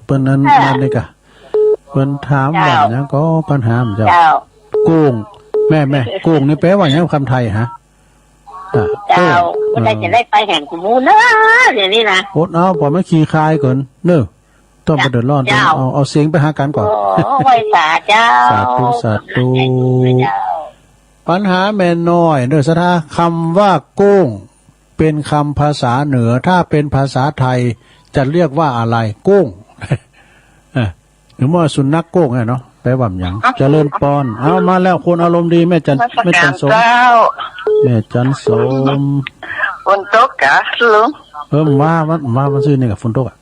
ปิ้นนั้นนั่นนี่กะเปิ้นถามว่าหยังก็ปัญหามันเจ้า เจ้า กุ้งแม่กุ้งนี่แปลว่าหยังคำไทยฮะ เจ้าก็ได้จะได้ไปแห่งกุมูนะเดี๋ยวนี้นะ อดเอาปล่อยมันขี้คายก่อนเนอะต้องไปเดือดร้อนเอาเสียงไปหากันก่อน โอ้ไว้สาเจ้า สาธุปัญหาแม่น้อยเนอะสถาคำว่ากุ้งเป็นคำภาษาเหนือถ้าเป็นภาษาไทยจะเรียกว่าอะไรกุ้งหรือว่าสุนัขกุ้งเนาะแปลว่าหยังเจริญปอนเอามาแล้วคนอารมณ์ดีแม่จันสมแม่จันสม ฝนตกกะลุง มาซื้อนี่กับฝนตกอ่ะ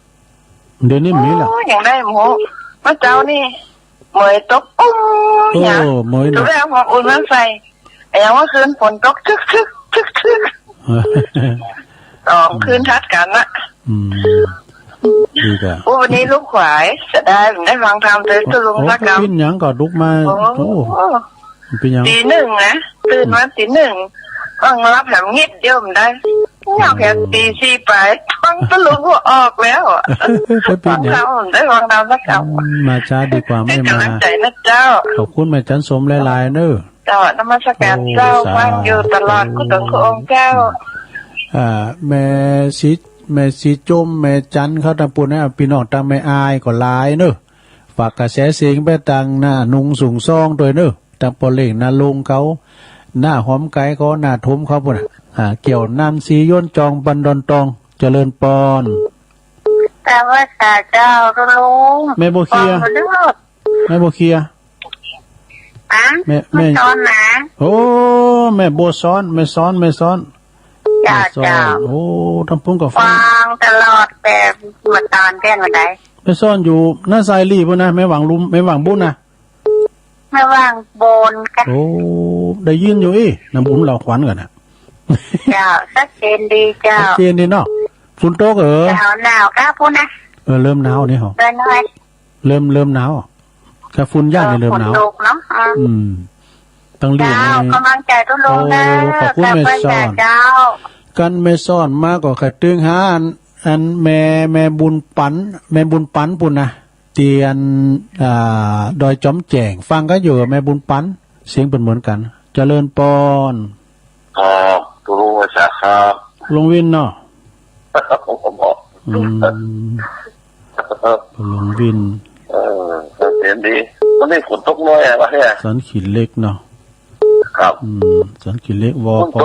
เดี๋ยวนี้มีแล้ว อย่างได้หมูมาเจ้านี่เหมยตกปุ้งอย่าง เหมย ดู นะ แล้วของอุ่นมันใส่อย่างว่าคืนฝนตกทึกสองคืนทัดกันนะ ดีกะ วันนี้ลูกขวายจะได้ฟังธรรมเธอตุลุงสักคำ ปิ้นหยังก็ลุกมาโอ้เป็นหยัง ตี 1นะตื่นมาตี 1ฟังรับแหมงิดเดียวมันได้อยากแค่ตี 4ไปฟังตุลุงก็ออกแล้วไปปิ้ ฟั น ง หยัง ธรรมได้ฟังธรรมสักคำ มาช้าดีกว่าไม่มา กำลังใจนะเจ้า ขอบคุณแม่จันสมหลายๆเนอะ เจ้านมัสการเจ้าฟังอยู่ตลอดกุศลขององค์เจ้า แม่สีจมแม่จันเขาตะปุ่นนะพี่น้องตังแม่อายก็หลายเนอะฝากกระแสเสียงไปตังหน้านุงสูงซองด้วยเนอะตังปอเล่งหน้าลุงเขาหน้าหอมไก่เขาหน้าทุ้มเขาปุ่นเกี่ยวน้ำสีย่นจองบันดอนตองเจริญปอน แต่ว่าสาเจ้าตุลุง แม่โบเคียแม่โบเคียแม่ตอนนะ โอ้แม่โบซ้อนแม่ซ้อนเจ้า โอ้ทำพุ่งกับฟั ฟังตลอดแต่มาตอนแค่วันใด แม่ซ้อนอยู่หน้าไซรี่ปุ่นนะแม่หวังลุมแม่หวังบุญนะ ไม่ว่างโบนกัน โอ้ได้ยินอยู่น้ำบุญเราขวัญกันนะ เจ้าชัดเจนดีเจ้า เจนดีเนาะฝนตกหนาวก้าพูดนะ เริ่มหนาวนี่เหรอ เดินหน่อย เริ่มหนาวกับฝุ่นย่างนี่เริ่มหนาว ฝนตกเนาะต้องเรียน เจ้ากำลังใจตุลุงนะแต่เพื่อนเจ้ากันไม่ซ่อนมากกว่าขัดตึงหาอันแม่บุญปันปุ่นนะเตียนดอยจอมแจงฟังก็อยู่แม่บุญปันเสียงเป็นเหมือนกันเจริญปอนตุลุงภาษาครับ ลงวินเนาะ ผมบอกลงวินเห็นดีมันได้ฝนตกน้อยอะไรเนี่ยสันขีดเล็กเนาะครับสันขีดเล็กวอปอ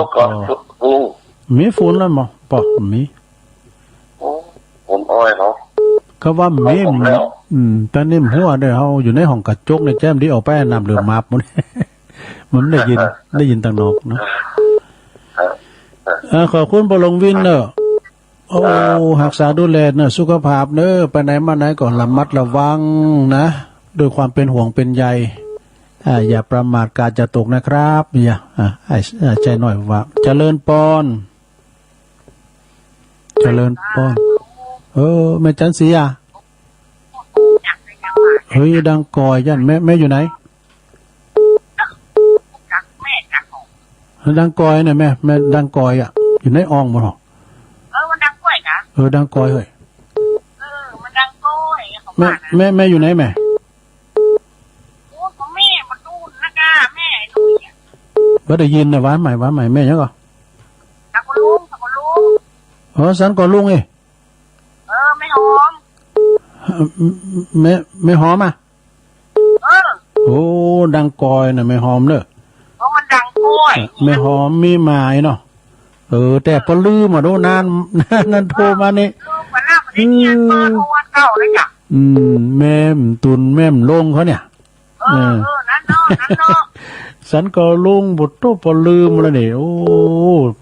มีฝนแล้วมั้งปอมีฝนอ้อยเขาว่ามีตอนนี้หัวเด้อเฮาอยู่ในห้องกระจกในแจ้มที่เอาไปน้ำเหลืองมาบมันได้ยินต่างนอกเนาะ ขอบคุณปลงวินเนอะโอ้หักษาดูแลเนอะสุขภาพเนอะไปไหนมาไหนก่อนระมัดระวังนะด้วยความเป็นห่วงเป็นใยอย่าประมาทกาจะตกนะครับอย่าใจหน่อยว่าเจริญปอนแม่จันสีเฮ้ยดังกอยยันแม่อยู่ไหนดังกอยเนี่ยแม่ดังกอยอยู่ในอ่องมั้งหรอมันดังกล้วยนะดังกอยเฮ้ยมันดังกล้วยแม่อยู่ไหนแม่โอ้ก็แม่มาดูนะกะแม่ดูเนี่ยบ่ได้ยินนะหวานใหม่แม่ยังก่อตะกลุงสันก่อลุงไม่หอมไม่หอมโอ้ดังกอยน่ะไม่หอมเด้อเพราะมันดังกล้วยไม่หอมมีหมายเนาะแต่พอลืมโดนนานโทรมานี่แม่มตุนแม่มลงเขาเนี่ยนั่นเนาะสันก็ลุงบุตรโตพอลืมแล้วนี่โอ้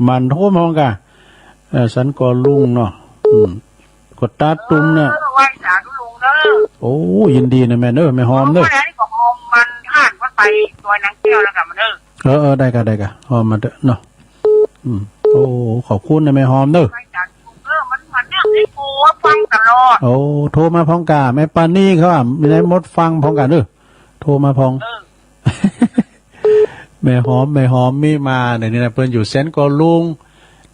มันโทรมาเหมือนกันสันก็ลุงเนาะกดตาตุ้มเนี่ยโอ้ยินดีนะแม่ไม่หอมเด้อมันห่านว่าไปตัวนางแก้วแล้วกับมันได้กะหอมมาเด้อเนาะโอ้ขอบคุณนะแม่หอมเด้อมันเนี่ยได้โทรฟังตลอดโอ้โทรมาพองกาแม่ปานี่เขามีได้มดฟังพองกาเด้อโทรมาพองแม่หอมมีมาเนี่ยนี่นะเพิ่นอยู่เซนก็ลุง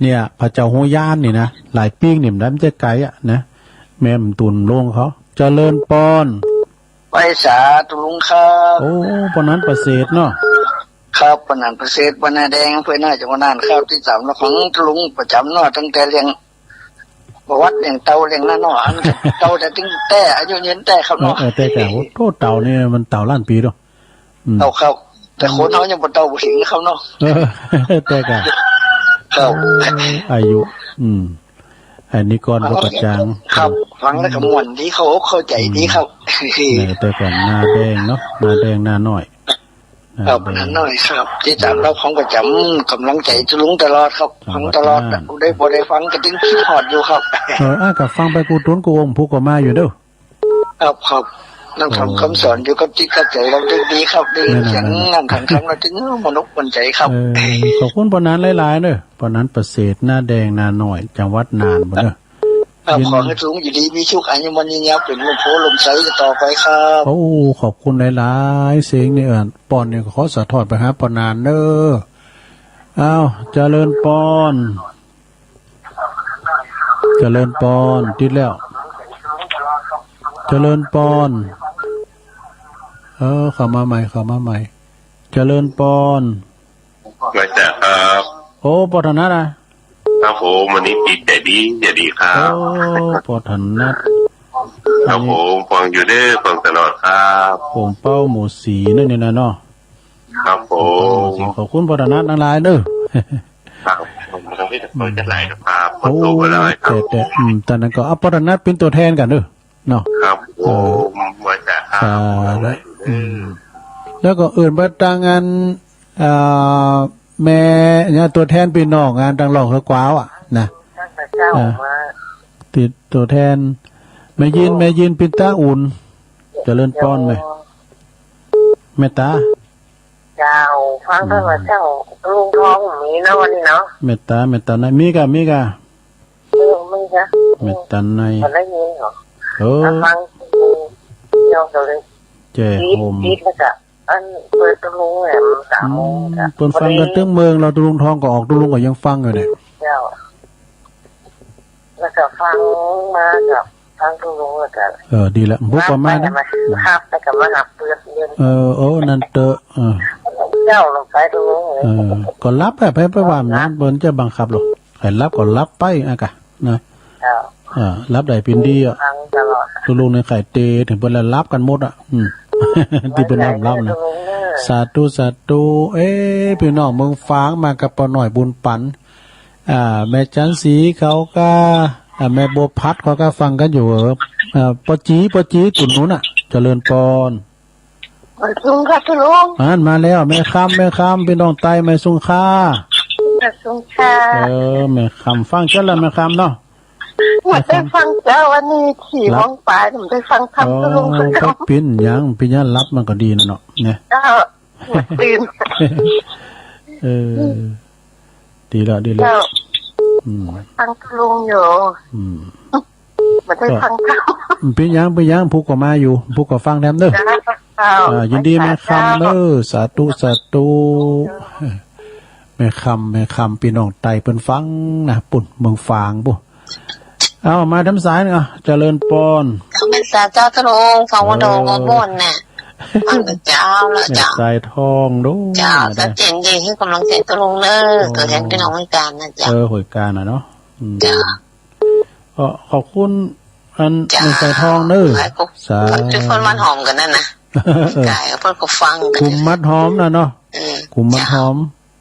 เนี่ยพระเจ้าโหย่านนี่นะหลายปีนี่มันจะไกลนะแม่มตุนลงเขาเจริญปอนไปสาตุลุงครับโอ้ปนนั้นประเสริฐเนาะครับปนันประเสริฐปนาแดงเพื่อนน่าจะมานานครับที่3แล้วของตุลุงประจำเนาะตั้งแต่เลี้ยงประวัติเลี้ยงเต่าเลี้ยงนั่นเนาะเต่าแต่ถึงแต่อายุยืนแต่ครับเนาะแต่โทษเต่านี่มันเต่าล้านปีเนาะเต่าครับแต่คนเขายังบ่เต่าบ่ถึงเขาเนาะแต่กะครับอายุอันนี้ก่อนก็ประจังครับฟังแล้วก็ม่วนดีเขาเข้าใจดีครับแต่ก่อนหน้าแดงเนาะหน้าแดงหน้าน้อยครับนั้นน้อยครับที่จำเราของประจำกำลังใจจะลุงตลอดครับฟังตลอดได้บ่ได้ฟังก็ถึงคิดฮอดอยู่ครับกับฟังไปกูตุ้นกูอมผู้ก็มาอยู่เด้อครับนั่งทำคำสอนอยู่กับจิตกับใจเราดีครับดีเสียงนั่งขังเราถึงมนุษย์คนใจครับขอบคุณปนันหลายๆเด้อปนันประเสริฐหน้าแดงหน้าน้อยจังหวัดน่านบ่เด้อขอให้สูงอยู่ดีมีโชคอายุมันยืนยาวเป็นลมโพลมใสต่อไปครับโอ้ขอบคุณหลายๆเสียงนี่ปอนนี่ขอสะทอดไปหาปนานเด้ออ้าวเจริญปอนติดแล้วเจริญปอนเข้ามาใหม่เจริญปอนมาจากครับโอ้ปอธนัทครับผมวันนี้ปีใจดีครับโอ้ปอธนัทครับผมฟังอยู่เด้อฟังตลอดครับผมเป้าหมูสีนั่นนี่นะเนาะครับผมขอบคุณปอธนัททั้งหลายเด้อครับผมทำให้ทุกคนจะไหลครับโอ้แต่ตอนนั้นก็ปอธนัทเป็นตัวแทนกันเด้อเนาะครับผมมาจากครับแล้วก็อื่นประตางานแม่เนี่ยตัวแทนพี่น้องงานต่างหลอกเฮกว้าวนะติดตัวแทนแม่ยินปินตาอุ่นเจริญป้อนไหมแม่ตาเจ้าฟังเพิ่นว่าเจ้าลุงทองมีเนาะวันนี้เนาะแม่ตาไหนมีกะมีจ้ะแม่ตาไหนได้ยินเหรอฟังเจ้าก็เลยเจ้โฮมอันเปิดตุลุงแหม3 โมงจ้ะเปิดฟังกันตึ้งเมืองเราตุลุงทองก็ออกตุลุงก็ยังฟังอยู่เนี่ยเจ้าแล้วก็ฟังมากับทางตุลุงแล้วก็ดีละบุกประมาณนั้นครับแล้วก็มาหับเปลือกเย็นนั่นเตอเจ้าลงไปตุลุงก็รับไปว่านั้นเปิ้นจะบังคับหรอกให้รับก็รับไปกะนะรับได้เป็นดีตุลุงในไข่เตถึงเปิ้นละรับกันหมดที่เป็นรับนะสาธุพี่น้องเมืองฟ้างมากับปอหน่อยบุญปันแม่จันสีเขาก็แม่บัวพัดเขาก็ฟังกันอยู่ปอจีตุนนู้นเจริญปอนลุงครับลุงมาแล้วแม่ค้ำพี่น้องไตแม่สุงค่า สุขค่ะ แม่คำฟังเจ้าละแม่คำเนาะ หมดได้ฟังเจ้าวันนี้ขี่มองป่าผมได้ฟังคำตะลุงคุณ ก็ปิ้นยังปิ้นยันรับมันก็ดีนะเนาะเนี่ย เจ้าหมดตื่น ดีแล้ว เจ้า ฟังตะลุงอยู่ หมดได้ฟังคำ ปิ้นยังผู้ก็มาอยู่ผู้ก็ฟังแถมเด้อ ยินดีแม่คำเด้อสาธุแม่คำพี่น้องไตเปิ้นฟังนะปุ่นเมืองฟางปุ๊เอามาทำสายนึงเจริญปอน เป็นสาเจ้าตะลงฟังว่าโดนบ่นน่ะฟังเจ้าแล้วเจ้า สายทองดู เจ้าสัดเจนดีให้กำลังใจตะลงเด้อเกิดแทนพี่น้องให้การนะเจ้าหวยการเนาะ จ้า ขอบคุณอันสายทองเด้อสาธุ ทุกคนมันหอมกันนั่นนะกายเพิ่นก็ฟังกัน กุมมัดหอมนะเนาะกุมมัดหอม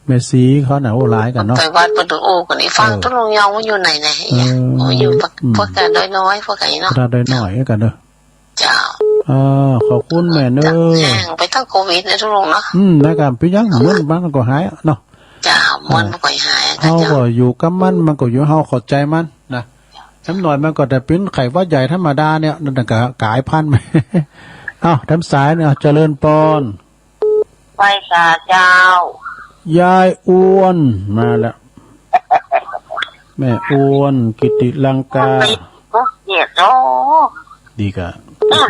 เมสีเขาหนาโอ้ร้ายกันเนาะไปวัดประตูโอ้กันนี่ฟังตะลงยองว่าอยู่ไหนนะอยู่พวกกันน้อยพวกกันเนาะได้น้อยกันเด้อจ้าขอบคุณแม่เด้อไปตั้งโควิดนะทุกลงเนาะนะครับพี่ยังมันก็หายเนาะจ้ามันก็หายเฮาก็อยู่กับมันก็อยู่เฮาเข้าใจมันนะน้ำหน่อยมันก็แต่เป็นไข้หวัดใหญ่ธรรมดาเนี่ยนั่นก็กายพันธุ์ทำสายเนี่ยเจริญปอนไปสาเจ้ายายอ้วนมาแล้วแม่อ้วนกิติลังกาก็เกียดโอ้ดีกะ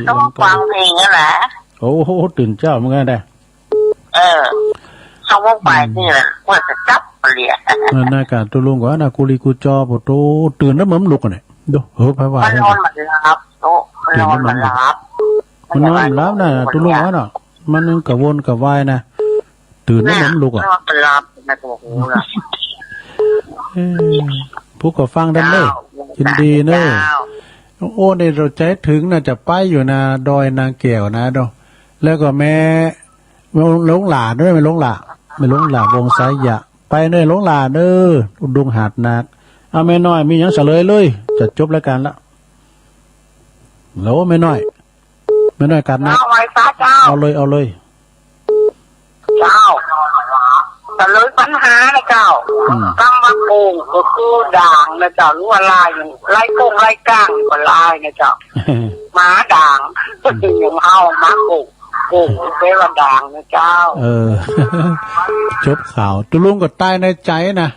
ต้องฟังเพลงนั่นแหละโอ้โหตื่นเจ้าเหมือนกันได้เขาว่าไปนี่แหละว่าจะจับเปลี่ยนหน้าการตุลุงก็นากุลีกุจอปโตตื่นแล้วเหมือนลุกกันเนี่ยดูพายว่ามันนอนมันรับโตมันนอนมันรับมันนอนรับนะตุลุงว่าเนาะมันนึงกะวนกะวายนะตื่นแล้วเหมือนลุกอ่ะรับนะตัวหูละผู้ก็ฟังได้เลยยินดีเนอะโอ้ในเราใจถึงน่ะจะไปอยู่นะดอยนางแก้วนะดอกแล้วก็แม่หลงหลาด้วยไม่หลงหลาวงสายยะไปเนยหลงหลาเด้อดุงหาดนักเอาแม่น้อยมีหยังเฉลยเลยจะจบรายการละแล้วแม่น้อยการนักเอาเลยเจ้าแต่เลยปัญหานะเจ้าตั้งมาโกงก็คือด่างนะเจ้ารู้ว่าลายไล่โกงไล่ก้างก็ลายนะเจ้าม้าด่างก็ถึงยังเอาม้าโกงเป็นว่าด่างนะเจ้าจบข่าวตุลุงก็ตายในใจนะ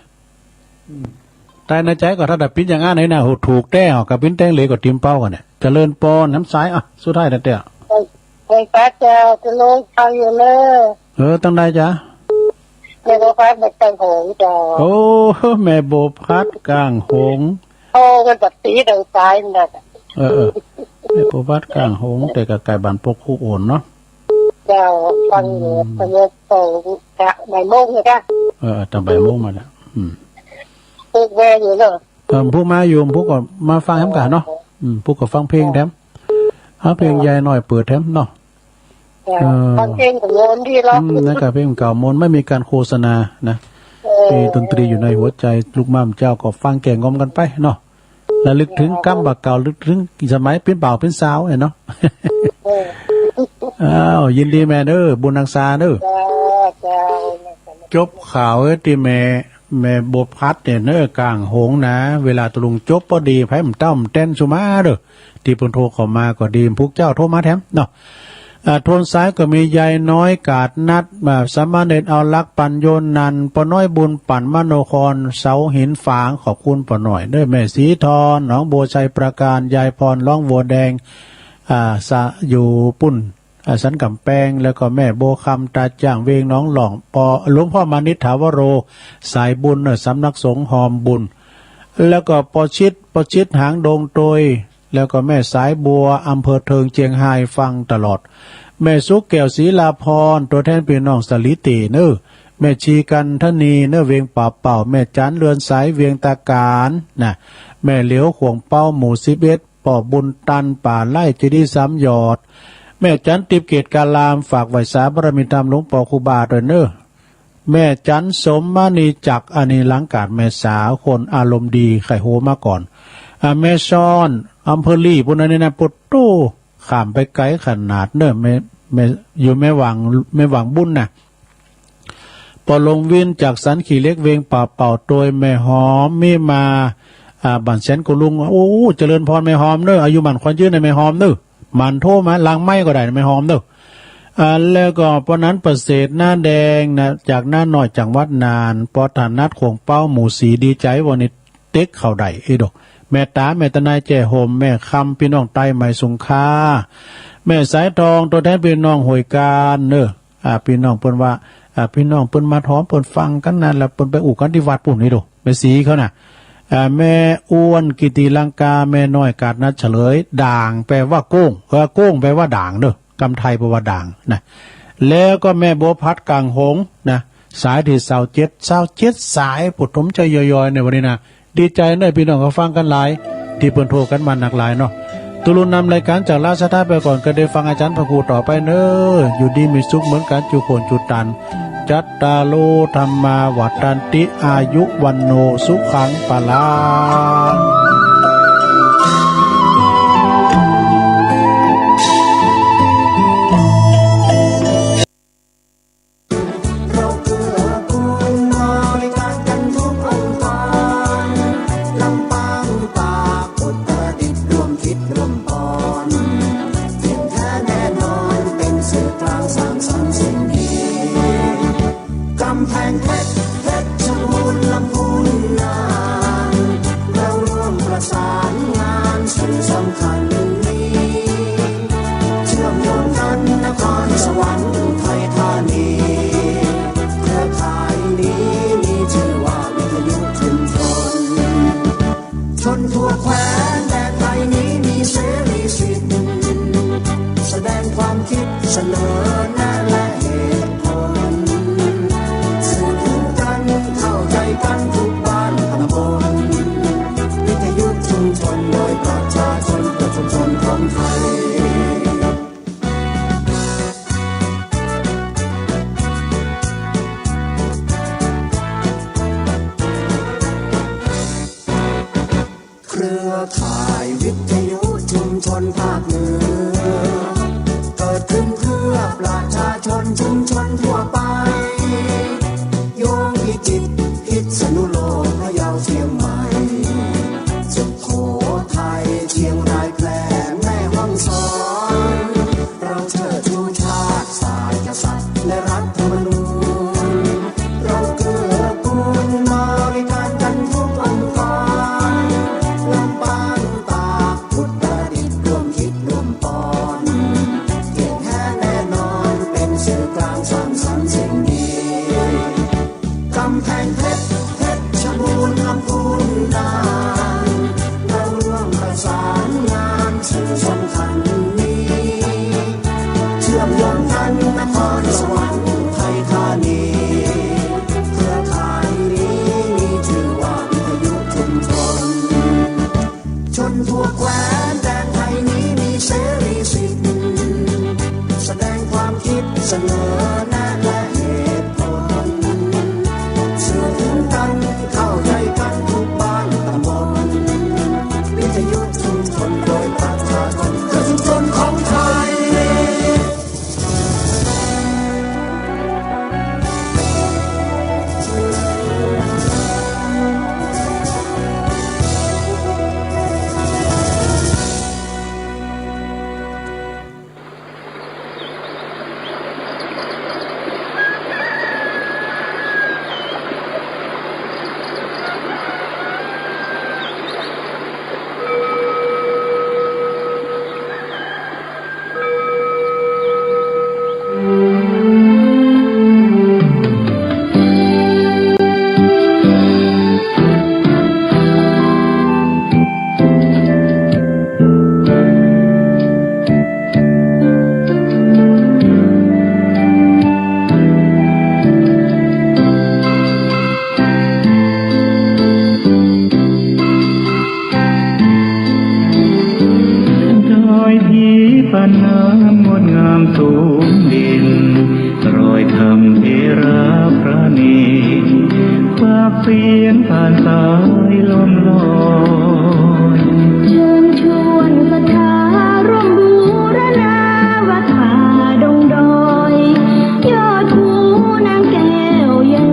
ตายในใจก็ถ้าดับปิ้นอย่างงั้นไหนนะถูกแต้กับปิ้นแต้งเลยก็ติมเป้ากันเนี่ยเจริญปอนน้ำสายสุดท้ายนะเต้ไปป้าเจ้าจะลงไปอยู่เลยตั้งได้จ้ะแม่โบพัดกลางหงจ้าโอ้แม่โบพัดกลางหงก็จับตีดังซ้ายนั่นแม่โบพัดกลางหงแต่กับไก่บานปกคู่โอนเนาะเจ้าฟังอยู่พอเนี่ยโตกะใบโมงเลยค่ะตั้งใบโมงมาแล้วพวกแวอยู่เนอะพวกมาอยู่พวกก็มาฟังแถมกันเนาะพวกก็ฟังเพลงแถมเพลงยายหน่อยเปิดแถมเนาะฟังเพลงของโมนที่ร้องนะครับเพลงเก่ามนไม่มีการโฆษณานะมีดนตรีอยู่ในหัวใจลูกม่ามเจ้าก็ฟังแก่งอมกันไปเนาะแล้วลึกถึงกัมบักเก่าลึกถึงสมัยเป็นบ่าวเป็นสาวเนาะยินดีแม่เด้อบุญนังซาเด้อจบข่าวที่แม่บวพัดเนี่ยเนื้อกลางหงนะเวลาตะลุงจบพอดีไพ่มันต้อมเต้นสุมาเด้อที่ปนโทรเข้ามาก็ดีพวกเจ้าโทรมาแถมเนาะโทนซ้ายก็มียายน้อยกาดนัดแบบสามเณรเอาลักปัญโยนนันปน้อยบุญปั่นมโนครเสาหินฝางขอบคุณปหน่อยด้วยแม่สีทอนหนองโบชัยประการยายพรร้องวัวแดงอยู่ปุ่นสันกำแพงแล้วก็แม่โบคำตาจ่างเวงน้องหล่องหลวงพ่อมานิษฐาวโรสายบุญสำนักสงฆ์หอมบุญแล้วก็ปชิดหางดงโตยแล้วก็แม่สายบัวอำเภอเทิงเจียงไฮ้ฟังตลอดแม่สุกแก้วศรีลาพรตัวแทนพี่น้องสลิติเนอแม่ชีกันทนีเนอเวียงป่าเป่าแม่จันเรือนสายเวียงตาการนะแม่เหลียวขวงเป้าหมู่11ป่อบุญตันป่าไล่จีดีซ้ำยอดแม่จันติบเกตกาลามฝากไว้สาบารมีธรรมหลวงปู่ครูบาด้วยเนอแม่จันสมมานีจักอานีหลังกาดแม่สาวคนอารมณ์ดีไข่โหมาก่อนแม่ซ้อนอำเภอลี่ปุ่นนั้นนะปุตโตข้ามไปไกลขนาดเนอะไม่อยู่แม่หวังบุญน่ะป อลงวินจากสันขี่เล็กเวงป่าเป่าโดยแม่หอมมีมาบันเซนกุลุงโอ้เจริญพรแม่หอมเด้ออายุมันควันยืนในแม่หอมเด้อมันโทรมาล้างไม้ก็ได้แม่หอมเด้อแล้วก็ปอนั้นประเสริฐหน้าแดงนะจากหน้าหน่อยจังหวัดนานปอฐานนัดขวงเป้าหมู่สีดีใจวันนี้เต็กเข่าใดอีดอกแม่ตาแม่ตนายแจ่โฮมแม่คำพี่น้องใต้ไหมสุงคาแม่สายทองตัวแทนพี่น้องหวยการเนอะพี่น้องเปิ้นว่าพี่น้องเปิ้นมาท้อมเปิ้นฟังกันนั่นแล้วเปิ้นไปอู่กันที่วัดปุ่นนี่ดูไปสีเขาน่ะแม่อ้วนกิติลังกาแม่น้อยกาดนัดเฉลยด่างแปลว่าโก้งโก้งแปลว่าด่างเนอะกำไทยแปลว่าด่างนะแล้วก็แม่บัวพัดกลางหงนะสายที่27สายปุถมใจย่อยๆในวันนี้นะดีใจเนอะพี่น้องก็ฟังกันหลายที่เปิ้นโทรกันมาหนักหลายเนาะตุลุนนำรายการจากราชธาไปก่อนก็ได้ฟังอาจารย์พระครูต่อไปเนอะอยู่ดีมีสุขเหมือนกันจุโคนจุตันจัตตาโลธรรมาวัฏันติอายุวันโนสุขังปะลาเสนอแนะและเหตุผลสื่อถึงกันเข้าใจกันทุกบ้านตำบลวิทยุชุมชนโดยประชาชนเพื่อชุมชนของไทยเครือข่ายวิทยุชุมชนภาคเหนือเกิดขึ้นเพื่อประชาชนชุมชนทั่วไปโยงพิจิตรพิษณุโลกพะเยาเชียงใหม่สุโขทัยเชียงรายแพร่แม่ฮ่องสอนเราเชิดชูชาติศาสตร์กษัตริย์และรัฐธรรมนูญเราเกื้อกูลบริการกันทุกองค์กรลำปางตากอุตรดิตถ์ร่วมคิดร่วมปอนเก่งแท้แน่นอนเป็นสื่อกลางสร้างสรรค์สิ่งดีกำแพงเพชรชรบูรณ์ลำพูนน่านเราร่วมประสานงานสื่อสำคัญนี้เชื่อมโยงกันนครสวรรค์ไทยธานีเครือข่ายนี้มีชื่อว่าวิทยุชุมชนชนทั่วแคว้นแดนไทยนี้มีเสรีสิทธิ์แสดงความคิดเสนอแนะและเหตุผลสื่อถึงกันเข้าใจกันทุกบ้านตำบลวิทยุชุมชนโดยประชาชนเพื่อชุมชนของไทยปานน้ำงดงามสูงดินรอยคำเอราพระนีฝากเสียงผ่านสายลมลอยเชิญชวนศรัทธาร่วมบูรณาวัดป่าดงดอยยอดภูนางแก้วยัง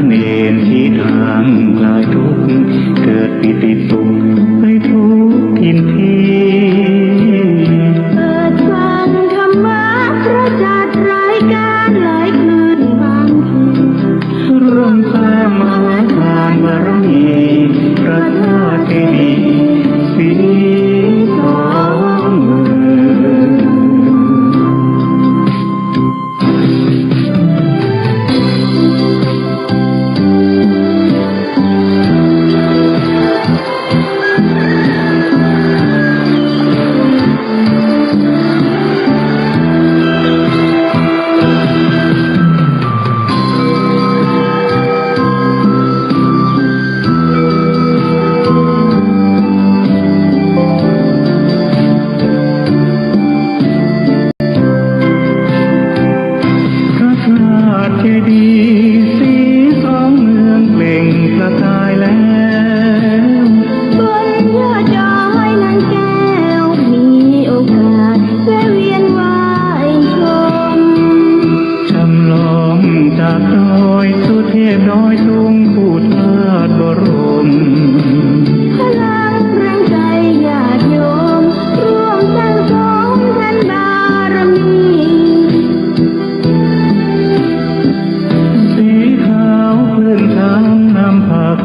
เนรที่ทางคลายทุกข์เกิดปิติสุขไปทุกทินทีเปิดฟังธรรมะพระจัดรายการหลายคืนบางทีร่วมสร้างมหาทานบารมีพระธาตุเจดีย์สีทองเมือง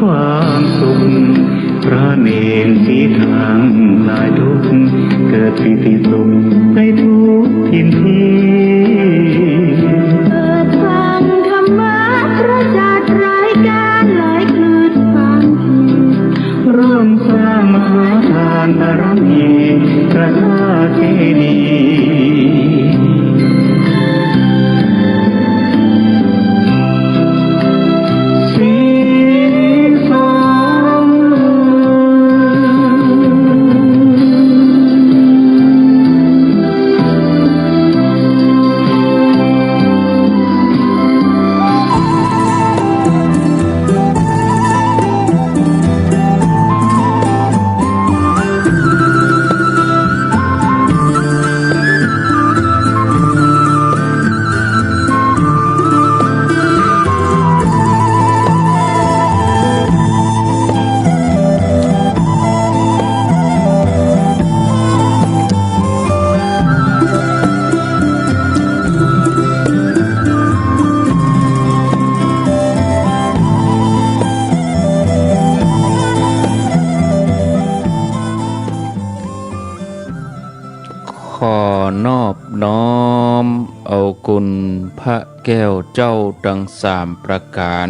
ความสุขพระเนรสีทางคลายทุกข์เกิดปิติสุขไปทุกทินทีเปิดฟังธรรมะพระจัดรายการหลายคืนบางทีร่วมสร้างมหาทานบารมีพระธาตุเจดีย์ขอนอบน้อมเอาคุณพระแก้วเจ้าทั้ง3 ประการ